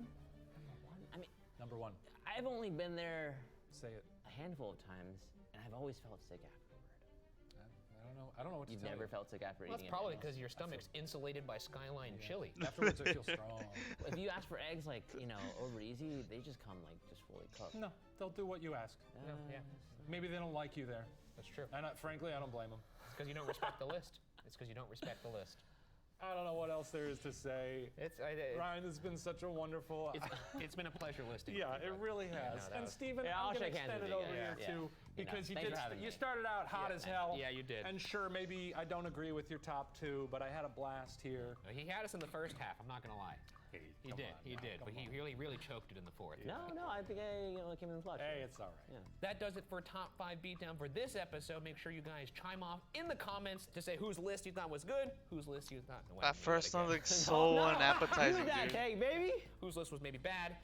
Speaker 5: I mean,
Speaker 6: Number one.
Speaker 5: I've only been there
Speaker 6: Say it.
Speaker 5: a handful of times, and I've always felt sick afterward.
Speaker 6: I don't know what to
Speaker 5: You've
Speaker 6: tell
Speaker 5: never
Speaker 6: you.
Speaker 5: felt sick after
Speaker 4: Well, that's
Speaker 5: eating
Speaker 4: probably
Speaker 5: at
Speaker 4: because your stomach's insulated by Skyline chili.
Speaker 6: Afterwards, I feel strong.
Speaker 5: Denny's. If you ask for eggs, like, over easy, they just come, like, just fully cooked.
Speaker 6: No, they'll do what you ask.
Speaker 4: Yeah.
Speaker 6: Maybe they don't like you there.
Speaker 4: That's true.
Speaker 6: And frankly, I don't blame them.
Speaker 4: It's because you don't respect the list. It's because you don't respect the list.
Speaker 6: I don't know what else there is to say.
Speaker 4: It's
Speaker 6: Ryan, this has been such a wonderful.
Speaker 4: it's been a pleasure listing.
Speaker 6: Yeah, it really
Speaker 4: no,
Speaker 6: has.
Speaker 4: that
Speaker 6: And
Speaker 4: was-
Speaker 6: Steven,
Speaker 5: Yeah, I'll
Speaker 6: I'm gonna
Speaker 5: shake hands
Speaker 6: extend
Speaker 5: with
Speaker 6: it
Speaker 5: you.
Speaker 6: over
Speaker 5: Yeah,
Speaker 6: here
Speaker 5: yeah.
Speaker 6: too, because
Speaker 5: Thanks for having
Speaker 6: you
Speaker 5: me.
Speaker 6: started out hot as hell.
Speaker 4: Yeah, you did.
Speaker 6: And sure, maybe I don't agree with your top two, but I had a blast here.
Speaker 4: He had us in the first half. I'm not gonna lie. He did, but he really choked it in the fourth.
Speaker 5: No, I think I came in clutch.
Speaker 6: Hey, it's all right.
Speaker 5: Yeah.
Speaker 4: That does it for Top 5 Beatdown for this episode. Make sure you guys chime off in the comments to say whose list you thought was good, whose list you thought.
Speaker 1: At first, sounded like so unappetizing,
Speaker 5: Do that
Speaker 1: dude.
Speaker 5: cake, baby.
Speaker 4: Whose list was maybe bad,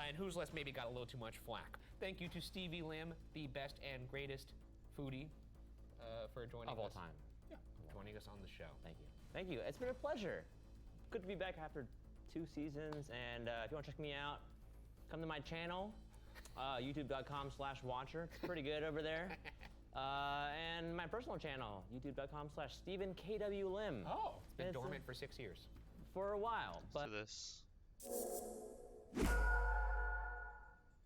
Speaker 4: and whose list maybe got a little too much flack. Thank you to Stevie Lim, the best and greatest foodie, for joining
Speaker 5: Of all
Speaker 4: us.
Speaker 5: time.
Speaker 4: Joining us on the show.
Speaker 5: Thank you. Thank you. It's been a pleasure. Good to be back after 2 seasons. And if you want to check me out, come to my channel, youtube.com/watcher. It's pretty good over there. And my personal channel, youtube.com/StephenKWLim.
Speaker 6: Oh,
Speaker 4: Been
Speaker 5: It's,
Speaker 4: dormant for 6 years.
Speaker 5: For a while.
Speaker 1: To
Speaker 5: But
Speaker 1: this.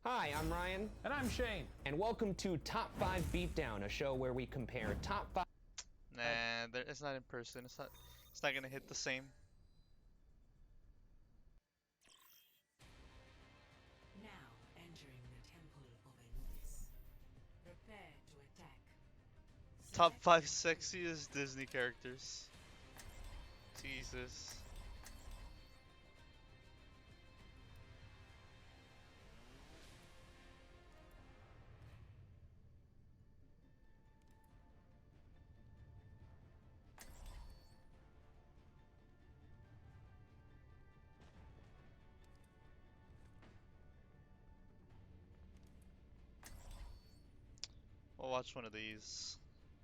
Speaker 4: Hi, I'm Ryan,
Speaker 6: and I'm Shane.
Speaker 4: and welcome to Top 5 Beatdown, a show where we compare top 5.
Speaker 1: Nah, it's not in person. It's not gonna hit the same.
Speaker 2: Now entering the Temple of Anubis. Prepare to attack.
Speaker 1: Top 5 sexiest Disney characters. Jesus. We'll watch one of these.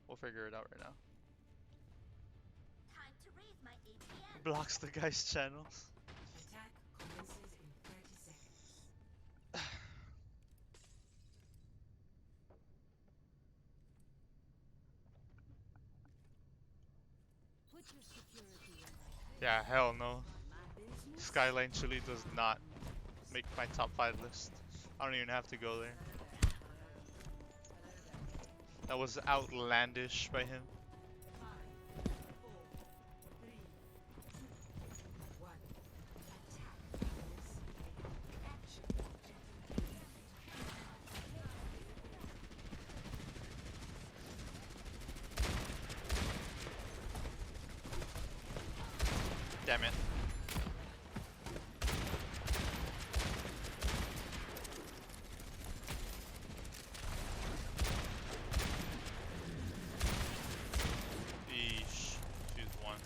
Speaker 1: We'll figure it out right now.
Speaker 8: Time to raise my ATM.
Speaker 1: Blocks the guy's channels.
Speaker 2: Attack commences in 30 seconds. Put your security in my
Speaker 1: Yeah, hell no.
Speaker 2: my business.
Speaker 1: Skyline Chili does not make my top 5 list. I don't even have to go there. That was outlandish by him.
Speaker 2: 5, 4, 3, 2, 1. Attack. Action.
Speaker 1: Damn it. Eesh. Choose one.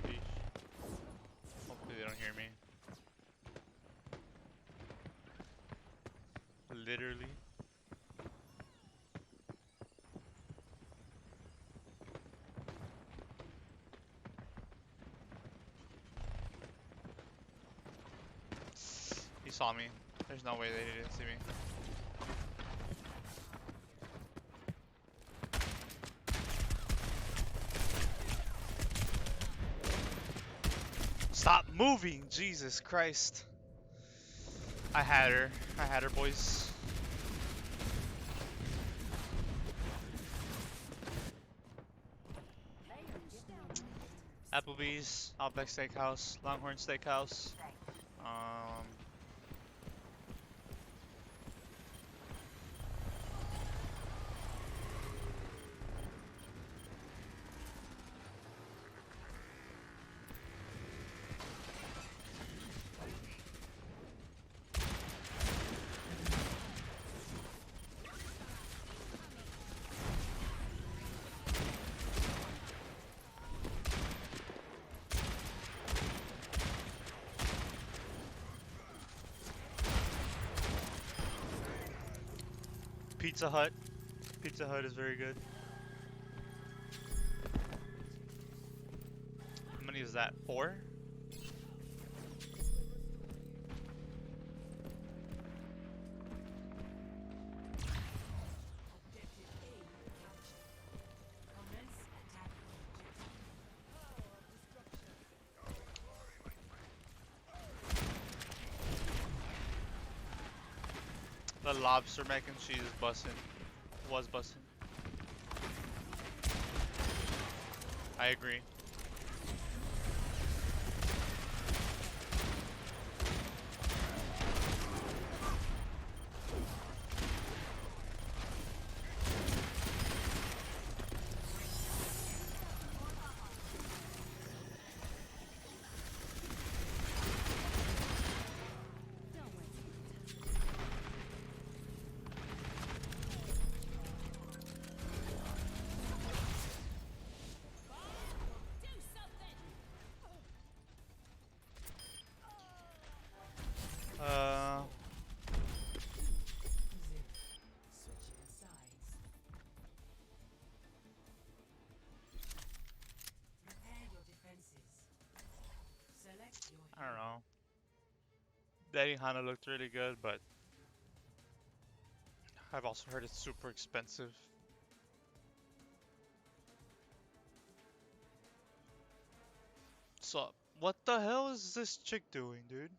Speaker 1: Eesh. Hopefully they don't hear me. Literally. He saw me. There's no way they didn't see me. Stop moving! Jesus Christ. I had her. I had her, boys. Applebee's, Outback Steakhouse, Longhorn Steakhouse. Pizza Hut. Pizza Hut is very good. How many is that? 4?
Speaker 2: Objective A captured. Commence attack objective.
Speaker 1: The lobster mac and cheese is bussin'. Was bussin'. I agree.
Speaker 2: Switching sides. Prepare your defenses. Select your
Speaker 1: I don't know. Daddy Hana looked really good, but I've also heard it's super expensive. So, what the hell is this chick doing, dude?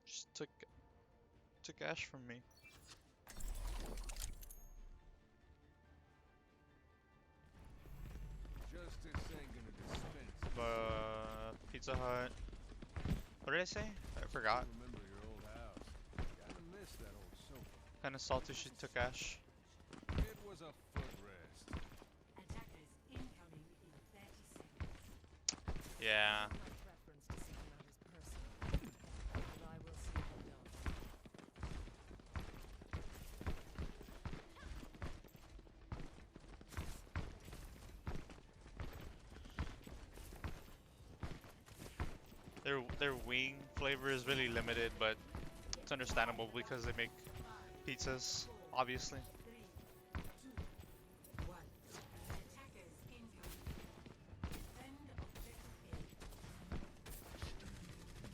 Speaker 1: Just took Ash from me.
Speaker 7: Justice ain't gonna dispense.
Speaker 1: Pizza Hut. What did I say? I forgot.
Speaker 7: Remember your old house. Gotta miss that old sofa.
Speaker 1: Kinda salty she took Ash.
Speaker 7: It was a footrest.
Speaker 2: attackers incoming in 30 seconds.
Speaker 1: Yeah.
Speaker 8: preference to seek matters personally, but I will see them done.
Speaker 1: Their wing flavor is really limited, but it's understandable because they make pizzas, obviously.
Speaker 2: 3, 2, 1. Attackers incoming. Defend objective A.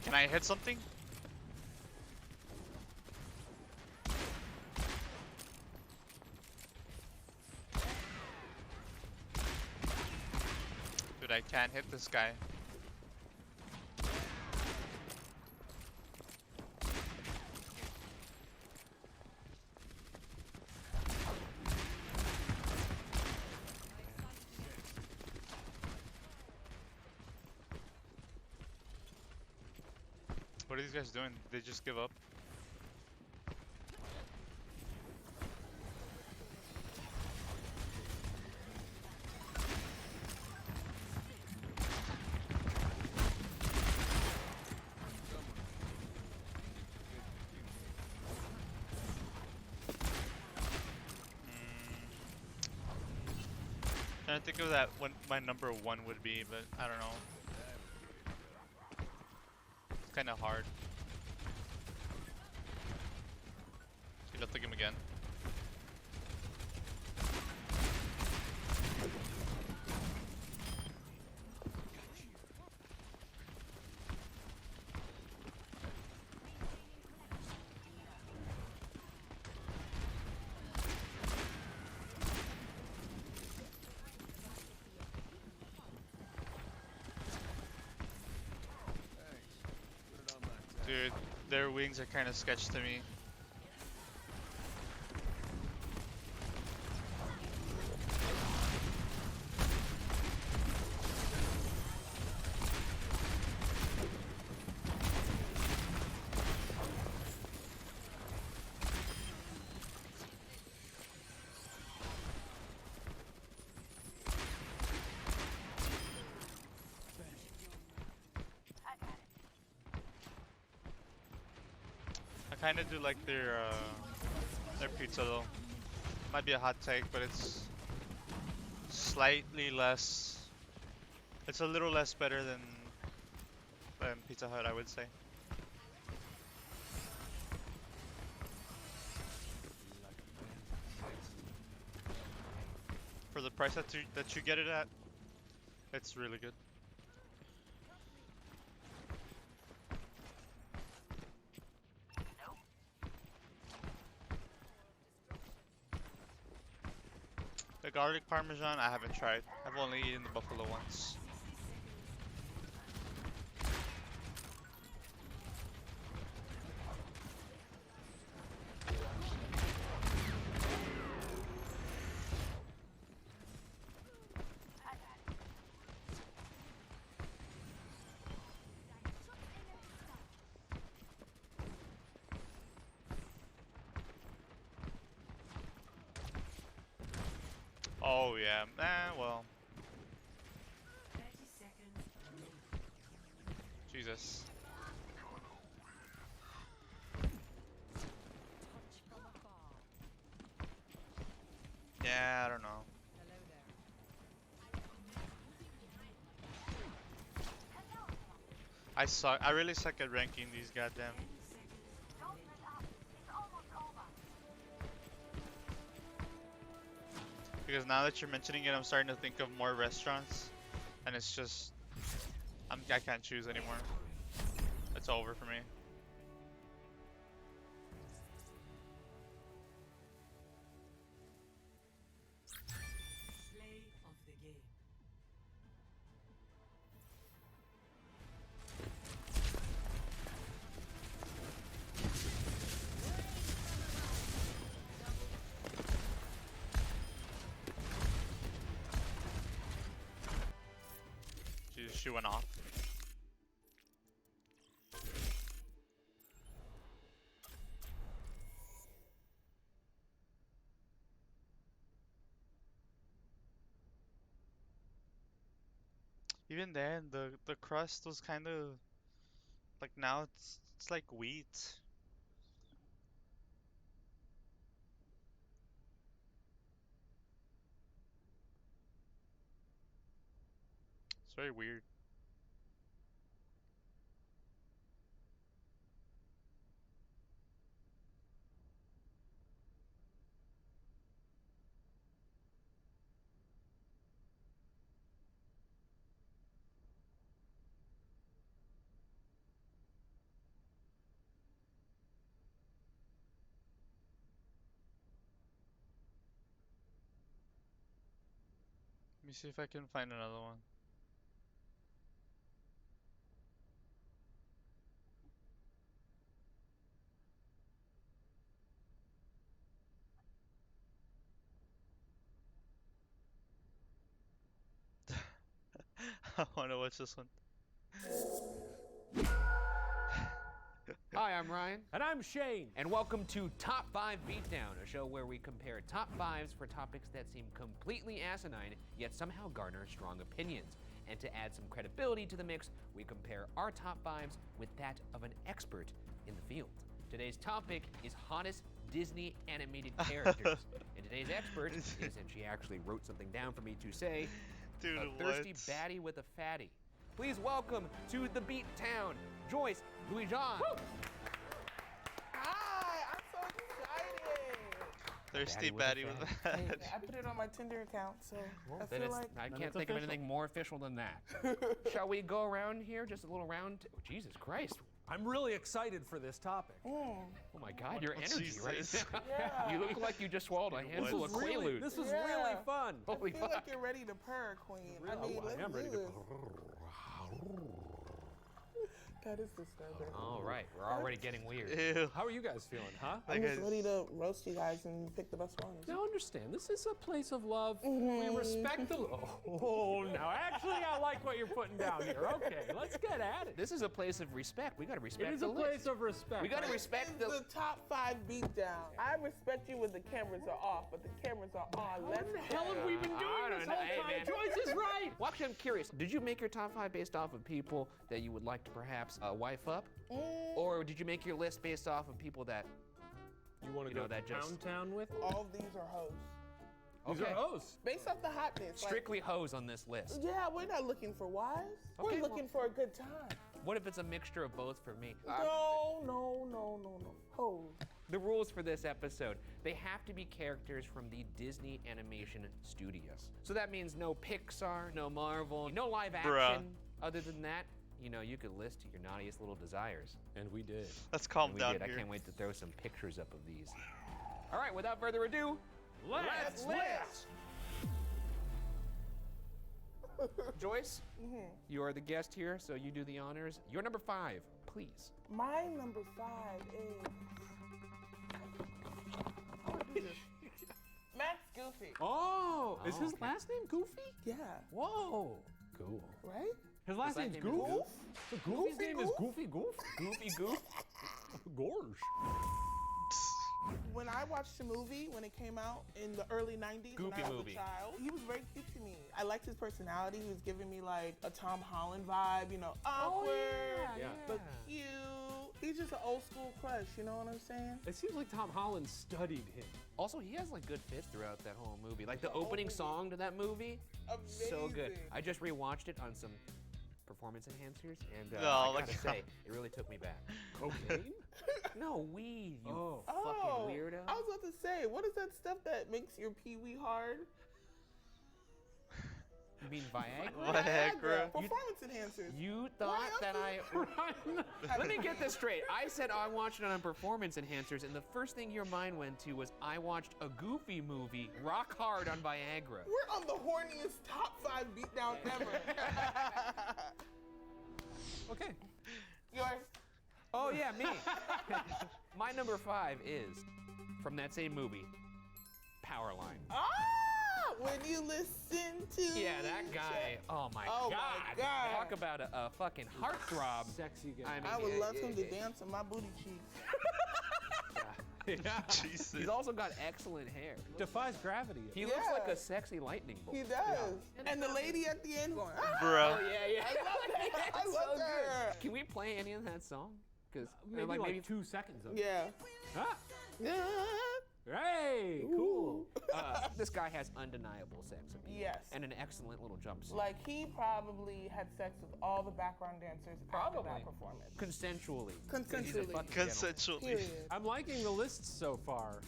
Speaker 1: Can I hit something? Dude, I can't hit this guy. What are these guys doing? Did they just give up? Trying to think of that what my number 1 would be, but I don't know. It's kind of hard. Dude, I'll take him again. Dude, their wings are kind of sketch to me. I kind of do like their pizza though. Might be a hot take, but it's slightly less. It's a little less better than Pizza Hut, I would say. For the price that you get it at, it's really good. The garlic parmesan, I haven't tried. I've only eaten the buffalo once. Oh yeah, well.
Speaker 2: 30 seconds.
Speaker 1: Jesus.
Speaker 8: Touch from afar.
Speaker 1: Yeah, I don't know.
Speaker 8: Hello there.
Speaker 1: I suck. I really suck at ranking these goddamn. Because now that you're mentioning it, I'm starting to think of more restaurants, and it's just, I can't choose anymore. It's over for me.
Speaker 2: Play of the game.
Speaker 1: She went off. Even then, the crust was kind of like now it's like wheat. It's very weird. me see if I can find another one. I wanna watch this one.
Speaker 4: Hi, I'm Ryan.
Speaker 6: And I'm Shane.
Speaker 4: And welcome to Top 5 Beatdown, a show where we compare top 5s for topics that seem completely asinine, yet somehow garner strong opinions. And to add some credibility to the mix, we compare our top 5s with that of an expert in the field. Today's topic is hottest Disney animated characters. And today's expert is, and she actually wrote something down for me to say,
Speaker 1: Dude,
Speaker 4: a thirsty
Speaker 1: what?
Speaker 4: baddie with a fatty. Please welcome to the Beat Town, Joyce Louis-Jean.
Speaker 9: Hi, I'm so excited.
Speaker 1: Thirsty
Speaker 4: Baddie with
Speaker 1: baddie
Speaker 4: a
Speaker 1: with
Speaker 9: Hey,
Speaker 1: that.
Speaker 9: I put it on my Tinder account, so I
Speaker 4: Then
Speaker 9: feel
Speaker 4: it's,
Speaker 9: like
Speaker 4: I can't think of anything more official than that. Shall we go around here, just a little round? Oh, Jesus Christ.
Speaker 6: I'm really excited for this topic.
Speaker 4: Oh my God, your
Speaker 1: Oh,
Speaker 4: energy right
Speaker 1: Jesus.
Speaker 4: now.
Speaker 9: Yeah.
Speaker 4: You look like you just swallowed a handful of Quaaludes.
Speaker 6: This was
Speaker 9: Yeah.
Speaker 6: really fun.
Speaker 4: Holy
Speaker 9: I feel
Speaker 4: fuck.
Speaker 9: like you're ready to purr, Queen. I mean, let's
Speaker 6: am ready
Speaker 9: do
Speaker 6: to.
Speaker 9: this. That is disturbing.
Speaker 4: All right, we're already getting weird.
Speaker 1: Ew.
Speaker 6: How are you guys feeling, huh?
Speaker 9: I'm
Speaker 1: That
Speaker 9: just
Speaker 1: guy's-
Speaker 9: ready to roast you guys and pick the best ones.
Speaker 6: Now understand, this is a place of love. We respect the Oh, now actually I like what you're putting down here. Okay, let's get at it.
Speaker 4: This is a place of respect. We gotta respect
Speaker 6: It is
Speaker 4: the
Speaker 6: a place
Speaker 4: list.
Speaker 6: of respect.
Speaker 4: We gotta
Speaker 9: This
Speaker 4: respect
Speaker 9: is
Speaker 4: the...
Speaker 9: the top 5 beatdown. I respect you when the cameras are off, but the cameras are on. Let's
Speaker 6: What the hell have we been
Speaker 4: I
Speaker 6: doing
Speaker 4: don't
Speaker 6: this
Speaker 4: know.
Speaker 6: whole
Speaker 4: Hey,
Speaker 6: time?
Speaker 4: man.
Speaker 6: Joyce is right.
Speaker 4: Well, actually, I'm curious. Did you make your top 5 based off of people that you would like to perhaps wife up? Or did you make your list based off of people that...
Speaker 6: You want to
Speaker 4: You know,
Speaker 6: go
Speaker 4: that
Speaker 6: to
Speaker 4: just-
Speaker 6: Town with?
Speaker 9: All of these are hoes.
Speaker 6: These
Speaker 4: Okay.
Speaker 6: are hosts.
Speaker 9: Based off the hotness. like-
Speaker 4: Strictly hoes on this list.
Speaker 9: yeah, we're not looking for wives.
Speaker 4: Okay,
Speaker 9: We're looking for a good time.
Speaker 4: What if it's a mixture of both for me?
Speaker 9: No. Hoes.
Speaker 4: The rules for this episode, they have to be characters from the Disney Animation Studios. So that means no Pixar, no Marvel, no live action.
Speaker 1: Bruh.
Speaker 4: Other than that, you know, you could list your naughtiest little desires.
Speaker 6: And we did.
Speaker 1: Let's calm
Speaker 4: And we
Speaker 1: down
Speaker 4: did.
Speaker 1: here.
Speaker 4: I can't wait to throw some pictures up of these. All right, without further ado,
Speaker 6: Let's
Speaker 4: list. Joyce, you are the guest here, so you do the honors. Your number 5, please.
Speaker 9: My number 5 is. I wanna do this. Max Goofy.
Speaker 6: Oh, is his
Speaker 4: okay.
Speaker 6: last name Goofy?
Speaker 9: Yeah.
Speaker 6: Whoa. Cool.
Speaker 9: Right?
Speaker 6: His last
Speaker 4: last
Speaker 6: name's
Speaker 4: name is
Speaker 6: Goof?
Speaker 9: Goof?
Speaker 6: So Goofy's
Speaker 9: Goofy
Speaker 6: name is
Speaker 9: Goof?
Speaker 6: Goofy Goof?
Speaker 4: Goofy Goof.
Speaker 6: Gorge.
Speaker 9: When I watched the movie when it came out in the early 90s,
Speaker 4: Goofy
Speaker 9: when I was
Speaker 4: movie.
Speaker 9: a child, he was very cute to me. I liked his personality. He was giving me like a Tom Holland vibe, you know, awkward,
Speaker 6: yeah.
Speaker 9: but cute. He's just an old school crush, you know what I'm saying?
Speaker 6: It seems like Tom Holland studied him.
Speaker 4: Also, he has like good fits throughout that whole movie. Like the opening song to that movie, so good.
Speaker 9: Amazing.
Speaker 4: I just rewatched it on some performance enhancers, and
Speaker 1: No,
Speaker 4: I
Speaker 1: like-
Speaker 4: gotta say, it really took me back.
Speaker 6: Cocaine?
Speaker 4: No, weed, you
Speaker 6: Oh.
Speaker 4: fucking weirdo.
Speaker 9: I was about to say, what is that stuff that makes your pee-wee hard?
Speaker 4: You mean Viagra?
Speaker 1: Viagra.
Speaker 9: Performance enhancers.
Speaker 4: You thought that I... Let me get this straight. I said I watched it on performance enhancers, and the first thing your mind went to was I watched a Goofy movie, rock hard on Viagra.
Speaker 9: We're on the horniest top 5 beatdown ever.
Speaker 6: Okay.
Speaker 9: Yours?
Speaker 4: Oh yeah, me. My number 5 is from that same movie, Powerline.
Speaker 9: Ah! When you listen to
Speaker 4: Yeah, that guy. Oh my
Speaker 9: Oh my
Speaker 4: God.
Speaker 9: God.
Speaker 4: Talk about a fucking heartthrob.
Speaker 6: Sexy guy.
Speaker 4: I mean,
Speaker 9: I would
Speaker 4: yeah,
Speaker 9: love him to
Speaker 4: yeah.
Speaker 9: dance on my booty cheeks.
Speaker 6: Yeah.
Speaker 1: Jesus.
Speaker 4: He's also got excellent hair.
Speaker 6: Defies gravity.
Speaker 4: He looks
Speaker 9: Yeah.
Speaker 4: like a sexy lightning bolt.
Speaker 9: He does. And the lady at the end going, ah!
Speaker 1: Bruh.
Speaker 4: Oh yeah, yeah.
Speaker 9: I love that. I love her.
Speaker 4: Can we play any of that song? Because
Speaker 6: Maybe like 2 seconds of it.
Speaker 9: Yeah.
Speaker 6: Ah.
Speaker 9: Yeah.
Speaker 6: Hey, cool.
Speaker 4: this guy has undeniable sex appeal.
Speaker 9: Yes.
Speaker 4: And an excellent little jumpsuit.
Speaker 9: Like he probably had sex with all the background dancers after
Speaker 6: Probably.
Speaker 9: that performance.
Speaker 4: Consensually. 'Cause he's a
Speaker 9: Consensually.
Speaker 4: fucking gentleman.
Speaker 1: Consensually.
Speaker 9: Period.
Speaker 6: I'm liking the lists so far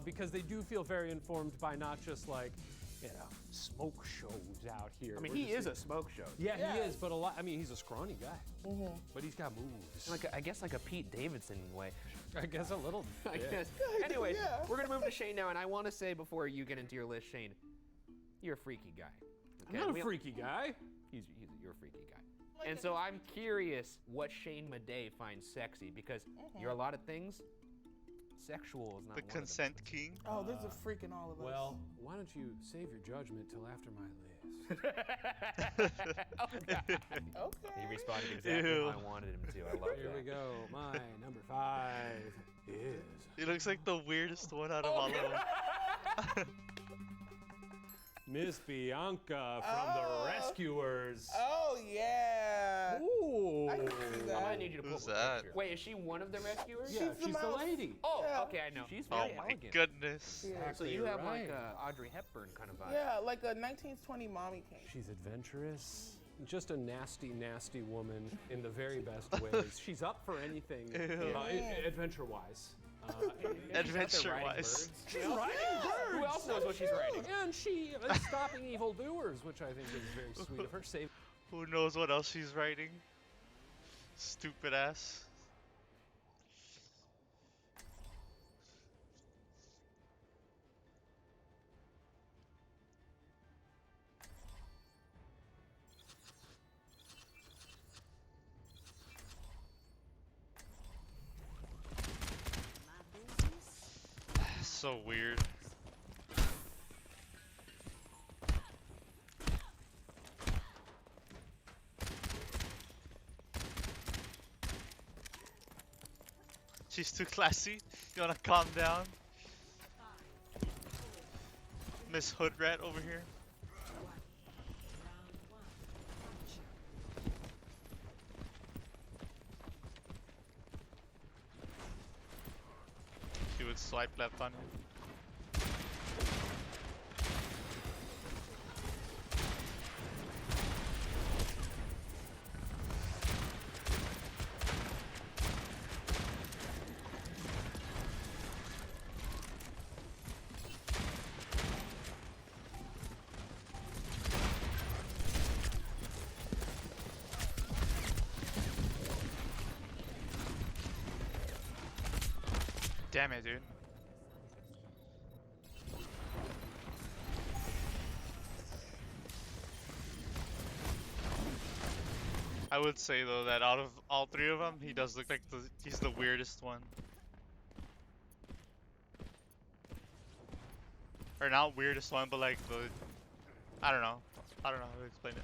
Speaker 6: because they do feel very informed by not just like, you know, smoke shows out here.
Speaker 4: I mean,
Speaker 6: We're
Speaker 4: he
Speaker 6: just
Speaker 4: is
Speaker 6: like-
Speaker 4: a smoke show.
Speaker 6: Yeah, he
Speaker 9: Yeah.
Speaker 6: is, but a lot. I mean, he's a scrawny guy, but he's got moves.
Speaker 4: I guess like a Pete Davidson way.
Speaker 6: I guess a little.
Speaker 4: I
Speaker 6: yeah.
Speaker 4: guess. Anyways,
Speaker 9: Yeah.
Speaker 4: we're gonna move to Shane now, and I want to say before you get into your list, Shane, you're a freaky guy.
Speaker 6: I'm not a freaky guy.
Speaker 4: You're a freaky guy. And so I'm curious what Shane Madej finds sexy, because you're a lot of things. Sexual is not
Speaker 1: The
Speaker 4: one
Speaker 1: consent king.
Speaker 9: Oh, there's a freak in all of us.
Speaker 6: Well, why don't you save your judgment till after my list?
Speaker 4: of them.
Speaker 9: Okay.
Speaker 4: He responded exactly
Speaker 1: Ew.
Speaker 4: how I wanted him to. I love
Speaker 6: Here
Speaker 4: that.
Speaker 6: we go. My number 5 is
Speaker 1: He looks like the weirdest one out of all of them.
Speaker 6: Miss Bianca from
Speaker 9: Oh.
Speaker 6: the Rescuers.
Speaker 9: Oh yeah.
Speaker 6: Ooh.
Speaker 9: I can see that.
Speaker 4: I might need you to pull
Speaker 1: Who's
Speaker 4: up a
Speaker 1: that?
Speaker 4: picture. Wait, is she one of the rescuers?
Speaker 6: Yeah, she's the
Speaker 9: mouse.
Speaker 6: lady.
Speaker 4: Oh,
Speaker 9: Yeah.
Speaker 4: okay, I know. She's
Speaker 1: Oh
Speaker 4: very
Speaker 1: my
Speaker 4: elegant.
Speaker 1: goodness.
Speaker 9: Yeah.
Speaker 4: So you have
Speaker 6: Exactly
Speaker 4: like
Speaker 6: right.
Speaker 4: a Audrey Hepburn kind of vibe.
Speaker 9: Yeah, like a 1920 mommy king.
Speaker 6: She's adventurous. Just a nasty, nasty woman in the very best ways. She's up for anything,
Speaker 1: Ew.
Speaker 6: adventure-wise.
Speaker 1: Adventure-wise.
Speaker 6: She's riding birds.
Speaker 4: Who else knows what she's writing?
Speaker 6: And she is stopping evildoers, which I think is very sweet of her. Save.
Speaker 1: Who knows what else she's writing? Stupid ass. So weird. She's too classy. You wanna calm down? Miss Hoodrat over here. She would swipe left on you. Damn it, dude. I would say though that out of all three of them, he does look like he's the weirdest one. Or not weirdest one, but like the I don't know how to explain it.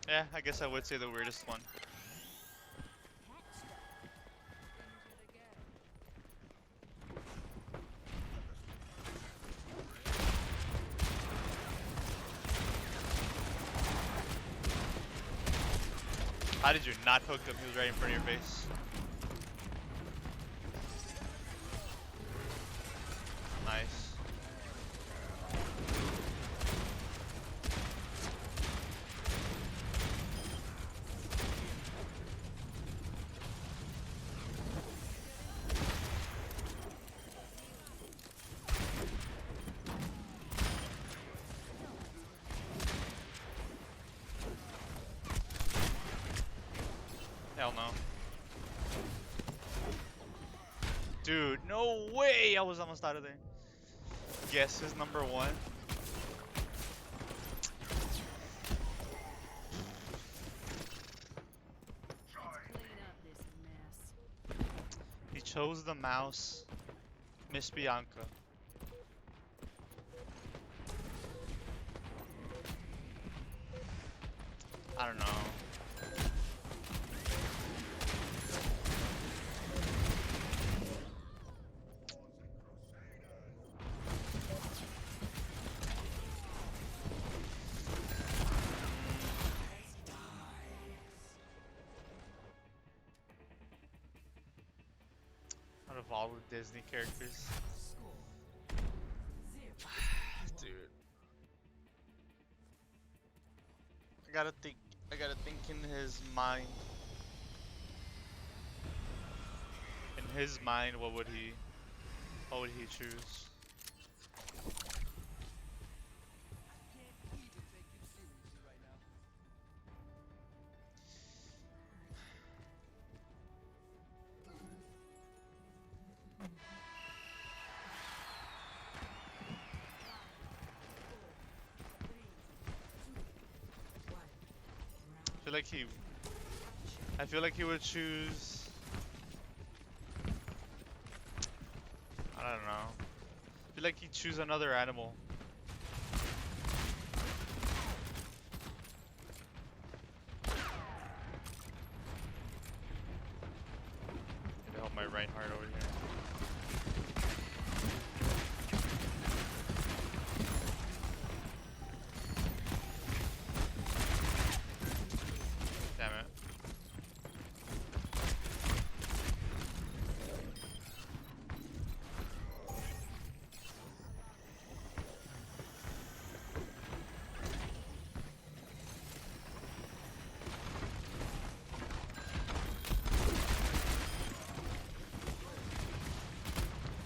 Speaker 1: Yeah, I guess I would say the weirdest one. How did you not hook him? He was right in front of your face. Nice. Hell no. Dude, no way! I was almost out of there. Guess is number 1. He chose the mouse. Miss Bianca. I don't know. Out of all the Disney characters. Dude. I gotta think in his mind. In his mind, what would he choose? I feel like he would choose. I don't know. I feel like he'd choose another animal. Gonna help my Reinhardt over here. Damn it.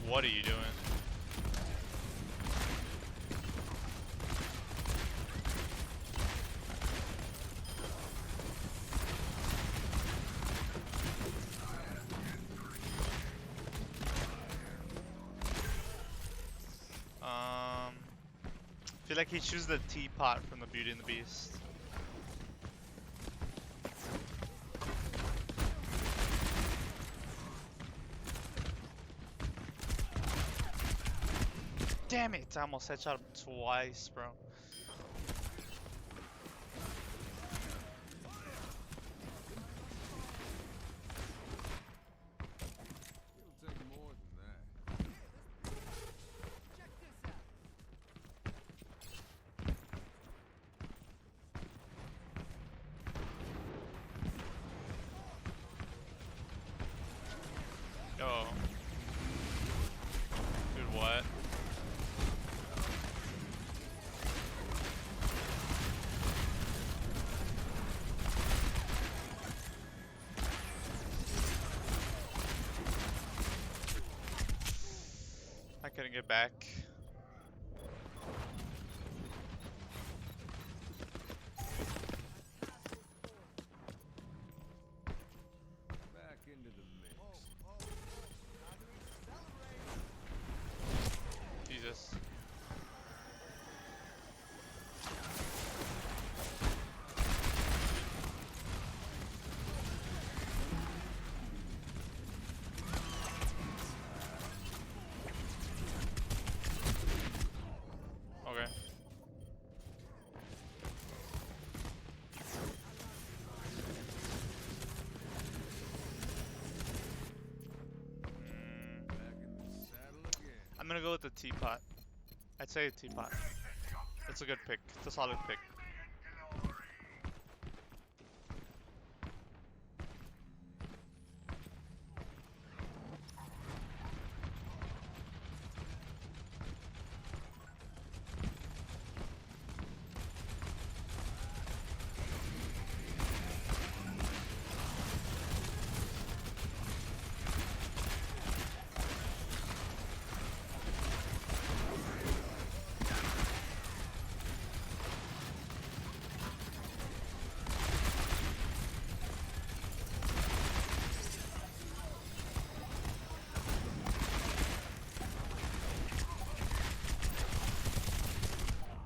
Speaker 1: What are you doing? I feel like he chose the teapot from the Beauty and the Beast. Damn it! I almost headshot him twice, bro.
Speaker 7: It'll take more than that.
Speaker 1: Oh. Dude, what? I couldn't get back.
Speaker 7: Back into the mix.
Speaker 1: Jesus. Okay.
Speaker 7: Back in the saddle again.
Speaker 1: I'm gonna go with the teapot. I'd say a teapot. It's a good pick. It's a solid pick.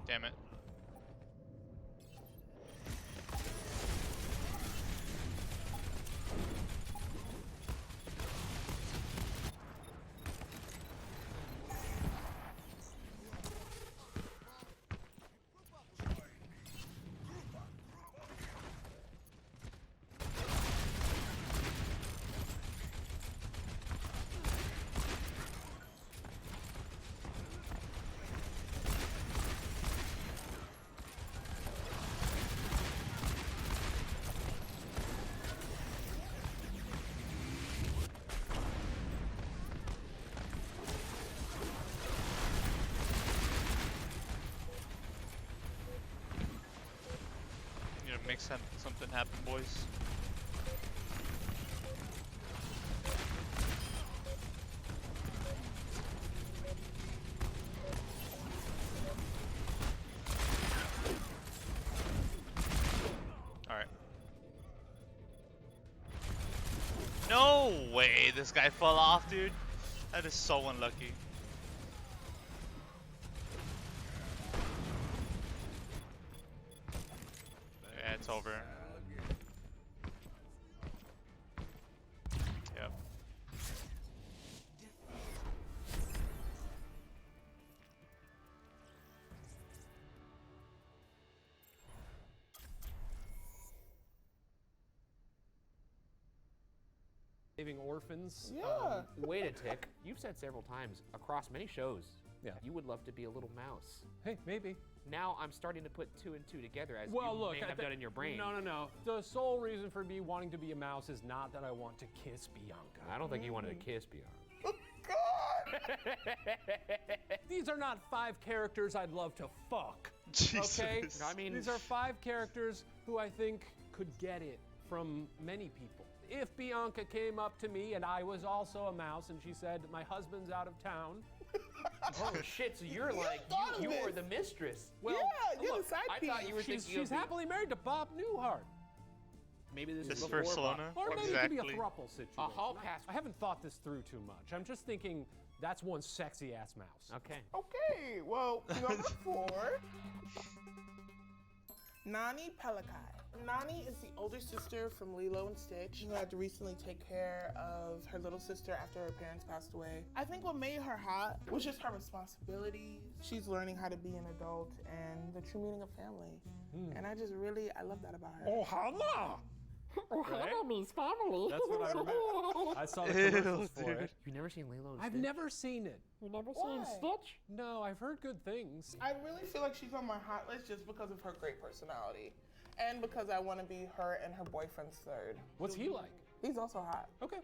Speaker 1: Damn it. You know, make something happen, boys. Alright. No way this guy fell off, dude. That is so unlucky. Yeah, it's over.
Speaker 10: saving orphans.
Speaker 9: Yeah.
Speaker 4: Wait a tick. You've said several times across many shows
Speaker 10: Yeah.
Speaker 4: you would love to be a little mouse.
Speaker 10: Hey, maybe.
Speaker 4: Now I'm starting to put 2 and 2 together as
Speaker 10: Well,
Speaker 4: you
Speaker 10: look,
Speaker 4: may have done in your brain.
Speaker 10: No. The sole reason for me wanting to be a mouse is not that I want to kiss Bianca.
Speaker 4: I don't think you wanted to kiss Bianca.
Speaker 10: These are not 5 characters I'd love to fuck.
Speaker 1: Jesus.
Speaker 10: Okay?
Speaker 4: I mean-
Speaker 10: these are 5 characters who I think could get it from many people. If Bianca came up to me and I was also a mouse and she said, my husband's out of town.
Speaker 4: Oh shit! So you're like
Speaker 9: thought of
Speaker 4: you were
Speaker 9: this.
Speaker 4: the mistress.
Speaker 10: Well,
Speaker 9: Yeah, you're
Speaker 10: look,
Speaker 9: the side
Speaker 4: I
Speaker 9: piece.
Speaker 4: thought you were
Speaker 10: she's
Speaker 4: thinking of
Speaker 10: happily married to Bob Newhart.
Speaker 4: maybe this
Speaker 1: This
Speaker 4: is
Speaker 1: for
Speaker 4: before Bob.
Speaker 1: Salona?
Speaker 10: Or maybe it
Speaker 1: Exactly.
Speaker 10: could be a throuple situation.
Speaker 4: hall pass.
Speaker 10: I haven't thought this through too much. I'm just thinking that's one sexy ass mouse.
Speaker 4: Okay.
Speaker 9: Okay, well, number 4. Nani Pelikai. Nani is the older sister from Lilo and Stitch, who had to recently take care of her little sister after her parents passed away. I think what made her hot was just her responsibilities. She's learning how to be an adult and the true meaning of family. And I love that about her.
Speaker 10: Ohana!
Speaker 5: Ohana means family.
Speaker 10: That's what I remember. I saw the commercials
Speaker 1: Ew,
Speaker 10: for
Speaker 1: dude.
Speaker 10: it.
Speaker 4: You've never seen Lilo and
Speaker 10: I've
Speaker 4: Stitch?
Speaker 10: never seen it.
Speaker 5: You never
Speaker 9: Why?
Speaker 5: seen Stitch?
Speaker 10: No, I've heard good things.
Speaker 9: I really feel like she's on my hot list just because of her great personality. And because I want to be her and her boyfriend's third.
Speaker 10: What's he like?
Speaker 9: He's also hot,
Speaker 10: Okay.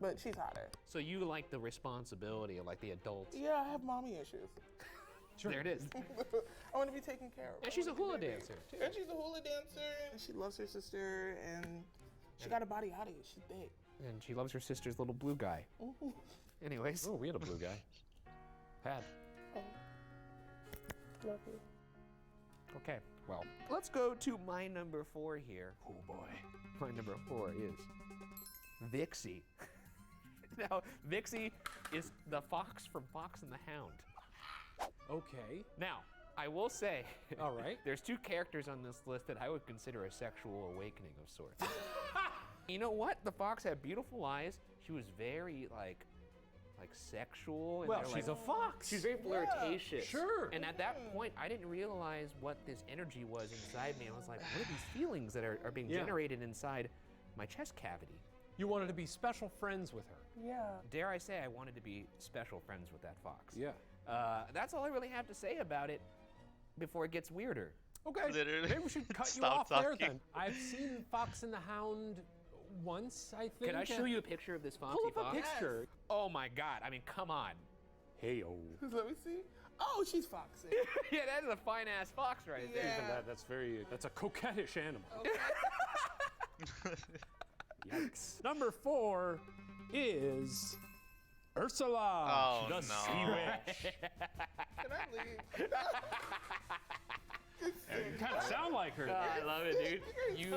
Speaker 9: but she's hotter.
Speaker 4: So you like the responsibility of like the adult.
Speaker 9: Yeah, I have mommy issues.
Speaker 10: Sure.
Speaker 4: There it is.
Speaker 9: I want to be taken care of.
Speaker 4: And she's a hula dancer too.
Speaker 9: And she's a hula dancer. And she loves her sister. And she got a body hottie. She's thick.
Speaker 4: And she loves her sister's little blue guy. Anyways.
Speaker 10: Oh, we had a blue guy. Pat.
Speaker 9: Love you.
Speaker 4: Okay. Well, let's go to my number 4 here.
Speaker 10: Oh boy.
Speaker 4: My number 4 is Vixie. Now, Vixie is the fox from Fox and the Hound.
Speaker 10: Okay.
Speaker 4: Now, I will say,
Speaker 10: All right.
Speaker 4: there's 2 characters on this list that I would consider a sexual awakening of sorts. You know what? The fox had beautiful eyes. She was very like sexual. And
Speaker 10: Well,
Speaker 4: they're,
Speaker 10: she's
Speaker 4: like,
Speaker 10: a fox.
Speaker 4: She's very flirtatious.
Speaker 10: Sure.
Speaker 4: And at that point, I didn't realize what this energy was inside me. I was like, what are these feelings that are being
Speaker 10: Yeah.
Speaker 4: generated inside my chest cavity?
Speaker 10: You wanted to be special friends with her.
Speaker 9: Yeah.
Speaker 4: Dare I say I wanted to be special friends with that fox.
Speaker 10: Yeah.
Speaker 4: That's all I really have to say about it before it gets weirder.
Speaker 10: Okay.
Speaker 1: Literally.
Speaker 10: Maybe we should cut you
Speaker 1: Stop
Speaker 10: off there
Speaker 1: talking.
Speaker 10: then. I've seen Fox and the Hound once, I think.
Speaker 4: Can I show you a picture of this
Speaker 10: Pull
Speaker 4: foxy
Speaker 10: up a
Speaker 4: fox?
Speaker 10: picture.
Speaker 4: Oh my god, I mean, come on.
Speaker 10: Hey-o.
Speaker 9: Let me see. Oh, she's foxy.
Speaker 4: Yeah, that is a fine ass fox right there.
Speaker 9: Yeah.
Speaker 10: That's a coquettish animal. Yikes. Number 4 is Ursula,
Speaker 1: Oh,
Speaker 10: the
Speaker 1: no.
Speaker 10: sea witch.
Speaker 9: Can I leave?
Speaker 10: You kind of sound like her.
Speaker 4: I love it, dude. You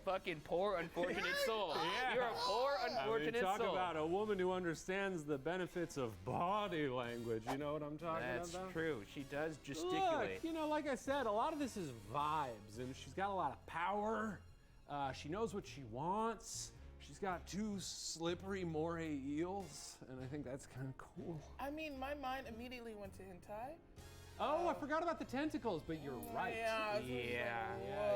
Speaker 4: fucking poor unfortunate soul.
Speaker 10: Yeah.
Speaker 4: You're a poor unfortunate
Speaker 10: talk
Speaker 4: soul.
Speaker 10: about a woman who understands the benefits of body language. You know what I'm talking
Speaker 4: That's
Speaker 10: about?
Speaker 4: true. She does gesticulate.
Speaker 10: Look, like I said, a lot of this is vibes, and she's got a lot of power. She knows what she wants. She's got 2 slippery moray eels, and I think that's kind of cool.
Speaker 9: I mean, my mind immediately went to hentai.
Speaker 10: Oh, I forgot about the tentacles, but you're right.
Speaker 9: Yeah. I was just like,
Speaker 4: Yeah.
Speaker 10: it was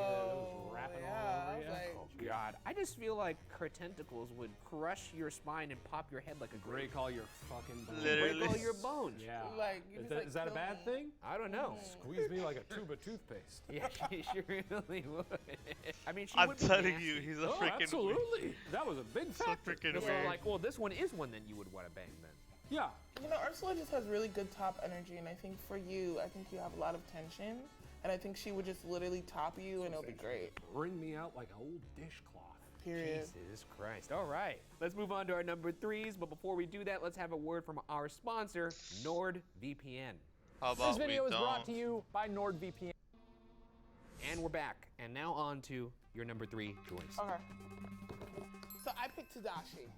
Speaker 9: whoa.
Speaker 10: wrapping
Speaker 9: Yeah,
Speaker 10: all
Speaker 9: I
Speaker 10: over
Speaker 9: was
Speaker 10: you.
Speaker 9: like,
Speaker 4: Oh god. I just feel like her tentacles would crush your spine and pop your head like a grape.
Speaker 10: Break all your fucking bones.
Speaker 1: Literally.
Speaker 4: Break all your bones.
Speaker 10: Yeah.
Speaker 9: Like, you just, like,
Speaker 10: Is that a
Speaker 9: kill
Speaker 10: bad
Speaker 9: me.
Speaker 10: thing?
Speaker 4: I don't know.
Speaker 10: Squeeze me like a tube of toothpaste.
Speaker 4: Yeah, she really would. I mean, she
Speaker 1: I'm
Speaker 4: would be
Speaker 1: telling
Speaker 4: nasty.
Speaker 1: you, he's a
Speaker 10: Oh,
Speaker 1: freaking.
Speaker 10: absolutely. That was a big
Speaker 1: So
Speaker 10: factor.
Speaker 1: freaking
Speaker 4: So
Speaker 1: weird.
Speaker 4: like, well, this one is one that you would want to bang then.
Speaker 10: Yeah.
Speaker 9: You know, Ursula just has really good top energy, and I think for you, I think you have a lot of tension, and I think she would just literally top you, and it'll be great.
Speaker 10: Bring me out like an old dishcloth.
Speaker 9: Period.
Speaker 4: Jesus Christ. All right. Let's move on to our number 3s, but before we do that, let's have a word from our sponsor, NordVPN.
Speaker 1: How about
Speaker 10: This video
Speaker 1: we
Speaker 10: is
Speaker 1: don't?
Speaker 10: brought to you by NordVPN.
Speaker 4: And we're back. And now on to your number 3 choice.
Speaker 9: Okay. So I picked Tadashi.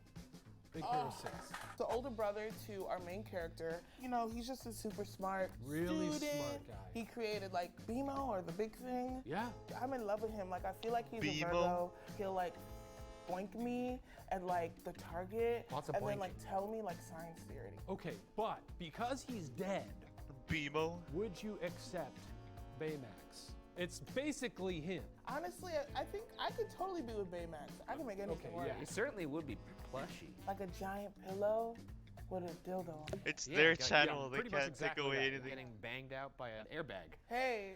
Speaker 10: Big Hero 6.
Speaker 9: The older brother to our main character. You know, he's just a super smart
Speaker 10: Really
Speaker 9: student.
Speaker 10: smart guy.
Speaker 9: He created like BMO or the big thing.
Speaker 10: Yeah.
Speaker 9: I'm in love with him. Like, I feel like he's a
Speaker 1: BMO?
Speaker 9: Virgo. He'll like boink me at like the target,
Speaker 4: Lots of
Speaker 9: and then
Speaker 4: boinking.
Speaker 9: like tell me like science theory.
Speaker 10: Okay, but because he's dead,
Speaker 1: BMO.
Speaker 10: would you accept Baymax? It's basically him.
Speaker 9: Honestly, I think I could totally be with Baymax. I can make anything work.
Speaker 4: It certainly would be plushy.
Speaker 9: Like a giant pillow with a dildo on it.
Speaker 1: It's their channel. They
Speaker 10: pretty much
Speaker 1: can't take
Speaker 10: exactly
Speaker 1: away
Speaker 10: that.
Speaker 1: anything.
Speaker 4: Getting banged out by an airbag.
Speaker 9: Hey,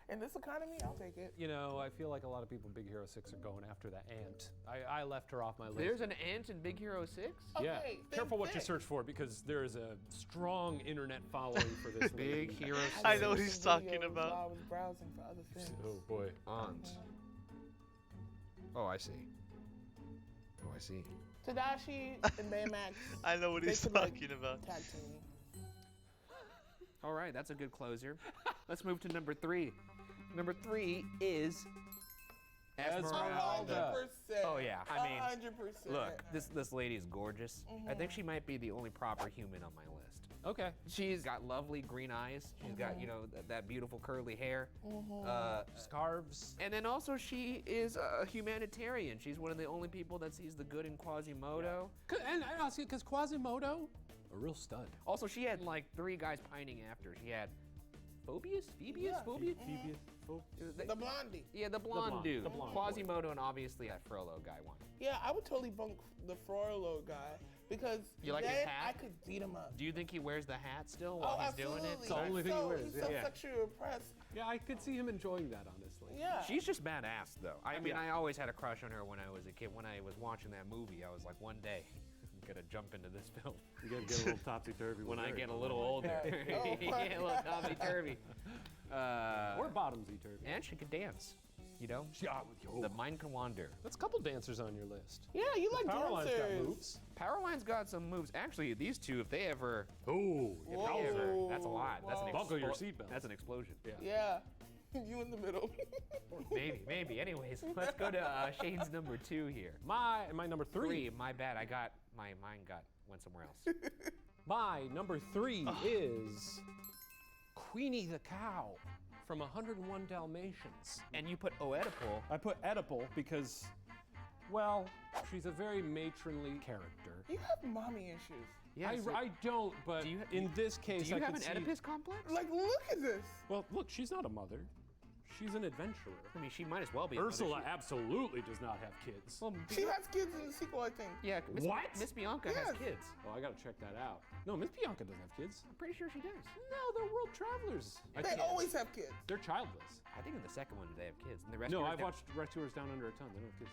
Speaker 9: in this economy, I'll take it.
Speaker 10: You know, I feel like a lot of people in Big Hero 6 are going after that ant. I left her off my list.
Speaker 4: There's an ant in Big Hero 6?
Speaker 10: Yeah,
Speaker 9: Okay,
Speaker 10: careful what you
Speaker 9: think.
Speaker 10: search for because there is a strong internet following for this.
Speaker 4: Big
Speaker 10: lady.
Speaker 4: Hero 6.
Speaker 1: I know what he's
Speaker 9: Some
Speaker 1: talking
Speaker 9: videos
Speaker 1: about.
Speaker 9: while I was browsing for other things.
Speaker 10: Oh boy.
Speaker 7: Aunt. Oh, I see. Oh, I see.
Speaker 9: Tadashi and Baymax.
Speaker 1: I know what
Speaker 9: they
Speaker 1: he's
Speaker 9: could, like,
Speaker 1: talking about.
Speaker 9: Tag team me.
Speaker 4: All right, that's a good closer. Let's move to number 3. Number 3 is
Speaker 10: Esmeralda.
Speaker 9: 100%.
Speaker 4: Oh yeah, I mean,
Speaker 9: 100%.
Speaker 4: look, this lady is gorgeous. I think she might be the only proper human on my list.
Speaker 10: Okay.
Speaker 4: She's got lovely green eyes. She's got, you know, that beautiful curly hair.
Speaker 10: Scarves.
Speaker 4: And then also she is a humanitarian. She's one of the only people that sees the good in Quasimodo.
Speaker 10: And I ask you, because Quasimodo, a real stud.
Speaker 4: Also, she had like 3 guys pining after. She had Phoebus? Phoebus?
Speaker 9: The blondie.
Speaker 4: Yeah, the blonde
Speaker 10: blonde,
Speaker 4: dude.
Speaker 10: the blonde
Speaker 4: Quasimodo and obviously that Frollo guy won.
Speaker 9: Yeah, I would totally bunk the Frollo guy because
Speaker 4: You like
Speaker 9: then
Speaker 4: his hat?
Speaker 9: I could beat him up.
Speaker 4: Do you think he wears the hat still while he's doing it?
Speaker 10: It's the only thing he wears,
Speaker 9: He's so
Speaker 10: yeah.
Speaker 9: sexually repressed.
Speaker 10: Yeah, I could see him enjoying that, honestly.
Speaker 9: Yeah.
Speaker 4: She's just badass though. I mean,
Speaker 10: Yeah.
Speaker 4: I always had a crush on her when I was a kid. When I was watching that movie, I was like, one day I'm gonna jump into this film.
Speaker 10: You gotta get a little topsy-turvy.
Speaker 4: When I get a little older.
Speaker 9: God. Oh my
Speaker 4: Yeah, a little topsy-turvy.
Speaker 10: Or bottomsy-turvy.
Speaker 4: And she could dance, you know?
Speaker 10: Yeah,
Speaker 4: The mind can wander.
Speaker 10: that's a couple dancers on your list.
Speaker 9: Yeah, you like
Speaker 10: Powerline's got
Speaker 9: dancers.
Speaker 10: moves.
Speaker 4: Powerline's got some moves. Actually, these two, if they ever,
Speaker 10: Oh,
Speaker 4: if they ever, that's a lot. That's an
Speaker 9: Whoa.
Speaker 10: Buckle your seatbelt.
Speaker 4: That's an explosion.
Speaker 9: Yeah. You in the middle.
Speaker 4: Maybe. Anyways, let's go to Shane's number 2 here.
Speaker 10: my number 3.
Speaker 4: My bad. Mine went somewhere else.
Speaker 10: My number 3 is Queenie the cow from 101 Dalmatians.
Speaker 4: And you put Oedipal.
Speaker 10: I put Oedipal because, well, she's a very matronly character.
Speaker 9: You have mommy issues.
Speaker 4: Yeah,
Speaker 10: I don't, but
Speaker 4: Do you-
Speaker 10: in this case,
Speaker 4: do you
Speaker 10: I
Speaker 4: have
Speaker 10: could
Speaker 4: an
Speaker 10: see.
Speaker 4: Oedipus complex?
Speaker 9: Like, look at this.
Speaker 10: Well, look, she's not a mother. She's an adventurer.
Speaker 4: I mean, she might as well be. a mother.
Speaker 10: Ursula absolutely does not have kids.
Speaker 4: Well,
Speaker 9: She has kids in the sequel, I think.
Speaker 4: yeah,
Speaker 10: What?
Speaker 4: Miss Bianca
Speaker 9: Yes.
Speaker 4: has kids.
Speaker 10: Oh, I gotta check that out. No, Miss Bianca doesn't have kids.
Speaker 4: I'm pretty sure she does.
Speaker 10: No, they're world travelers. I
Speaker 9: They
Speaker 10: think
Speaker 9: always have kids.
Speaker 10: they're childless.
Speaker 4: I think in the second one they have kids. And the rest
Speaker 10: No, I've watched Rescuers Down Under a Ton. They don't have kids.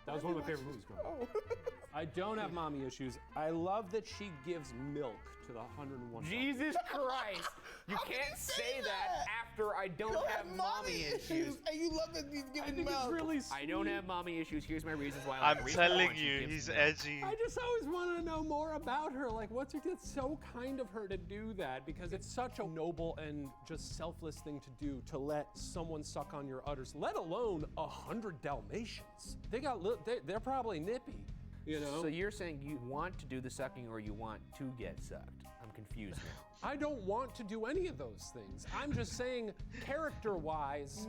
Speaker 10: That was one of my favorite movies growing up.
Speaker 9: Oh.
Speaker 10: I don't have mommy issues. I love that she gives milk to the 101.
Speaker 4: Jesus Christ! You
Speaker 9: How can
Speaker 4: can't
Speaker 9: you
Speaker 4: say
Speaker 9: say
Speaker 4: that
Speaker 9: that?
Speaker 4: after I don't
Speaker 9: You don't
Speaker 4: have mommy issues.
Speaker 9: And you love that he's
Speaker 10: I
Speaker 9: giving
Speaker 10: think
Speaker 9: milk.
Speaker 10: it's really sweet.
Speaker 4: I don't have mommy issues. Here's my reasons why. I like
Speaker 1: I'm
Speaker 4: Reese
Speaker 1: telling
Speaker 4: Washington
Speaker 1: you,
Speaker 4: gives
Speaker 1: he's
Speaker 4: milk.
Speaker 1: edgy.
Speaker 10: I just always want to know more about her. Like, what's her? It's so kind of her to do that because it's such a noble and just selfless thing to do to let someone suck on your udders, let alone 100 Dalmatians. They got, they're probably nippy, you know.
Speaker 4: So you're saying you want to do the sucking or you want to get sucked? I'm confused now.
Speaker 10: I don't want to do any of those things. I'm just saying, character-wise,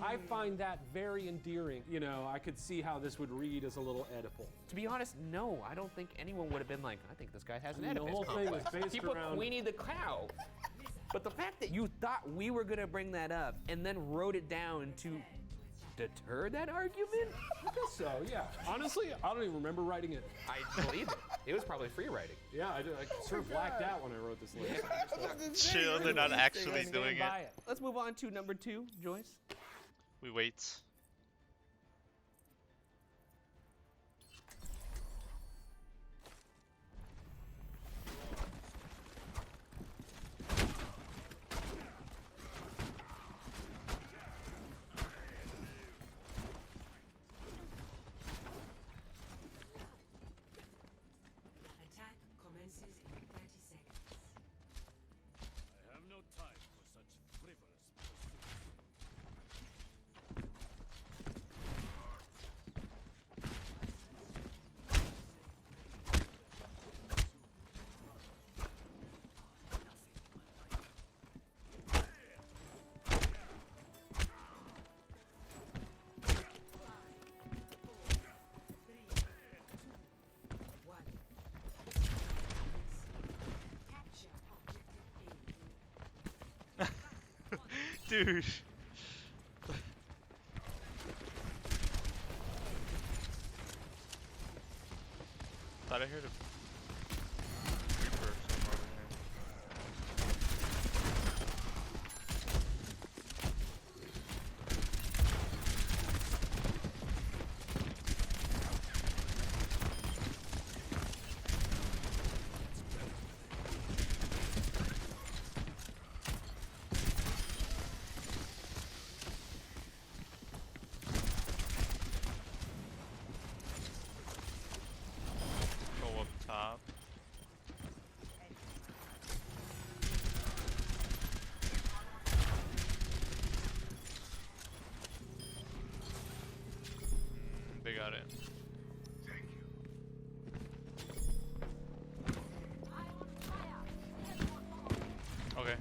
Speaker 10: I find that very endearing. You know, I could see how this would read as a little Oedipal.
Speaker 4: To be honest, no. I don't think anyone would have been like, I think this guy has an
Speaker 10: The
Speaker 4: Oedipus
Speaker 10: whole thing was
Speaker 4: complex.
Speaker 10: based
Speaker 4: He put
Speaker 10: around.
Speaker 4: Queenie the cow. But the fact that you thought we were gonna bring that up and then wrote it down to deter that argument?
Speaker 10: I guess so, yeah. Honestly, I don't even remember writing it.
Speaker 4: I believe it. It was probably free writing.
Speaker 10: Yeah, I sort of blacked out when I wrote this list.
Speaker 1: Chill, they're not actually doing it.
Speaker 10: Buy it.
Speaker 4: Let's move on to number 2, Joyce.
Speaker 1: We wait.
Speaker 2: Attack commences in 30 seconds.
Speaker 7: I have no time for such frivolous
Speaker 2: Capture objective B.
Speaker 1: Dude. I heard a creeper somewhere over here. Go up top. They got it. Okay.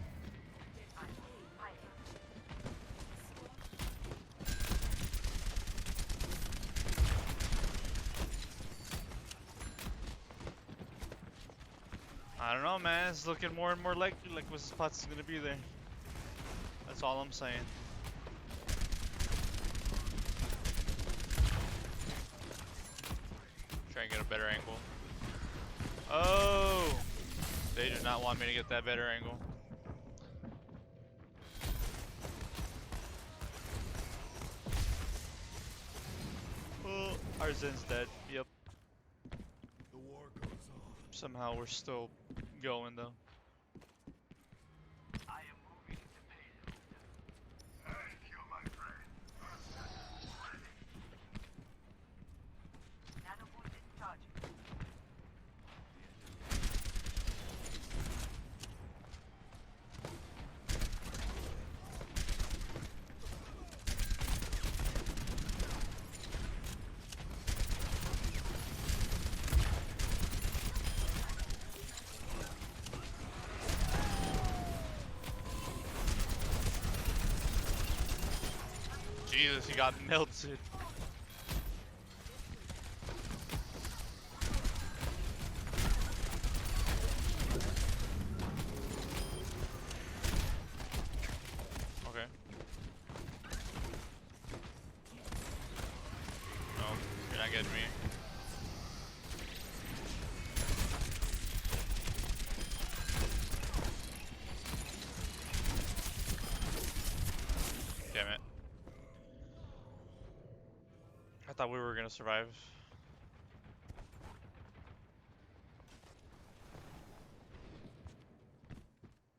Speaker 1: I don't know, man. It's looking more and more likely like Mrs. Potts is gonna be there. That's all I'm saying. Try and get a better angle. Oh! They do not want me to get that better angle. Oh, our Zen's dead. Yep.
Speaker 7: The war goes on.
Speaker 1: Somehow we're still going though.
Speaker 7: I am moving to pay. Thank you, my friend. Nanobot discharging.
Speaker 1: Jesus, he got melted. Okay. No, you're not getting me. Damn it. I thought we were gonna survive.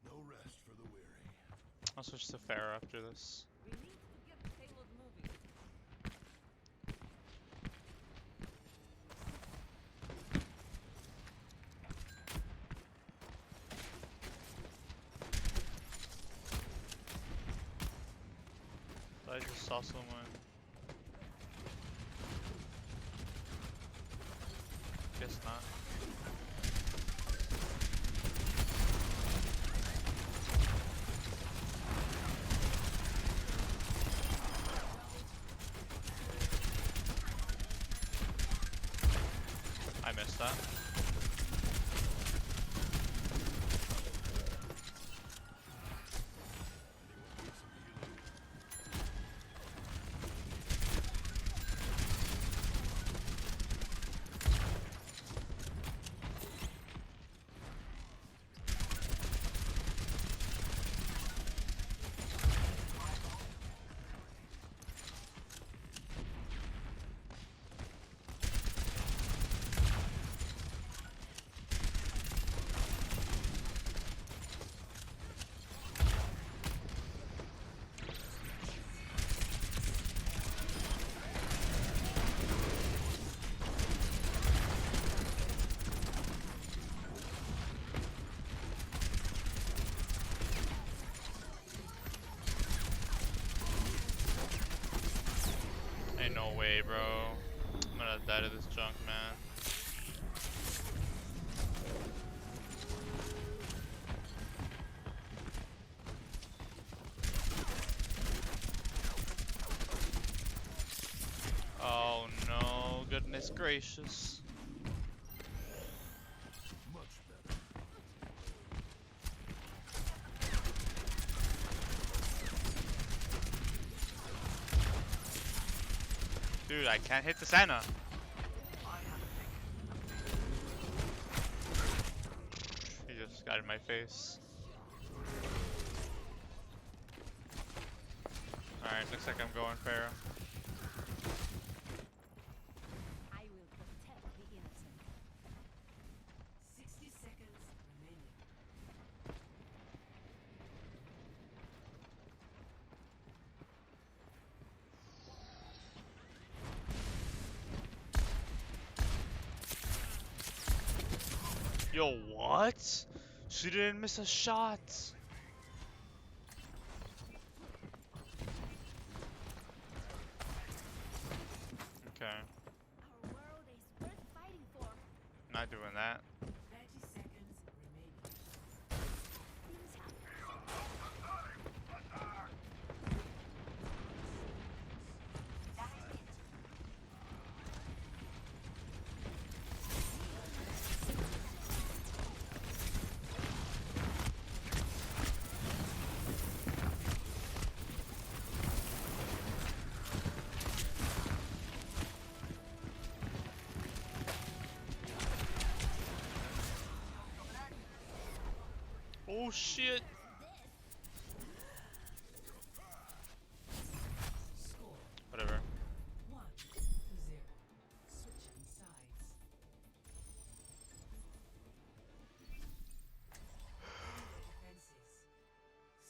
Speaker 7: No rest for the weary.
Speaker 1: I'll switch to Pharah after this.
Speaker 8: We need to get the payload moving.
Speaker 1: I just saw someone. Guess not. I missed that. Ain't no way, bro. I'm gonna die to this junk, man. Oh no, goodness gracious.
Speaker 7: Much better.
Speaker 1: Dude, I can't hit the Santa. Got in my face. Alright, looks like I'm going Pharaoh.
Speaker 8: I will protect the innocent.
Speaker 2: 60 seconds remaining.
Speaker 1: Yo, what? She didn't miss a shot. Okay,
Speaker 8: Our world is worth fighting for.
Speaker 1: not doing that.
Speaker 2: 30 seconds remaining.
Speaker 8: Things happen.
Speaker 1: Oh shit.
Speaker 2: Score
Speaker 1: Whatever.
Speaker 2: 1-0. Switching sides. Defenses.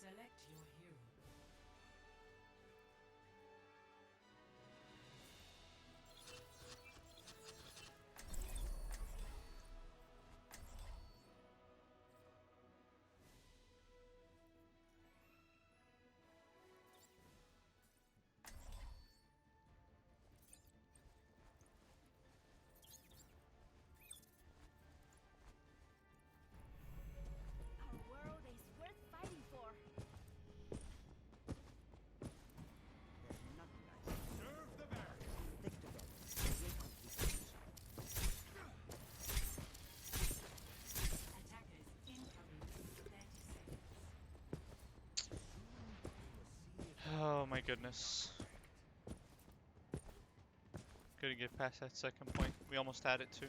Speaker 2: Select your hero.
Speaker 8: Our world is worth fighting for.
Speaker 2: Attackers incoming in 30 seconds.
Speaker 1: Oh my goodness. Couldn't get past that second point. We almost had it too.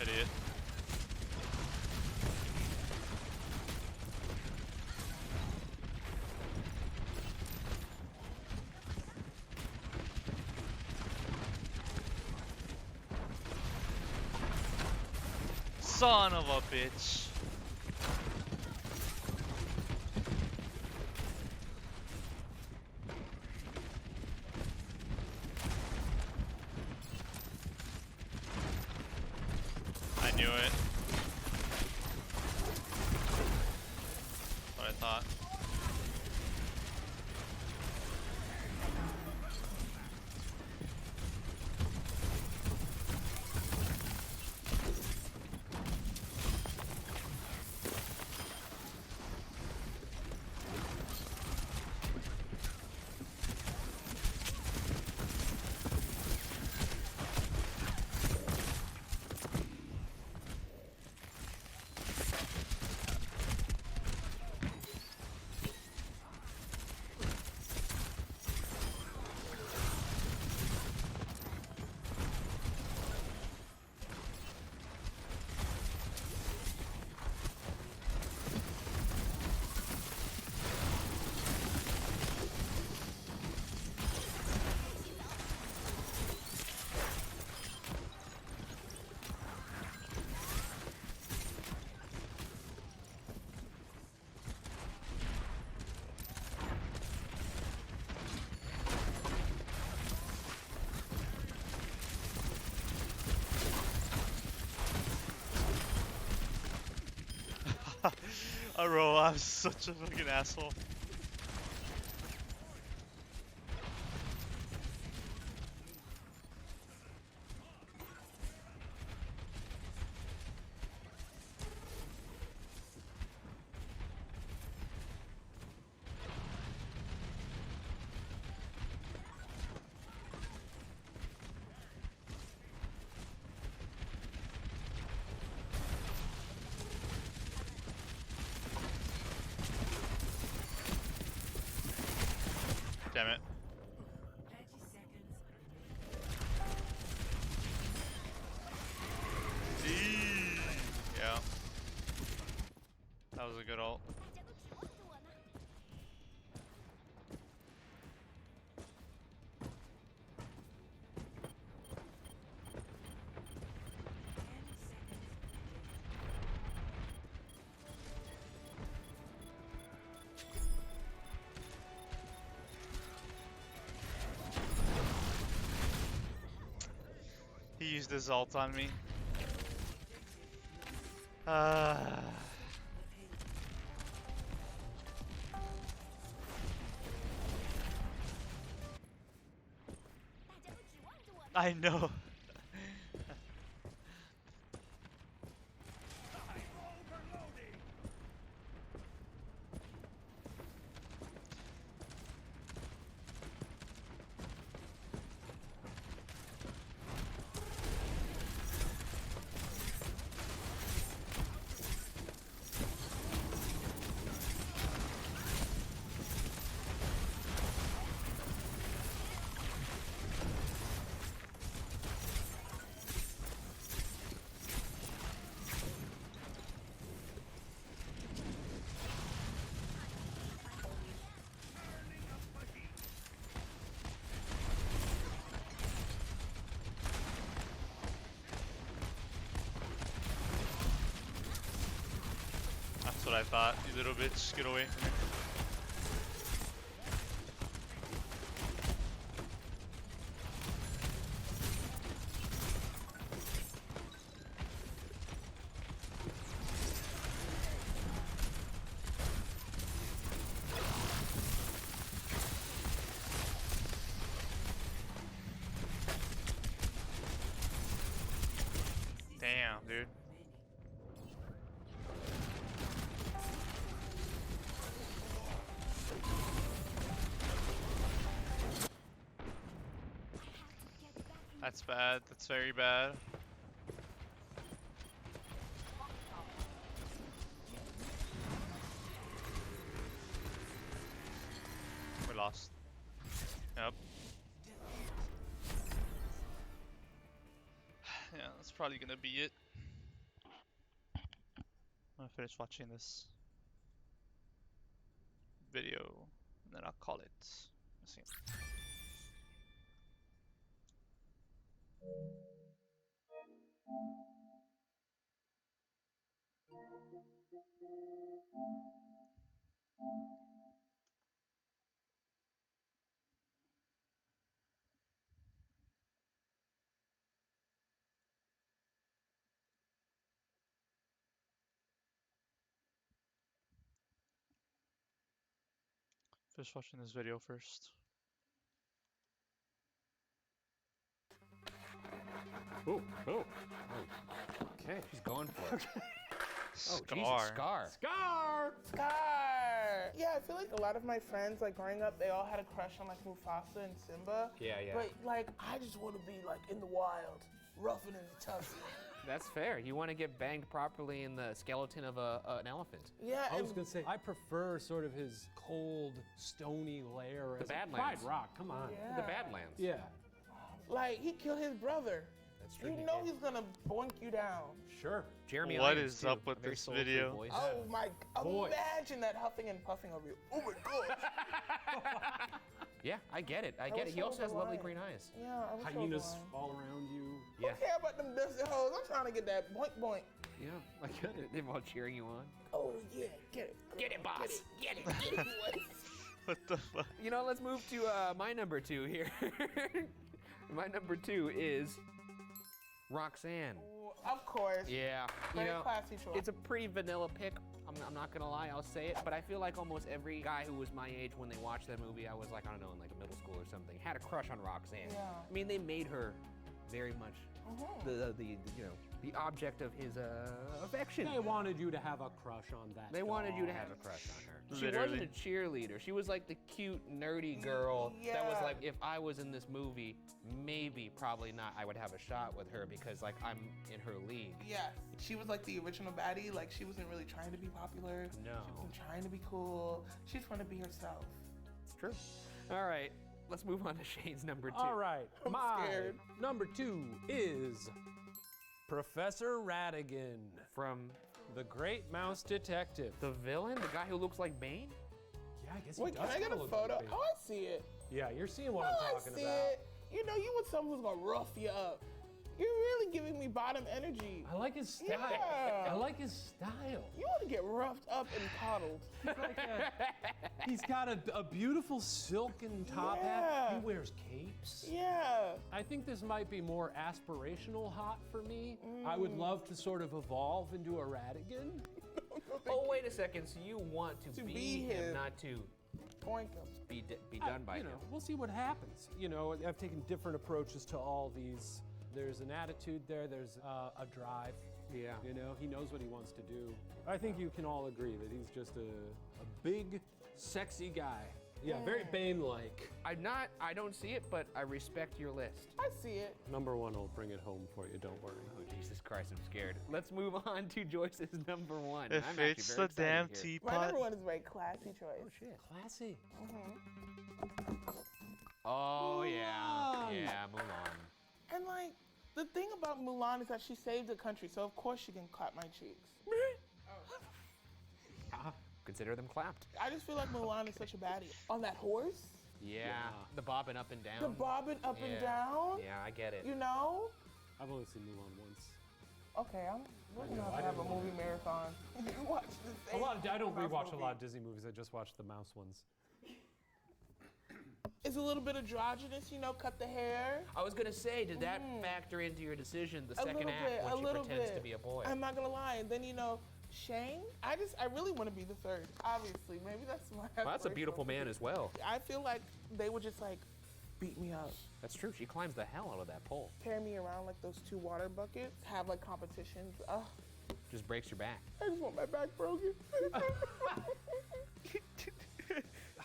Speaker 1: Idiot. Son of a bitch. I knew it. What I thought. Bro, I'm such a fucking asshole. Damn it.
Speaker 2: 30 seconds.
Speaker 1: Yeah. That was a good ult. He used his ult on me. I know. That's what I thought, you little bitch. Get away from me. Damn, dude. That's bad. That's very bad. We lost. Yep. Yeah, that's probably gonna be it. I'm gonna finish watching this video and then I'll call it. Let's see. Finish watching this video first.
Speaker 4: Ooh, ooh. Okay, she's going for it. Oh,
Speaker 1: Scar.
Speaker 4: Jesus, Scar.
Speaker 9: Scar! Scar! Yeah, I feel like a lot of my friends, like growing up, they all had a crush on like Mufasa and Simba.
Speaker 4: Yeah, yeah.
Speaker 9: But like, I just want to be like in the wild, roughing and tough.
Speaker 4: That's fair. You want to get banged properly in the skeleton of an elephant.
Speaker 9: Yeah,
Speaker 10: I was
Speaker 9: and
Speaker 10: gonna say I prefer sort of his cold, stony lair.
Speaker 4: The
Speaker 10: as
Speaker 4: Badlands.
Speaker 10: Pride Rock. Come on.
Speaker 9: Yeah.
Speaker 4: The Badlands.
Speaker 10: Yeah.
Speaker 9: like he killed his brother.
Speaker 4: That's true.
Speaker 9: You
Speaker 4: he
Speaker 9: know
Speaker 4: did.
Speaker 9: he's gonna boink you down.
Speaker 10: Sure.
Speaker 4: Jeremy
Speaker 1: What
Speaker 4: Irons,
Speaker 1: is
Speaker 4: too,
Speaker 1: up
Speaker 4: a
Speaker 1: with
Speaker 4: very
Speaker 1: this
Speaker 4: soulful
Speaker 1: video?
Speaker 4: voice.
Speaker 9: Oh my!
Speaker 10: Boy.
Speaker 9: Imagine that huffing and puffing over you. Oh my god!
Speaker 4: Yeah, I get it. I get
Speaker 9: wish
Speaker 4: it. He
Speaker 9: I
Speaker 4: also
Speaker 9: was
Speaker 4: has lovely
Speaker 9: alive.
Speaker 4: green eyes.
Speaker 9: Yeah, I wish I was
Speaker 10: Hyenas
Speaker 9: alive.
Speaker 10: all around you.
Speaker 4: Yeah.
Speaker 9: Who care about them dusty hoes? I'm trying to get that boink boink.
Speaker 4: Yeah, I get it. Them all cheering you on.
Speaker 9: Oh yeah, get it.
Speaker 4: Get it, boss.
Speaker 9: Get it. Get it. boy.
Speaker 1: What the fuck?
Speaker 4: You know, let's move to my number 2 here. My number 2 is Roxanne.
Speaker 9: Of course.
Speaker 4: Yeah, you
Speaker 9: Very
Speaker 4: know,
Speaker 9: classy choice.
Speaker 4: it's a pretty vanilla pick. I'm not gonna lie, I'll say it, but I feel like almost every guy who was my age when they watched that movie, I was like, I don't know, in like a middle school or something, had a crush on Roxanne.
Speaker 9: Yeah.
Speaker 4: I mean, they made her very much the object of his affection.
Speaker 10: They wanted you to have a crush on that.
Speaker 4: They wanted you to
Speaker 10: dog.
Speaker 4: have a crush on her. She
Speaker 1: Literally.
Speaker 4: wasn't a cheerleader. She was like the cute, nerdy girl that was
Speaker 9: Yeah.
Speaker 4: like, if I was in this movie, maybe, probably not, I would have a shot with her because like I'm in her league.
Speaker 9: Yes. She was like the original baddie. Like she wasn't really trying to be popular.
Speaker 4: No.
Speaker 9: She wasn't trying to be cool. She just wanted to be herself.
Speaker 4: It's true. All right, let's move on to Shane's number 2.
Speaker 10: All right,
Speaker 9: I'm
Speaker 10: my
Speaker 9: scared.
Speaker 10: number 2 is Professor Ratigan
Speaker 4: From
Speaker 10: the Great Mouse Detective.
Speaker 4: the villain, the guy who looks like Bane?
Speaker 10: Yeah, I guess
Speaker 9: Wait,
Speaker 10: he
Speaker 9: can
Speaker 10: does
Speaker 9: I get
Speaker 10: kinda
Speaker 9: a
Speaker 10: look
Speaker 9: photo?
Speaker 10: like Bane.
Speaker 9: Oh, I see it.
Speaker 10: Yeah, you're seeing what
Speaker 9: Oh,
Speaker 10: I'm
Speaker 9: I
Speaker 10: talking
Speaker 9: see
Speaker 10: about.
Speaker 9: it. You know, you want someone who's gonna rough you up. You're really giving me bottom energy.
Speaker 10: I like his style.
Speaker 9: Yeah.
Speaker 10: I like his style.
Speaker 9: You want to get roughed up and coddled.
Speaker 10: He's got a beautiful silken top hat.
Speaker 9: Yeah.
Speaker 10: He wears capes.
Speaker 9: Yeah.
Speaker 10: I think this might be more aspirational hot for me. I would love to sort of evolve into a Ratigan.
Speaker 4: Oh, wait a second. So you want to be him,
Speaker 9: him.
Speaker 4: not to
Speaker 9: Oink him.
Speaker 4: be done by
Speaker 10: you
Speaker 4: him.
Speaker 10: know, we'll see what happens. You know, I've taken different approaches to all these. There's an attitude there. There's a drive.
Speaker 4: Yeah.
Speaker 10: You know, he knows what he wants to do. I think you can all agree that he's just a big, sexy guy. Yeah, very Bane-like.
Speaker 4: I don't see it, but I respect your list.
Speaker 9: I see it.
Speaker 10: Number 1 will bring it home for you. Don't worry.
Speaker 4: Oh, Jesus Christ, I'm scared. Let's move on to Joyce's number 1.
Speaker 1: If
Speaker 4: I'm actually
Speaker 1: it's
Speaker 4: very
Speaker 1: the
Speaker 4: excited
Speaker 1: damn
Speaker 4: to hear.
Speaker 9: My
Speaker 1: teapot.
Speaker 9: number 1 is a very classy choice.
Speaker 4: Oh, shit.
Speaker 10: Classy.
Speaker 4: Oh, yeah.
Speaker 10: Mulan.
Speaker 4: Yeah, Mulan.
Speaker 9: And like, the thing about Mulan is that she saved the country, so of course she can clap my cheeks.
Speaker 4: Consider them clapped.
Speaker 9: I just feel like Mulan is such a baddie. On that horse,
Speaker 4: Yeah. The bobbing up and down.
Speaker 9: the bobbing up and
Speaker 4: Yeah.
Speaker 9: down,
Speaker 4: Yeah, I get it.
Speaker 9: you know?
Speaker 10: I've only seen Mulan once.
Speaker 9: Okay, we're gonna have to have a movie marathon. Watch this.
Speaker 10: I don't rewatch a lot of Disney movies. I just watch the mouse ones.
Speaker 9: It's a little bit androgynous, you know, cut the hair.
Speaker 4: I was gonna say, did that factor into your decision, the
Speaker 9: A
Speaker 4: second
Speaker 9: little
Speaker 4: act,
Speaker 9: bit,
Speaker 4: when
Speaker 9: a
Speaker 4: she
Speaker 9: little
Speaker 4: pretends
Speaker 9: bit.
Speaker 4: to be a boy?
Speaker 9: I'm not gonna lie. And then, you know, Shane, I really want to be the third. Obviously, maybe that's my.
Speaker 4: Well, that's a beautiful man as well.
Speaker 9: I feel like they would just like beat me up,
Speaker 4: That's true. She climbs the hell out of that pole.
Speaker 9: carry me around like those 2 water buckets, have like competitions.
Speaker 4: Just breaks your back.
Speaker 9: I just want my back broken.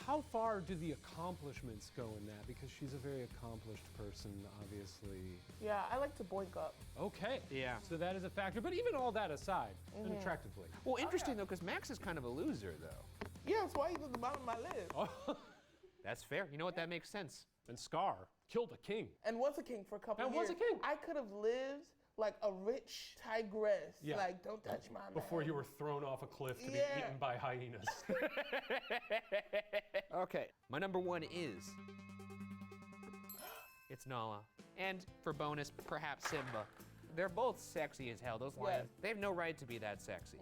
Speaker 10: How far do the accomplishments go in that? Because she's a very accomplished person, obviously.
Speaker 9: Yeah, I like to boink up.
Speaker 10: Okay.
Speaker 4: Yeah.
Speaker 10: So that is a factor. But even all that aside, unattractively.
Speaker 4: Well, interesting though, because Max is kind of a loser though.
Speaker 9: Yeah, that's why he's at the bottom of my list.
Speaker 10: Oh,
Speaker 4: That's fair. You know what? That makes sense.
Speaker 10: and Scar killed a king.
Speaker 9: And was a king for a couple
Speaker 10: And
Speaker 9: years.
Speaker 10: was a king.
Speaker 9: I could have lived like a rich tigress.
Speaker 10: Yeah.
Speaker 9: Like, don't touch my man.
Speaker 10: Before you were thrown off a cliff to be
Speaker 9: Yeah.
Speaker 10: eaten by hyenas.
Speaker 4: Okay. My number 1 is. It's Nala. And for bonus, perhaps Simba. They're both sexy as hell. Those lions, they have no right to be that sexy.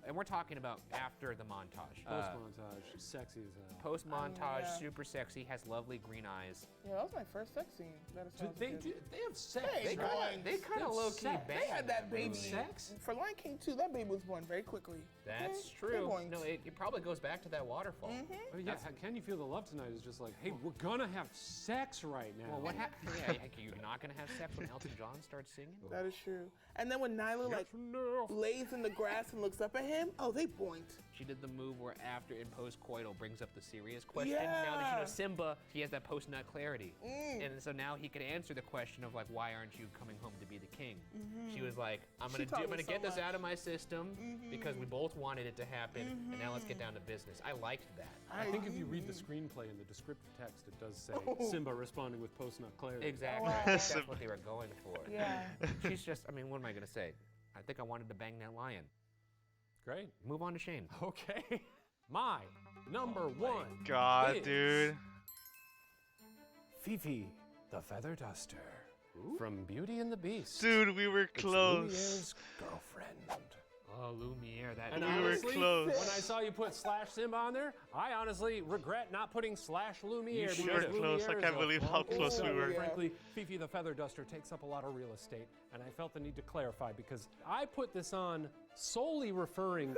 Speaker 4: And we're talking about after the montage.
Speaker 10: Post-montage, sexy as hell.
Speaker 4: Post-montage,
Speaker 9: yeah.
Speaker 4: super sexy, has lovely green eyes.
Speaker 9: Yeah, that was my first sex scene. That is
Speaker 10: They have sex.
Speaker 9: Hey,
Speaker 10: right?
Speaker 4: They kind of
Speaker 10: That's
Speaker 4: low-key
Speaker 10: sex.
Speaker 4: bang.
Speaker 9: They had that baby.
Speaker 10: Sex?
Speaker 9: For Lion King 2, that baby was born very quickly.
Speaker 4: That's
Speaker 9: Okay?
Speaker 4: true.
Speaker 9: They boinked.
Speaker 4: No, it probably goes back to that waterfall.
Speaker 10: Oh, yeah, Can You Feel the Love Tonight is just like, hey, we're gonna have sex right now.
Speaker 4: Well, what happened? Yeah, you're not gonna have sex when Elton John starts singing.
Speaker 9: That is true. And then when Nyla like lays in the grass and looks up at him, oh, they boinked.
Speaker 4: She did the move where after in post-coital brings up the serious question. Now that you know
Speaker 9: Yeah.
Speaker 4: Simba, he has that post-nut clarity. And so now he could answer the question of like, why aren't you coming home to be the king? She was like, I'm
Speaker 9: She
Speaker 4: gonna
Speaker 9: taught me so
Speaker 4: get this
Speaker 9: much.
Speaker 4: out of my system because we both wanted it to happen, and now let's get down to business. I liked that.
Speaker 10: I think if you read the screenplay in the descriptive text, it does say Simba responding with post-nut clarity.
Speaker 4: Exactly.
Speaker 9: Wow.
Speaker 4: I think that's what they were going for.
Speaker 9: Yeah.
Speaker 4: She's just, I mean, what am I gonna say? I think I wanted to bang that lion.
Speaker 10: Great.
Speaker 4: Move on to Shane.
Speaker 10: Okay. My number 1.
Speaker 1: God,
Speaker 10: is
Speaker 1: dude.
Speaker 10: Fifi, the Feather Duster. From Beauty and the Beast.
Speaker 1: Dude, we were
Speaker 10: It's
Speaker 1: close.
Speaker 10: Lumiere's girlfriend.
Speaker 4: Oh, Lumiere, that
Speaker 10: And
Speaker 1: We were
Speaker 10: honestly,
Speaker 1: close.
Speaker 10: when I saw you put slash Simba on there, I honestly regret not putting slash Lumiere.
Speaker 1: You
Speaker 10: because
Speaker 1: were close. I
Speaker 10: Lumiere
Speaker 1: can't
Speaker 10: is a
Speaker 1: believe how
Speaker 10: funky
Speaker 1: close we
Speaker 10: song.
Speaker 1: were.
Speaker 10: Frankly, Fifi the Feather Duster takes up a lot of real estate, and I felt the need to clarify because I put this on solely referring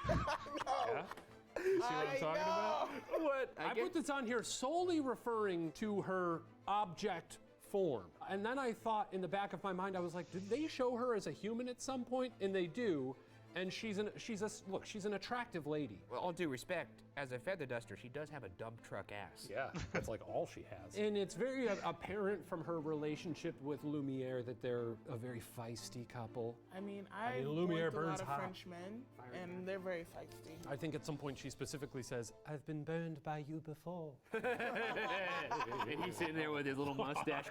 Speaker 10: Yeah? You see what I'm talking about?
Speaker 4: What?
Speaker 10: I put this on here solely referring to her object form. And then I thought in the back of my mind, I was like, did they show her as a human at some point? And they do. And she's an attractive lady.
Speaker 4: Well, all due respect, as a feather duster, she does have a dump truck ass.
Speaker 10: Yeah, that's like all she has. And it's very apparent from her relationship with Lumiere that they're a very feisty couple.
Speaker 9: I mean, I've
Speaker 10: Lumiere
Speaker 9: worked a
Speaker 10: burns
Speaker 9: lot of
Speaker 10: hot.
Speaker 9: French men, and they're very feisty.
Speaker 10: I think at some point she specifically says, I've been burned by you before.
Speaker 4: And he's sitting there with his little mustache.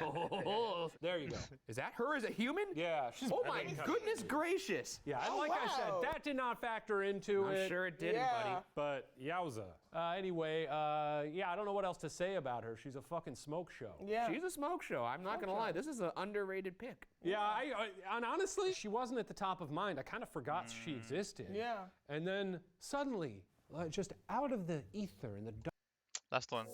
Speaker 10: There you go.
Speaker 4: Is that her as a human?
Speaker 10: Yeah, she's
Speaker 4: Oh my goodness gracious.
Speaker 10: Yeah, and
Speaker 9: Oh,
Speaker 10: like I said,
Speaker 9: wow.
Speaker 10: that did not factor into
Speaker 4: I'm
Speaker 10: it.
Speaker 4: sure it didn't,
Speaker 9: Yeah.
Speaker 4: buddy.
Speaker 10: But yowza. Anyway, yeah, I don't know what else to say about her. She's a fucking smoke show.
Speaker 9: Yeah.
Speaker 4: She's a smoke show. I'm not gonna lie. This is an underrated pick.
Speaker 10: Yeah, and honestly, she wasn't at the top of mind. I kind of forgot she existed.
Speaker 9: Yeah.
Speaker 10: And then suddenly, just out of the ether in the dark.
Speaker 1: Last one.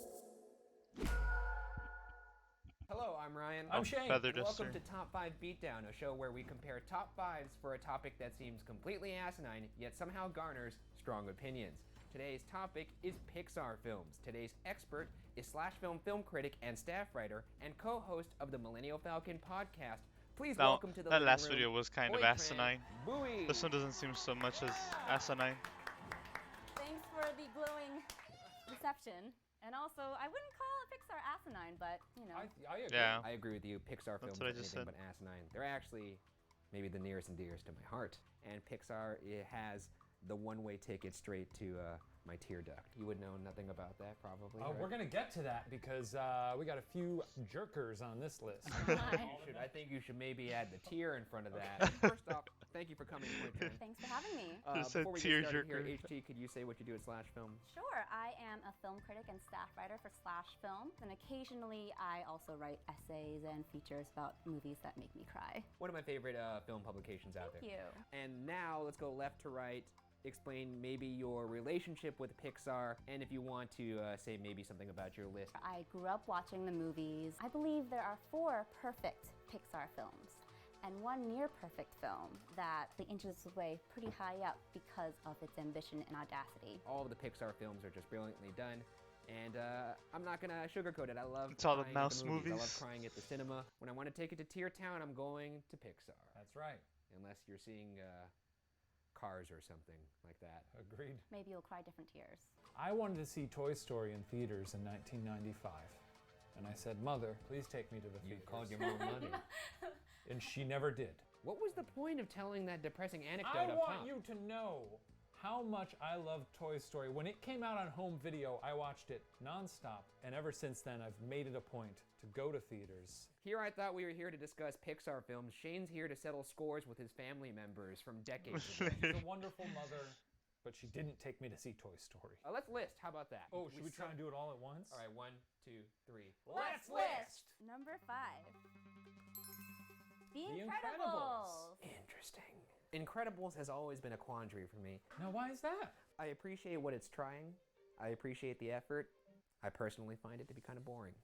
Speaker 4: Hello, I'm Ryan.
Speaker 10: I'm Shane.
Speaker 1: Feather
Speaker 4: And welcome
Speaker 1: duster.
Speaker 4: to Top 5 Beatdown, a show where we compare top 5s for a topic that seems completely asinine, yet somehow garners strong opinions. Today's topic is Pixar films. Today's expert is /film film critic and staff writer and co-host of the Millennial Falcon podcast. Please
Speaker 1: Now,
Speaker 4: welcome to the
Speaker 1: that
Speaker 4: living
Speaker 1: last
Speaker 4: room,
Speaker 1: video was kind of
Speaker 4: Boy
Speaker 1: asinine.
Speaker 4: Tran Bui.
Speaker 1: This one doesn't seem so much as asinine.
Speaker 11: Thanks for the glowing reception. And also, I wouldn't call Pixar asinine, but, you know.
Speaker 10: I agree.
Speaker 1: Yeah.
Speaker 4: I agree with you. Pixar films
Speaker 1: what I
Speaker 4: are
Speaker 1: just
Speaker 4: anything
Speaker 1: said.
Speaker 4: but asinine. They're actually maybe the nearest and dearest to my heart. And Pixar, it has the one-way ticket straight to my tear duct. You would know nothing about that, probably. right?
Speaker 6: We're gonna get to that because we got a few jerkers on this list.
Speaker 4: I think you should maybe add the tear in front of that. First off, thank you for coming, Boy Tran.
Speaker 11: Thanks for having me.
Speaker 1: Just a
Speaker 4: Before we get started here,
Speaker 1: tearjerker.
Speaker 4: HT, could you say what you do at /film?
Speaker 11: Sure, I am a film critic and staff writer for /film, and occasionally I also write essays and features about movies that make me cry.
Speaker 4: One of my favorite film publications out
Speaker 11: Thank
Speaker 4: there.
Speaker 11: you.
Speaker 4: And now let's go left to right. Explain maybe your relationship with Pixar, and if you want to say maybe something about your list.
Speaker 11: I grew up watching the movies. I believe there are 4 perfect Pixar films and 1 near perfect film that inches its way pretty high up because of its ambition and audacity.
Speaker 4: All of the Pixar films are just brilliantly done. And I'm not gonna sugarcoat it. I love
Speaker 1: It's all the
Speaker 4: crying at
Speaker 1: mouse
Speaker 4: movies. I love
Speaker 1: movies.
Speaker 4: crying at the cinema. When I want to take it to Tear Town, I'm going to Pixar.
Speaker 6: That's right.
Speaker 4: Unless you're seeing Cars or something like that.
Speaker 6: Agreed.
Speaker 11: Maybe you'll cry different tears.
Speaker 6: I wanted to see Toy Story in theaters in 1995. And I said, Mother, please take me to the
Speaker 4: You
Speaker 6: theaters.
Speaker 4: called your mom money.
Speaker 6: And she never did.
Speaker 4: What was the point of telling that depressing anecdote
Speaker 6: I
Speaker 4: up
Speaker 6: want
Speaker 4: top?
Speaker 6: you to know how much I love Toy Story. When it came out on home video, I watched it nonstop. And ever since then, I've made it a point to go to theaters.
Speaker 4: Here I thought we were here to discuss Pixar films. Shane's here to settle scores with his family members from decades ago.
Speaker 6: She's a wonderful mother, but she didn't take me to see Toy Story.
Speaker 4: Let's list. How about that?
Speaker 6: Oh, should we try and do it all at once?
Speaker 4: All right, 1, 2, 3.
Speaker 11: Let's list! Number 5. The Incredibles!
Speaker 4: Interesting. Incredibles has always been a quandary for me.
Speaker 6: Now, why is that?
Speaker 4: I appreciate what it's trying. I appreciate the effort. I personally find it to be kind of boring.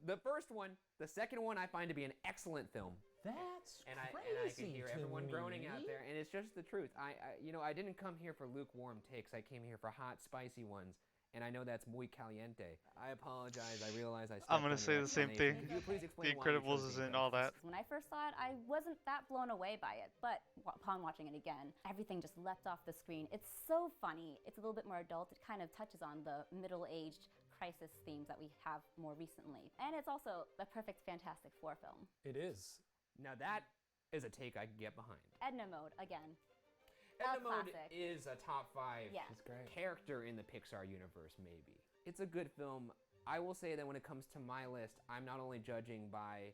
Speaker 4: The first one, the second one I find to be an excellent film.
Speaker 6: That's
Speaker 4: And I
Speaker 6: crazy
Speaker 4: can hear
Speaker 6: to
Speaker 4: everyone groaning out
Speaker 6: me.
Speaker 4: there, and it's just the truth. I didn't come here for lukewarm takes. I came here for hot, spicy ones. And I know that's muy caliente. I apologize. I realize I.
Speaker 1: I'm gonna
Speaker 4: stepped on your
Speaker 1: say the same
Speaker 4: explanation.
Speaker 1: thing.
Speaker 4: Could you please
Speaker 1: The
Speaker 4: explain why you
Speaker 1: Incredibles
Speaker 4: chose The
Speaker 1: isn't all that.
Speaker 11: When I first saw it, I wasn't that blown away by it, but upon watching it again, everything just leapt off the screen. It's so funny. It's a little bit more adult. It kind of touches on the middle-aged crisis themes that we have more recently. And it's also a perfect Fantastic Four film.
Speaker 6: It is.
Speaker 4: Now that is a take I can get behind.
Speaker 11: Edna Mode, again.
Speaker 4: Edna Mode
Speaker 11: classic.
Speaker 4: is a top 5
Speaker 11: Yeah.
Speaker 4: character in the Pixar universe, maybe. It's a good film. I will say that when it comes to my list, I'm not only judging by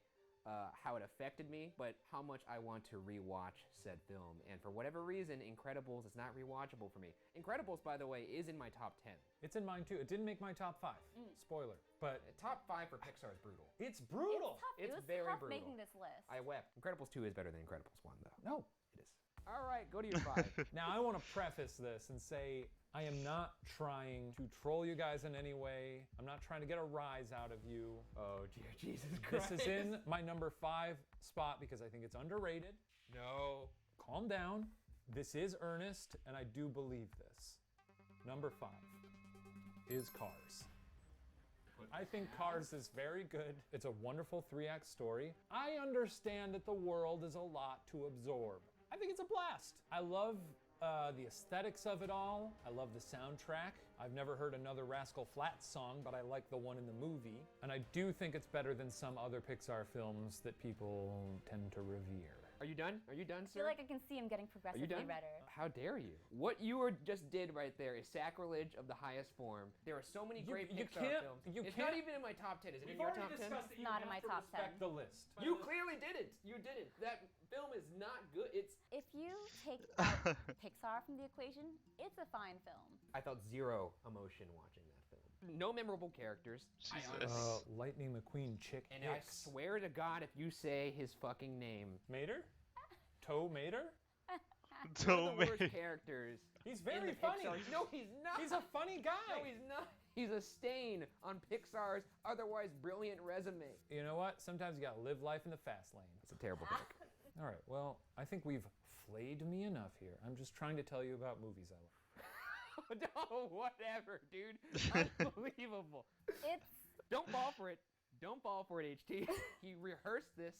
Speaker 4: how it affected me, but how much I want to rewatch said film. And for whatever reason, Incredibles is not rewatchable for me. Incredibles, by the way, is in my top 10.
Speaker 6: It's in mine too. It didn't make my top 5. Spoiler. But
Speaker 4: Top 5 for Pixar is brutal.
Speaker 6: it's brutal.
Speaker 11: It's tough.
Speaker 4: It's
Speaker 11: it was
Speaker 4: very
Speaker 11: tough
Speaker 4: brutal.
Speaker 11: making this list.
Speaker 4: I wept. Incredibles 2 is better than Incredibles 1, though.
Speaker 6: No.
Speaker 4: It is. All right, go to your 5.
Speaker 6: Now, I want to preface this and say I am not trying to troll you guys in any way. I'm not trying to get a rise out of you.
Speaker 4: Oh, dear Jesus Christ.
Speaker 6: This is in my number 5 spot because I think it's underrated.
Speaker 4: No.
Speaker 6: Calm down. This is earnest, and I do believe this. Number 5 is Cars. I think Cars is very good. It's a wonderful 3-act story. I understand that the world is a lot to absorb. I think it's a blast. I love the aesthetics of it all. I love the soundtrack. I've never heard another Rascal Flatts song, but I like the one in the movie. And I do think it's better than some other Pixar films that people tend to revere.
Speaker 12: Are you done? Are you done,
Speaker 11: I
Speaker 12: sir?
Speaker 11: feel like I can see him getting progressively
Speaker 12: done?
Speaker 11: redder.
Speaker 12: How dare you? What you just did right there is sacrilege of the highest form. There are so many great Pixar films. It's not even in my top 10. Is it in your top 10?
Speaker 11: It's not in my top 10.
Speaker 6: The list.
Speaker 12: You clearly didn't. You didn't. That film is not good.
Speaker 11: If you take out Pixar from the equation, it's a fine film.
Speaker 12: I felt zero emotion watching that film. No memorable characters.
Speaker 6: Lightning McQueen chick
Speaker 12: And I swear to God, if you say his fucking name.
Speaker 6: Mater? Toe Mater?
Speaker 12: One of the worst characters.
Speaker 6: He's
Speaker 12: in
Speaker 6: very
Speaker 12: the
Speaker 6: funny.
Speaker 12: Pixar. No, he's not.
Speaker 6: He's a funny guy.
Speaker 12: No, he's not. He's a stain on Pixar's otherwise brilliant resume.
Speaker 6: You know what? Sometimes you gotta live life in the fast lane.
Speaker 12: It's a terrible pick.
Speaker 6: All right, well, I think we've flayed me enough here. I'm just trying to tell you about movies I like.
Speaker 12: No, whatever, dude. Unbelievable. Don't fall for it. Don't fall for it, HT. He rehearsed this,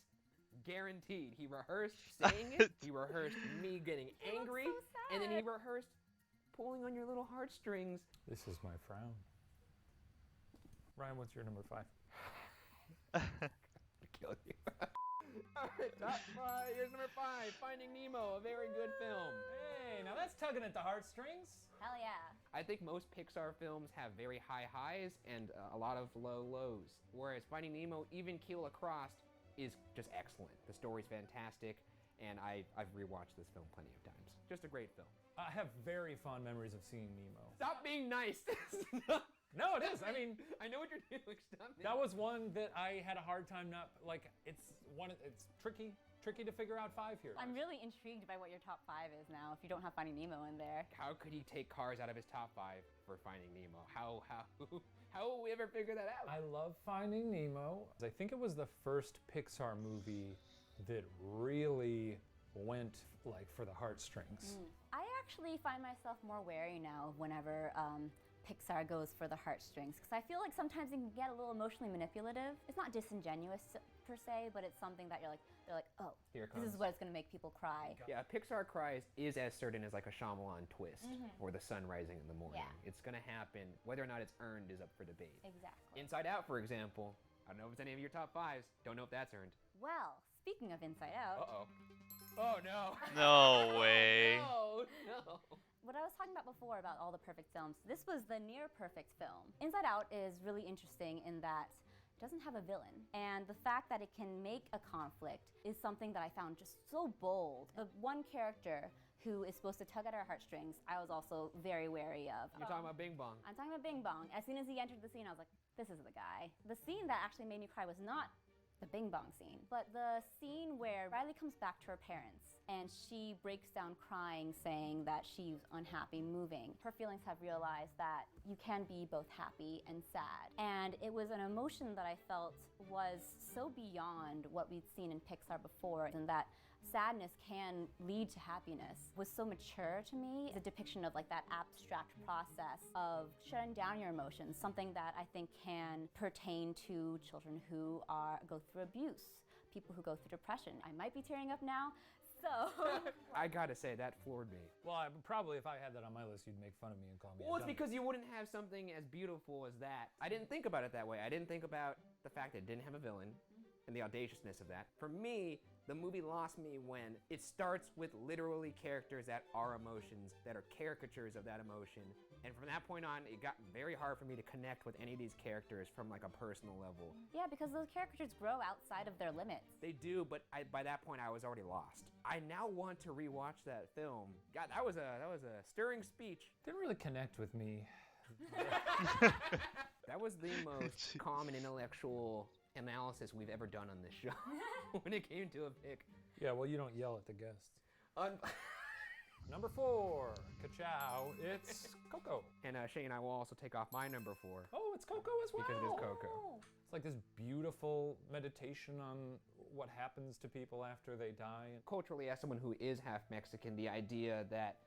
Speaker 12: guaranteed. He rehearsed saying it. He rehearsed me getting angry.
Speaker 11: So
Speaker 12: and then he rehearsed pulling on your little heartstrings.
Speaker 6: This is my frown. Ryan, what's your number 5?
Speaker 12: Kill you. All right, top 5. Here's number 5, Finding Nemo, a very good film.
Speaker 6: Hey, now that's tugging at the heartstrings.
Speaker 11: Hell yeah.
Speaker 12: I think most Pixar films have very high highs and a lot of low lows, whereas Finding Nemo, even keel across, is just excellent. The story's fantastic, and I've rewatched this film plenty of times. Just a great film.
Speaker 6: I have very fond memories of seeing Nemo.
Speaker 12: Stop being nice.
Speaker 6: No, it is. I mean,
Speaker 12: I know what you're doing. Stop.
Speaker 6: That was one that I had a hard time it's tricky to figure out 5 here.
Speaker 11: I'm really intrigued by what your top 5 is now if you don't have Finding Nemo in there.
Speaker 12: How could he take Cars out of his top 5 for Finding Nemo? How will we ever figure that out?
Speaker 6: I love Finding Nemo. I think it was the first Pixar movie that really went for the heartstrings.
Speaker 11: I actually find myself more wary now whenever Pixar goes for the heartstrings, because I feel like sometimes it can get a little emotionally manipulative. It's not disingenuous per se, but it's something that they're like, oh, this is what is going to make people cry.
Speaker 12: Yeah, Pixar Cries is as certain as like a Shyamalan twist or the sun rising in the morning.
Speaker 11: Yeah.
Speaker 12: It's going to happen. Whether or not it's earned is up for debate.
Speaker 11: Exactly.
Speaker 12: Inside Out, for example. I don't know if it's any of your top 5s. Don't know if that's earned.
Speaker 11: Well, speaking of Inside Out.
Speaker 12: Uh-oh. Oh, no.
Speaker 1: No way.
Speaker 12: Oh, no.
Speaker 11: What I was talking about before about all the perfect films, this was the near perfect film. Inside Out is really interesting in that it doesn't have a villain. And the fact that it can make a conflict is something that I found just so bold. The one character who is supposed to tug at our heartstrings, I was also very wary of.
Speaker 12: You're talking about Bing Bong.
Speaker 11: I'm talking about Bing Bong. As soon as he entered the scene, I was like, this is the guy. The scene that actually made me cry was not the Bing Bong scene, but the scene where Riley comes back to her parents and she breaks down crying, saying that she's unhappy moving. Her feelings have realized that you can be both happy and sad. And it was an emotion that I felt was so beyond what we'd seen in Pixar before, and that sadness can lead to happiness was so mature to me. It's a depiction of that abstract process of shutting down your emotions, something that I think can pertain to children who go through abuse, people who go through depression. I might be tearing up now, so.
Speaker 12: I gotta say, that floored me.
Speaker 6: Well, probably if I had that on my list, you'd make fun of me and call me a
Speaker 12: Well, it's
Speaker 6: dummy.
Speaker 12: because you wouldn't have something as beautiful as that. I didn't think about it that way. I didn't think about the fact that it didn't have a villain and the audaciousness of that. For me, the movie lost me when it starts with literally characters that are emotions, that are caricatures of that emotion. And from that point on, it got very hard for me to connect with any of these characters from a personal level.
Speaker 11: Yeah, because those characters grow outside of their limits.
Speaker 12: They do, but by that point, I was already lost. I now want to rewatch that film. God, that was a stirring speech.
Speaker 6: Didn't really connect with me.
Speaker 12: That was the most calm and intellectual analysis we've ever done on this show when it came to a pick.
Speaker 6: Yeah, well, you don't yell at the guests. Number 4, ka-chow, it's Coco.
Speaker 12: And Shane, I will also take off my number 4.
Speaker 6: Oh, it's Coco as well.
Speaker 12: Because it is Coco.
Speaker 6: It's like this beautiful meditation on what happens to people after they die.
Speaker 12: Culturally, as someone who is half Mexican, the idea that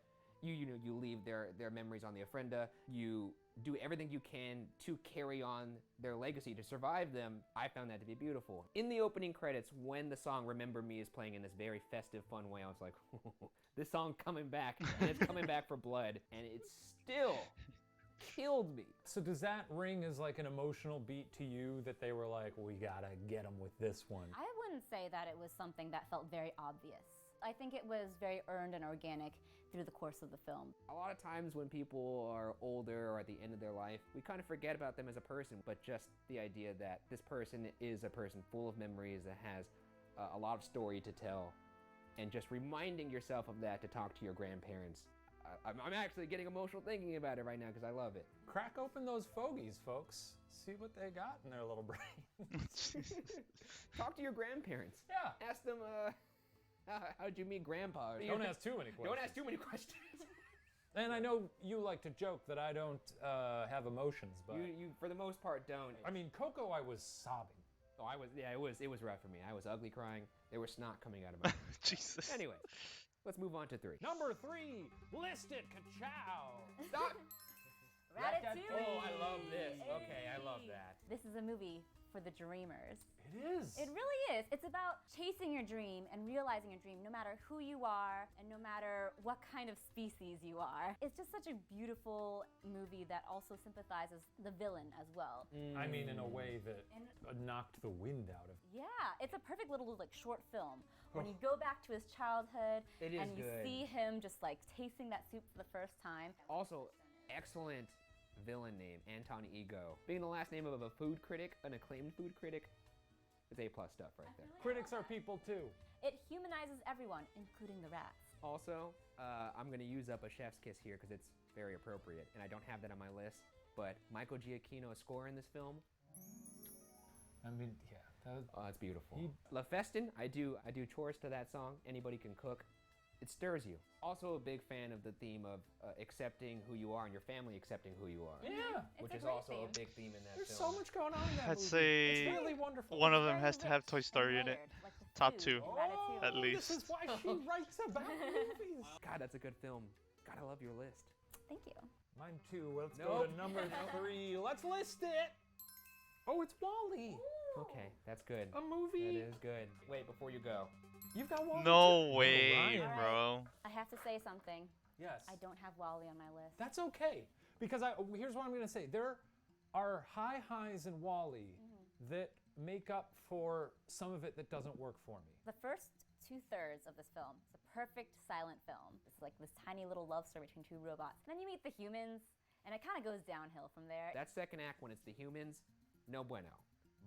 Speaker 12: you leave their memories on the ofrenda, you do everything you can to carry on their legacy, to survive them, I found that to be beautiful. In the opening credits, when the song Remember Me is playing in this very festive, fun way, I was like, this song coming back, and it's coming back for blood, and it still killed me.
Speaker 6: So does that ring as like an emotional beat to you that they were like, we gotta get them with this one?
Speaker 11: I wouldn't say that it was something that felt very obvious. I think it was very earned and organic through the course of the film.
Speaker 12: A lot of times when people are older or at the end of their life, we kind of forget about them as a person, but just the idea that this person is a person full of memories that has a lot of story to tell, and just reminding yourself of that to talk to your grandparents. I'm actually getting emotional thinking about it right now because I love it.
Speaker 6: Crack open those fogies, folks. See what they got in their little brains.
Speaker 12: Talk to your grandparents.
Speaker 6: Yeah.
Speaker 12: Ask them, how'd you meet Grandpa?
Speaker 6: Don't ask too many questions.
Speaker 12: Don't ask too many questions.
Speaker 6: And I know you like to joke that I don't have emotions, but
Speaker 12: You for the most part don't.
Speaker 6: I mean, Coco, I was sobbing.
Speaker 12: Oh, it was rough for me. I was ugly crying. There was snot coming out of my mouth.
Speaker 1: Jesus.
Speaker 12: Anyway, let's move on to 3.
Speaker 6: Number 3, list it, ka-chow.
Speaker 12: Stop.
Speaker 11: Ratatouille!
Speaker 12: Oh, I love this. Okay, I love that.
Speaker 11: This is a movie for the dreamers.
Speaker 6: It is.
Speaker 11: It really is. It's about chasing your dream and realizing your dream no matter who you are and no matter what kind of species you are. It's just such a beautiful movie that also sympathizes the villain as well.
Speaker 6: I mean, in a way that knocked the wind out of.
Speaker 11: Yeah, it's a perfect little like short film. When you go back to his childhood
Speaker 12: It is
Speaker 11: and you
Speaker 12: good.
Speaker 11: see him just like tasting that soup for the first time.
Speaker 12: Also, excellent villain name, Anton Ego. Being the last name of a food critic, an acclaimed food critic, it's A+ stuff right there.
Speaker 6: Critics are people too.
Speaker 11: It humanizes everyone, including the rats.
Speaker 12: Also, I'm gonna use up a chef's kiss here because it's very appropriate, and I don't have that on my list, but Michael Giacchino's score in this film,
Speaker 6: I mean, yeah.
Speaker 12: it's beautiful. La Festin, I do chores to that song. Anybody can cook. It stirs you. Also a big fan of the theme of accepting who you are and your family accepting who you are.
Speaker 6: Yeah.
Speaker 12: Which
Speaker 11: It's
Speaker 12: is
Speaker 11: a great
Speaker 12: also
Speaker 11: theme.
Speaker 12: a big theme in that
Speaker 6: There's
Speaker 12: film.
Speaker 6: so much going on in that
Speaker 1: I'd
Speaker 6: movie.
Speaker 1: say
Speaker 6: It's really wonderful.
Speaker 1: one of them
Speaker 11: Very
Speaker 1: has to have
Speaker 11: rich
Speaker 1: Toy
Speaker 11: and
Speaker 1: Story in it.
Speaker 11: layered, like the
Speaker 1: Top
Speaker 11: food
Speaker 1: two.
Speaker 11: in Ratatouille.
Speaker 1: At least.
Speaker 6: This is why she writes about movies.
Speaker 12: God, that's a good film. God, I love your list.
Speaker 11: Thank you.
Speaker 6: Mine too. Let's go
Speaker 12: Nope.
Speaker 6: to number 3. Let's list it. Oh, it's Wall-E.
Speaker 12: Okay, that's good.
Speaker 6: A movie.
Speaker 12: That is good. Wait, before you go.
Speaker 6: You've got Wall-E.
Speaker 1: No
Speaker 6: too?
Speaker 1: way,
Speaker 6: Ryan.
Speaker 1: bro.
Speaker 11: I have to say something.
Speaker 6: Yes.
Speaker 11: I don't have Wall-E on my list.
Speaker 6: That's okay, because here's what I'm going to say. There are high highs in Wall-E that make up for some of it that doesn't work for me.
Speaker 11: The first 2/3 of this film is a perfect silent film. It's like this tiny little love story between two robots. And then you meet the humans, and it kind of goes downhill from there.
Speaker 12: That second act, when it's the humans, no bueno.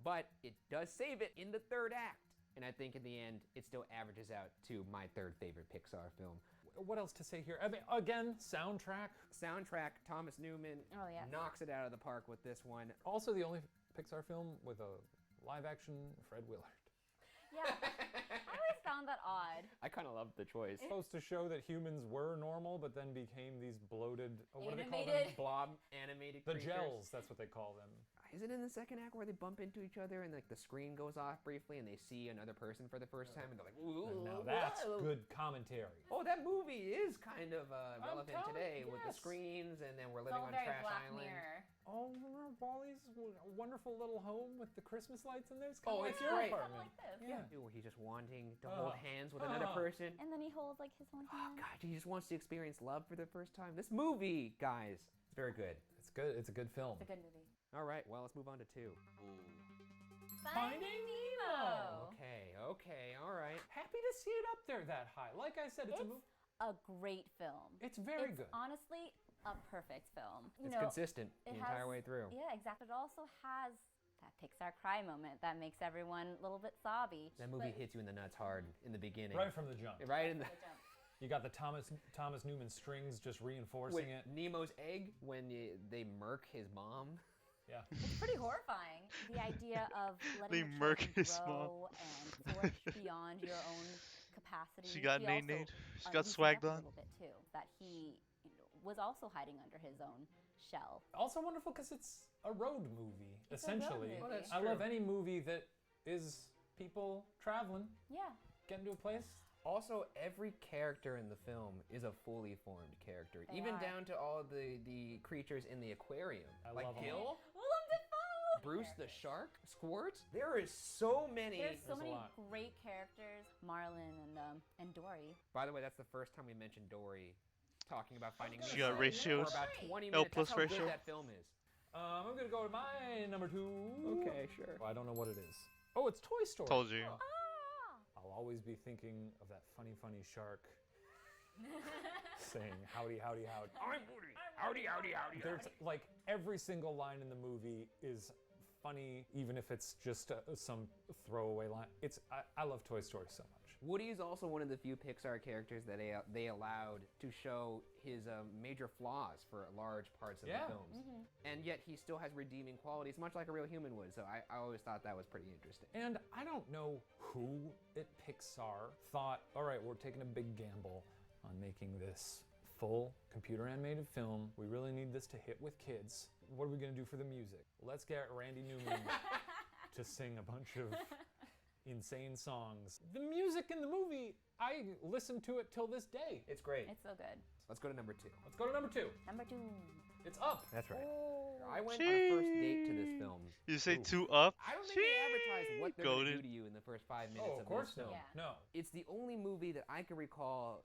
Speaker 12: But it does save it in the third act. And I think in the end, it still averages out to my third favorite Pixar film.
Speaker 6: What else to say here? I mean, again, soundtrack.
Speaker 12: Soundtrack, Thomas Newman
Speaker 11: Oh, yes.
Speaker 12: knocks it out of the park with this one.
Speaker 6: Also the only Pixar film with a live-action Fred Willard.
Speaker 11: Yeah. I always found that odd.
Speaker 12: I kind of loved the choice.
Speaker 6: Supposed to show that humans were normal, but then became these bloated, what do they call them?
Speaker 11: Animated.
Speaker 12: Blob animated
Speaker 6: The
Speaker 12: creatures.
Speaker 6: gels, that's what they call them.
Speaker 12: Is it in the second act where they bump into each other and like the screen goes off briefly and they see another person for the first time and they're like, ooh,
Speaker 6: And now that's
Speaker 12: whoa.
Speaker 6: good commentary.
Speaker 12: Oh, that movie is kind of relevant
Speaker 6: telling
Speaker 12: today
Speaker 6: you,
Speaker 12: with the
Speaker 6: yes.
Speaker 12: screens, and then we're
Speaker 11: It's
Speaker 12: living
Speaker 11: all
Speaker 12: on
Speaker 11: very
Speaker 12: Trash
Speaker 11: Black
Speaker 12: Island.
Speaker 11: Mirror.
Speaker 6: Oh, remember Wall-E's wonderful little home with the Christmas lights in there? It's
Speaker 12: Oh,
Speaker 6: like
Speaker 12: it's
Speaker 6: your
Speaker 12: great.
Speaker 6: apartment.
Speaker 11: Like this.
Speaker 6: Yeah.
Speaker 12: Where he's just wanting to hold hands with another
Speaker 6: Uh.
Speaker 12: person.
Speaker 11: And then he holds like his own
Speaker 12: Oh
Speaker 11: hand.
Speaker 12: God, he just wants to experience love for the first time. This movie, guys, it's very good.
Speaker 6: It's good. It's a good film.
Speaker 11: It's a good movie.
Speaker 12: All right, well, let's move on to 2.
Speaker 11: Finding Nemo.
Speaker 12: Okay, all right.
Speaker 6: Happy to see it up there that high. Like I said, it's a movie.
Speaker 11: a great film.
Speaker 6: It's very good.
Speaker 11: Honestly, a perfect film. You
Speaker 12: It's
Speaker 11: know,
Speaker 12: consistent the
Speaker 11: it
Speaker 12: entire
Speaker 11: has-
Speaker 12: way through.
Speaker 11: Yeah, exactly. It also has that Pixar cry moment that makes everyone a little bit sobby.
Speaker 12: That movie
Speaker 11: But-
Speaker 12: hits you in the nuts hard in the beginning.
Speaker 6: Right from the jump.
Speaker 12: Right in the.
Speaker 6: You got the Thomas Newman strings just reinforcing
Speaker 12: With
Speaker 6: it.
Speaker 12: Nemo's egg when they murk his mom.
Speaker 6: Yeah.
Speaker 11: It's pretty horrifying. The idea of
Speaker 1: They
Speaker 11: letting the
Speaker 1: murk
Speaker 11: children
Speaker 1: his mom.
Speaker 11: grow and flourish beyond your own capacity.
Speaker 1: She got
Speaker 11: he
Speaker 1: nade.
Speaker 11: also,
Speaker 1: She got
Speaker 11: loosened
Speaker 1: swagged
Speaker 11: up a
Speaker 1: on.
Speaker 11: little bit too. That he was also hiding under his own shell.
Speaker 6: Also wonderful because it's a road movie,
Speaker 11: It's a road
Speaker 6: essentially.
Speaker 11: movie. Oh, that's
Speaker 6: I love
Speaker 12: true.
Speaker 6: any movie that is people traveling,
Speaker 11: Yeah.
Speaker 6: getting to a place.
Speaker 12: Also, every character in the film is a fully formed character,
Speaker 11: They
Speaker 12: even
Speaker 11: are.
Speaker 12: down to all the creatures in the aquarium.
Speaker 6: I
Speaker 12: like
Speaker 6: love 'em.
Speaker 12: Gil,
Speaker 11: Willem Dafoe.
Speaker 12: Bruce the shark, Squirt. There is so many.
Speaker 11: There's so
Speaker 6: There's a
Speaker 11: many
Speaker 6: lot.
Speaker 11: great characters. Marlon and Dory.
Speaker 12: By the way, that's the first time we mentioned Dory talking about finding
Speaker 1: She
Speaker 12: Nemo
Speaker 1: got ratios.
Speaker 12: for about 20
Speaker 1: L
Speaker 12: minutes.
Speaker 1: plus
Speaker 12: That's how
Speaker 1: ratio.
Speaker 12: good that film is.
Speaker 6: I'm gonna go to my number 2.
Speaker 12: Okay, sure.
Speaker 6: Well, I don't know what it is. Oh, it's Toy Story.
Speaker 1: Told you.
Speaker 6: I'll always be thinking of that funny shark saying howdy, howdy, howdy. I'm Woody. Howdy, howdy, howdy. There's like every single line in the movie is funny, even if it's just some throwaway line. I love Toy Story so much.
Speaker 12: Woody is also one of the few Pixar characters that they allowed to show his major flaws for large parts of
Speaker 6: Yeah.
Speaker 12: the films. And yet he still has redeeming qualities, much like a real human would. So I always thought that was pretty interesting.
Speaker 6: And I don't know who at Pixar thought, all right, we're taking a big gamble on making this full computer animated film. We really need this to hit with kids. What are we gonna do for the music? Let's get Randy Newman to sing a bunch of insane songs. The music in the movie, I listen to it till this day.
Speaker 12: It's great.
Speaker 11: It's so good.
Speaker 12: Let's go to number 2.
Speaker 6: Let's go to number 2.
Speaker 11: Number 2.
Speaker 6: It's Up.
Speaker 12: That's right.
Speaker 11: Oh.
Speaker 12: I went on a first date to this film.
Speaker 1: You say
Speaker 6: Ooh.
Speaker 1: 2 up?
Speaker 12: I don't think they advertise what they're going to do
Speaker 1: Goated.
Speaker 12: to you in the first 5 minutes
Speaker 6: Oh,
Speaker 12: of
Speaker 6: of course
Speaker 12: this
Speaker 6: no.
Speaker 12: film.
Speaker 11: Yeah.
Speaker 6: No.
Speaker 12: It's the only movie that I can recall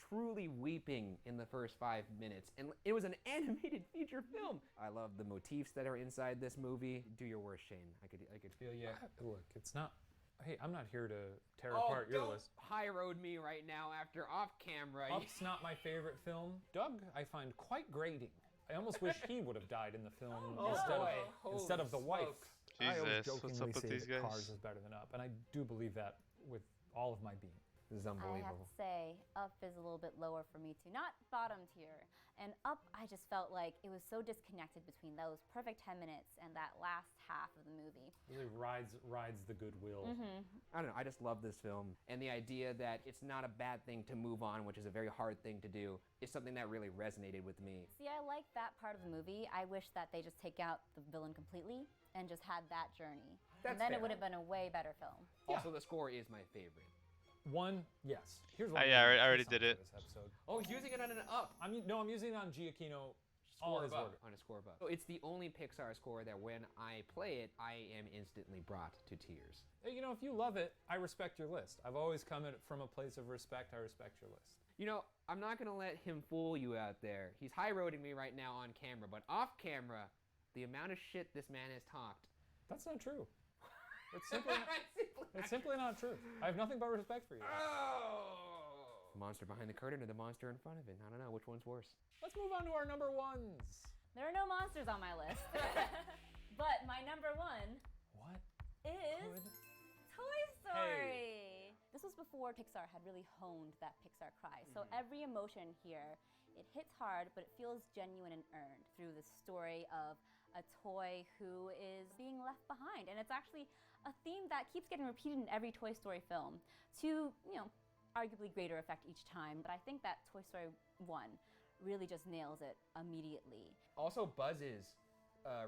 Speaker 12: truly weeping in the first 5 minutes, and it was an animated feature film. I love the motifs that are inside this movie. Do your worst, Shane. I could feel you.
Speaker 6: Look, it's not. Hey, I'm not here to tear apart your
Speaker 12: don't
Speaker 6: list.
Speaker 12: high road me right now after off camera.
Speaker 6: Up's not my favorite film. Doug, I find quite grating. I almost wish he would have died in the film instead of the wife. I always
Speaker 1: Jesus, what's up
Speaker 6: jokingly
Speaker 1: with
Speaker 6: say
Speaker 1: these
Speaker 6: that
Speaker 1: guys?
Speaker 6: Cars is better than Up, and I do believe that with all of my being.
Speaker 12: This is
Speaker 11: I have
Speaker 12: unbelievable.
Speaker 11: to say, Up is a little bit lower for me too. Not bottom tier. And Up, I just felt like it was so disconnected between those perfect 10 minutes and that last half of the movie.
Speaker 6: Really rides the goodwill.
Speaker 12: I don't know. I just love this film, and the idea that it's not a bad thing to move on, which is a very hard thing to do, is something that really resonated with me.
Speaker 11: See, I like that part of the movie. I wish that they just take out the villain completely and just had that journey.
Speaker 12: That's
Speaker 11: and then
Speaker 12: fair.
Speaker 11: it would have been a way better film.
Speaker 12: Also, the score is my favorite.
Speaker 6: One, yes. Here's what
Speaker 1: Yeah,
Speaker 6: I'm
Speaker 1: I already
Speaker 6: using
Speaker 1: did
Speaker 6: for
Speaker 1: it.
Speaker 6: This episode.
Speaker 12: Oh, he's using it on an Up.
Speaker 6: I'm using it on Giacchino. All his work.
Speaker 12: On a score buff. So it's the only Pixar score that when I play it, I am instantly brought to tears.
Speaker 6: You know, if you love it, I respect your list. I've always come at it from a place of respect. I respect your list.
Speaker 12: You know, I'm not gonna let him fool you out there. He's high-roading me right now on camera, but off camera, the amount of shit this man has talked.
Speaker 6: That's not true. It's simply not true. I have nothing but respect for you.
Speaker 12: The monster behind the curtain or the monster in front of it? I don't know. Which one's worse?
Speaker 6: Let's move on to our number ones.
Speaker 11: There are no monsters on my list. But my number 1
Speaker 6: What?
Speaker 11: is Toy Story. This was before Pixar had really honed that Pixar cry. So every emotion here, it hits hard, but it feels genuine and earned through the story of a toy who is being left behind. And it's actually a theme that keeps getting repeated in every Toy Story film to, arguably greater effect each time. But I think that Toy Story 1 really just nails it immediately.
Speaker 12: Also, Buzz's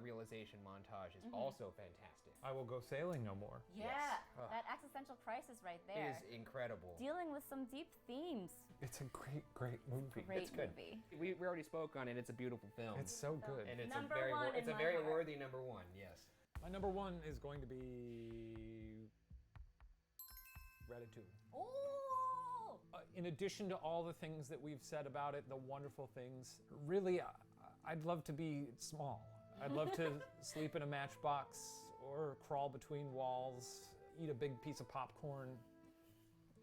Speaker 12: realization montage is also fantastic.
Speaker 6: I will go sailing no more.
Speaker 11: Yeah,
Speaker 12: Ugh.
Speaker 11: that existential crisis right
Speaker 12: It
Speaker 11: there.
Speaker 12: is incredible.
Speaker 11: Dealing with some deep themes.
Speaker 6: It's a great movie.
Speaker 11: Great
Speaker 12: It's good.
Speaker 11: movie.
Speaker 12: We already spoke on it. It's a beautiful film.
Speaker 6: It's so good.
Speaker 12: and it's
Speaker 11: Number
Speaker 12: a very
Speaker 11: one in
Speaker 12: it's a
Speaker 11: my
Speaker 12: very
Speaker 11: heart.
Speaker 12: worthy number 1. Yes.
Speaker 6: My number 1 is going to be Ratatouille.
Speaker 11: Oh!
Speaker 6: In addition to all the things that we've said about it, the wonderful things, really, I'd love to be small. I'd love to sleep in a matchbox or crawl between walls, eat a big piece of popcorn.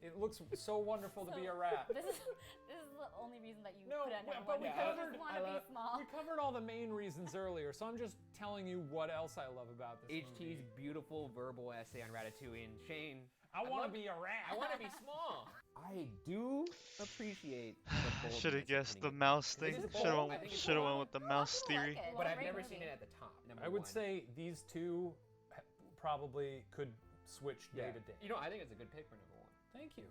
Speaker 6: It looks so wonderful to be a rat.
Speaker 11: This is the only reason that you
Speaker 6: No,
Speaker 11: put it at number
Speaker 6: but
Speaker 11: 1.
Speaker 6: we
Speaker 11: You
Speaker 6: covered-
Speaker 11: just want to be small.
Speaker 6: We covered all the main reasons earlier, so I'm just telling you what else I love about this
Speaker 12: HT's
Speaker 6: movie.
Speaker 12: beautiful verbal essay on Ratatouille. And Shane,
Speaker 6: I want to be a rat.
Speaker 12: I want to be small. I do appreciate the boldness
Speaker 1: Should have
Speaker 12: of
Speaker 1: guessed the
Speaker 12: putting it-
Speaker 1: mouse
Speaker 12: It
Speaker 1: thing.
Speaker 12: is
Speaker 1: Should
Speaker 12: bold. I
Speaker 1: have
Speaker 12: think it's
Speaker 1: should have
Speaker 12: bold.
Speaker 1: went with the mouse
Speaker 11: I like
Speaker 1: theory.
Speaker 11: it.
Speaker 12: But
Speaker 11: It's a
Speaker 12: I've
Speaker 11: great
Speaker 12: never
Speaker 11: movie.
Speaker 12: seen it at the top. Number
Speaker 6: I would
Speaker 12: 1.
Speaker 6: say these two probably could switch day to day.
Speaker 12: You know, I think it's a good pick for number 1.
Speaker 6: Thank you.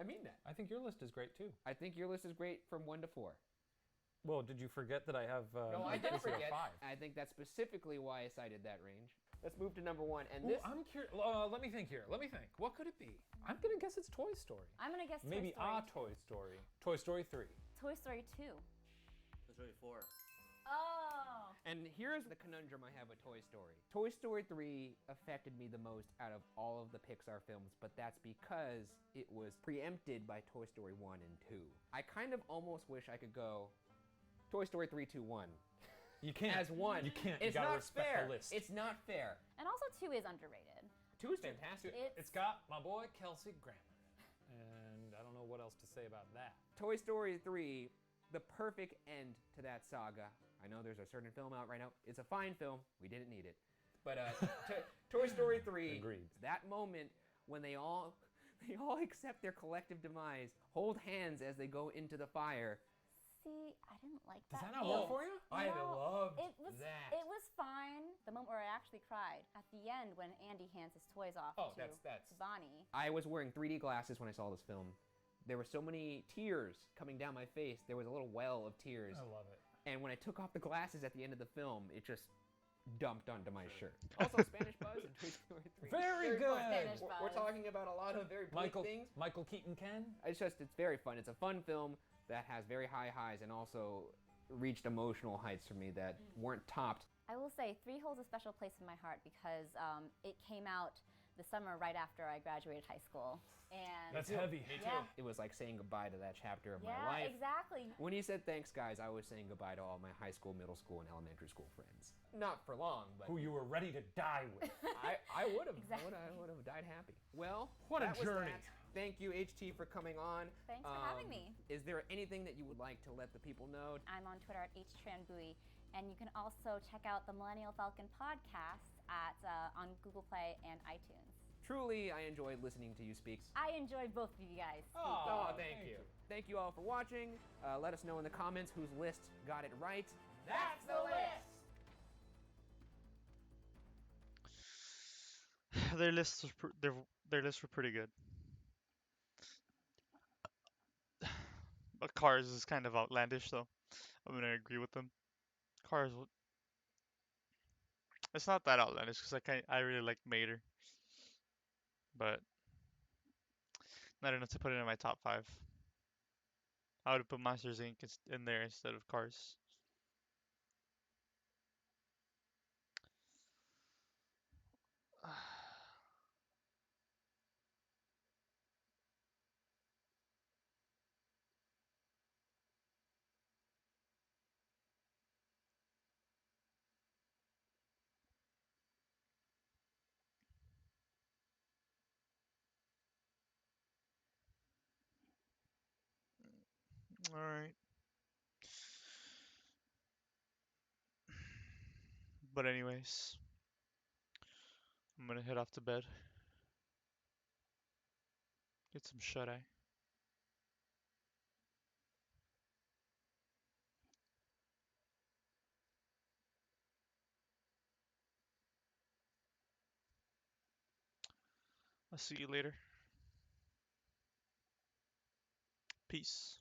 Speaker 12: I mean that.
Speaker 6: I think your list is great too.
Speaker 12: I think your list is great from 1 to 4.
Speaker 6: Well, did you forget that I have?
Speaker 12: No, I didn't
Speaker 6: Lucy at
Speaker 12: forget.
Speaker 6: 5.
Speaker 12: I think that's specifically why I cited that range. Let's move to number 1. And
Speaker 6: Ooh,
Speaker 12: this,
Speaker 6: I'm curious. Let me think here. Let me think. What could it be? I'm gonna guess it's Toy Story.
Speaker 11: I'm gonna guess
Speaker 6: Maybe
Speaker 11: Toy Story.
Speaker 6: Toy Story. Toy Story 3.
Speaker 11: Toy Story 2.
Speaker 5: Toy Story 4.
Speaker 11: Oh.
Speaker 12: and here's the conundrum I have with Toy Story. Toy Story 3 affected me the most out of all of the Pixar films, but that's because it was preempted by Toy Story 1 and 2. I kind of almost wish I could go Toy Story 3, 2, 1.
Speaker 6: You can't.
Speaker 12: As one.
Speaker 6: You can't.
Speaker 12: It's
Speaker 6: you gotta
Speaker 12: not
Speaker 6: respect
Speaker 12: fair.
Speaker 6: the list.
Speaker 12: It's not fair.
Speaker 11: And also 2 is underrated.
Speaker 12: 2 is fantastic.
Speaker 6: It's got my boy Kelsey Grammer in it. And I don't know what else to say about that.
Speaker 12: Toy Story 3, the perfect end to that saga. I know there's a certain film out right now. It's a fine film. We didn't need it. But Toy Story 3,
Speaker 6: Agreed.
Speaker 12: that moment when they all accept their collective demise, hold hands as they go into the fire.
Speaker 11: See, I didn't like
Speaker 6: Does
Speaker 11: that.
Speaker 6: that not work for you?
Speaker 12: I
Speaker 11: No,
Speaker 12: loved
Speaker 11: it was,
Speaker 12: that.
Speaker 11: It was fine. The moment where I actually cried at the end when Andy hands his toys off
Speaker 12: Oh,
Speaker 11: to
Speaker 12: that's-
Speaker 11: Bonnie.
Speaker 12: I was wearing 3D glasses when I saw this film. There were so many tears coming down my face. There was a little well of tears.
Speaker 6: I love it.
Speaker 12: And when I took off the glasses at the end of the film, it just dumped onto my shirt. Also, Spanish Buzz and Toy Story 3.
Speaker 6: Very
Speaker 12: fun.
Speaker 6: good.
Speaker 11: Spanish
Speaker 12: We're
Speaker 11: Buzz.
Speaker 12: talking about a lot of very bleak things.
Speaker 6: Michael Keaton Ken.
Speaker 12: It's very fun. It's a fun film that has very high highs and also reached emotional heights for me that weren't topped.
Speaker 11: I will say 3 holds a special place in my heart because it came out the summer right after I graduated high school. And
Speaker 6: That's heavy.
Speaker 12: Me
Speaker 11: too.
Speaker 12: It was like saying goodbye to that chapter of
Speaker 11: yeah,
Speaker 12: my life.
Speaker 11: exactly.
Speaker 12: When he said thanks, guys, I was saying goodbye to all my high school, middle school, and elementary school friends. Not for long, but
Speaker 6: Who you were ready to die with.
Speaker 12: I would have.
Speaker 11: Exactly.
Speaker 12: I would have died happy. Well,
Speaker 6: What a
Speaker 12: that was
Speaker 6: journey.
Speaker 12: that. Thank you, HT, for coming on.
Speaker 11: Thanks for having me.
Speaker 12: Is there anything that you would like to let the people know?
Speaker 11: I'm on Twitter at HTranBui, and you can also check out the Millennial Falcon podcast at on Google Play and iTunes.
Speaker 12: Truly, I enjoyed listening to you speak.
Speaker 11: I enjoyed both of you guys.
Speaker 12: Oh, thank you. Thank you all for watching. Let us know in the comments whose list got it right. That's the list!
Speaker 1: Their lists was their lists were pretty good. But Cars is kind of outlandish, though. I'm gonna agree with them. Cars, it's not that outlandish because I really like Mater, but not enough to put it in my top 5. I would have put Monsters Inc. in there instead of Cars. All right. But anyways, I'm gonna head off to bed. Get some shut-eye. I'll see you later. Peace.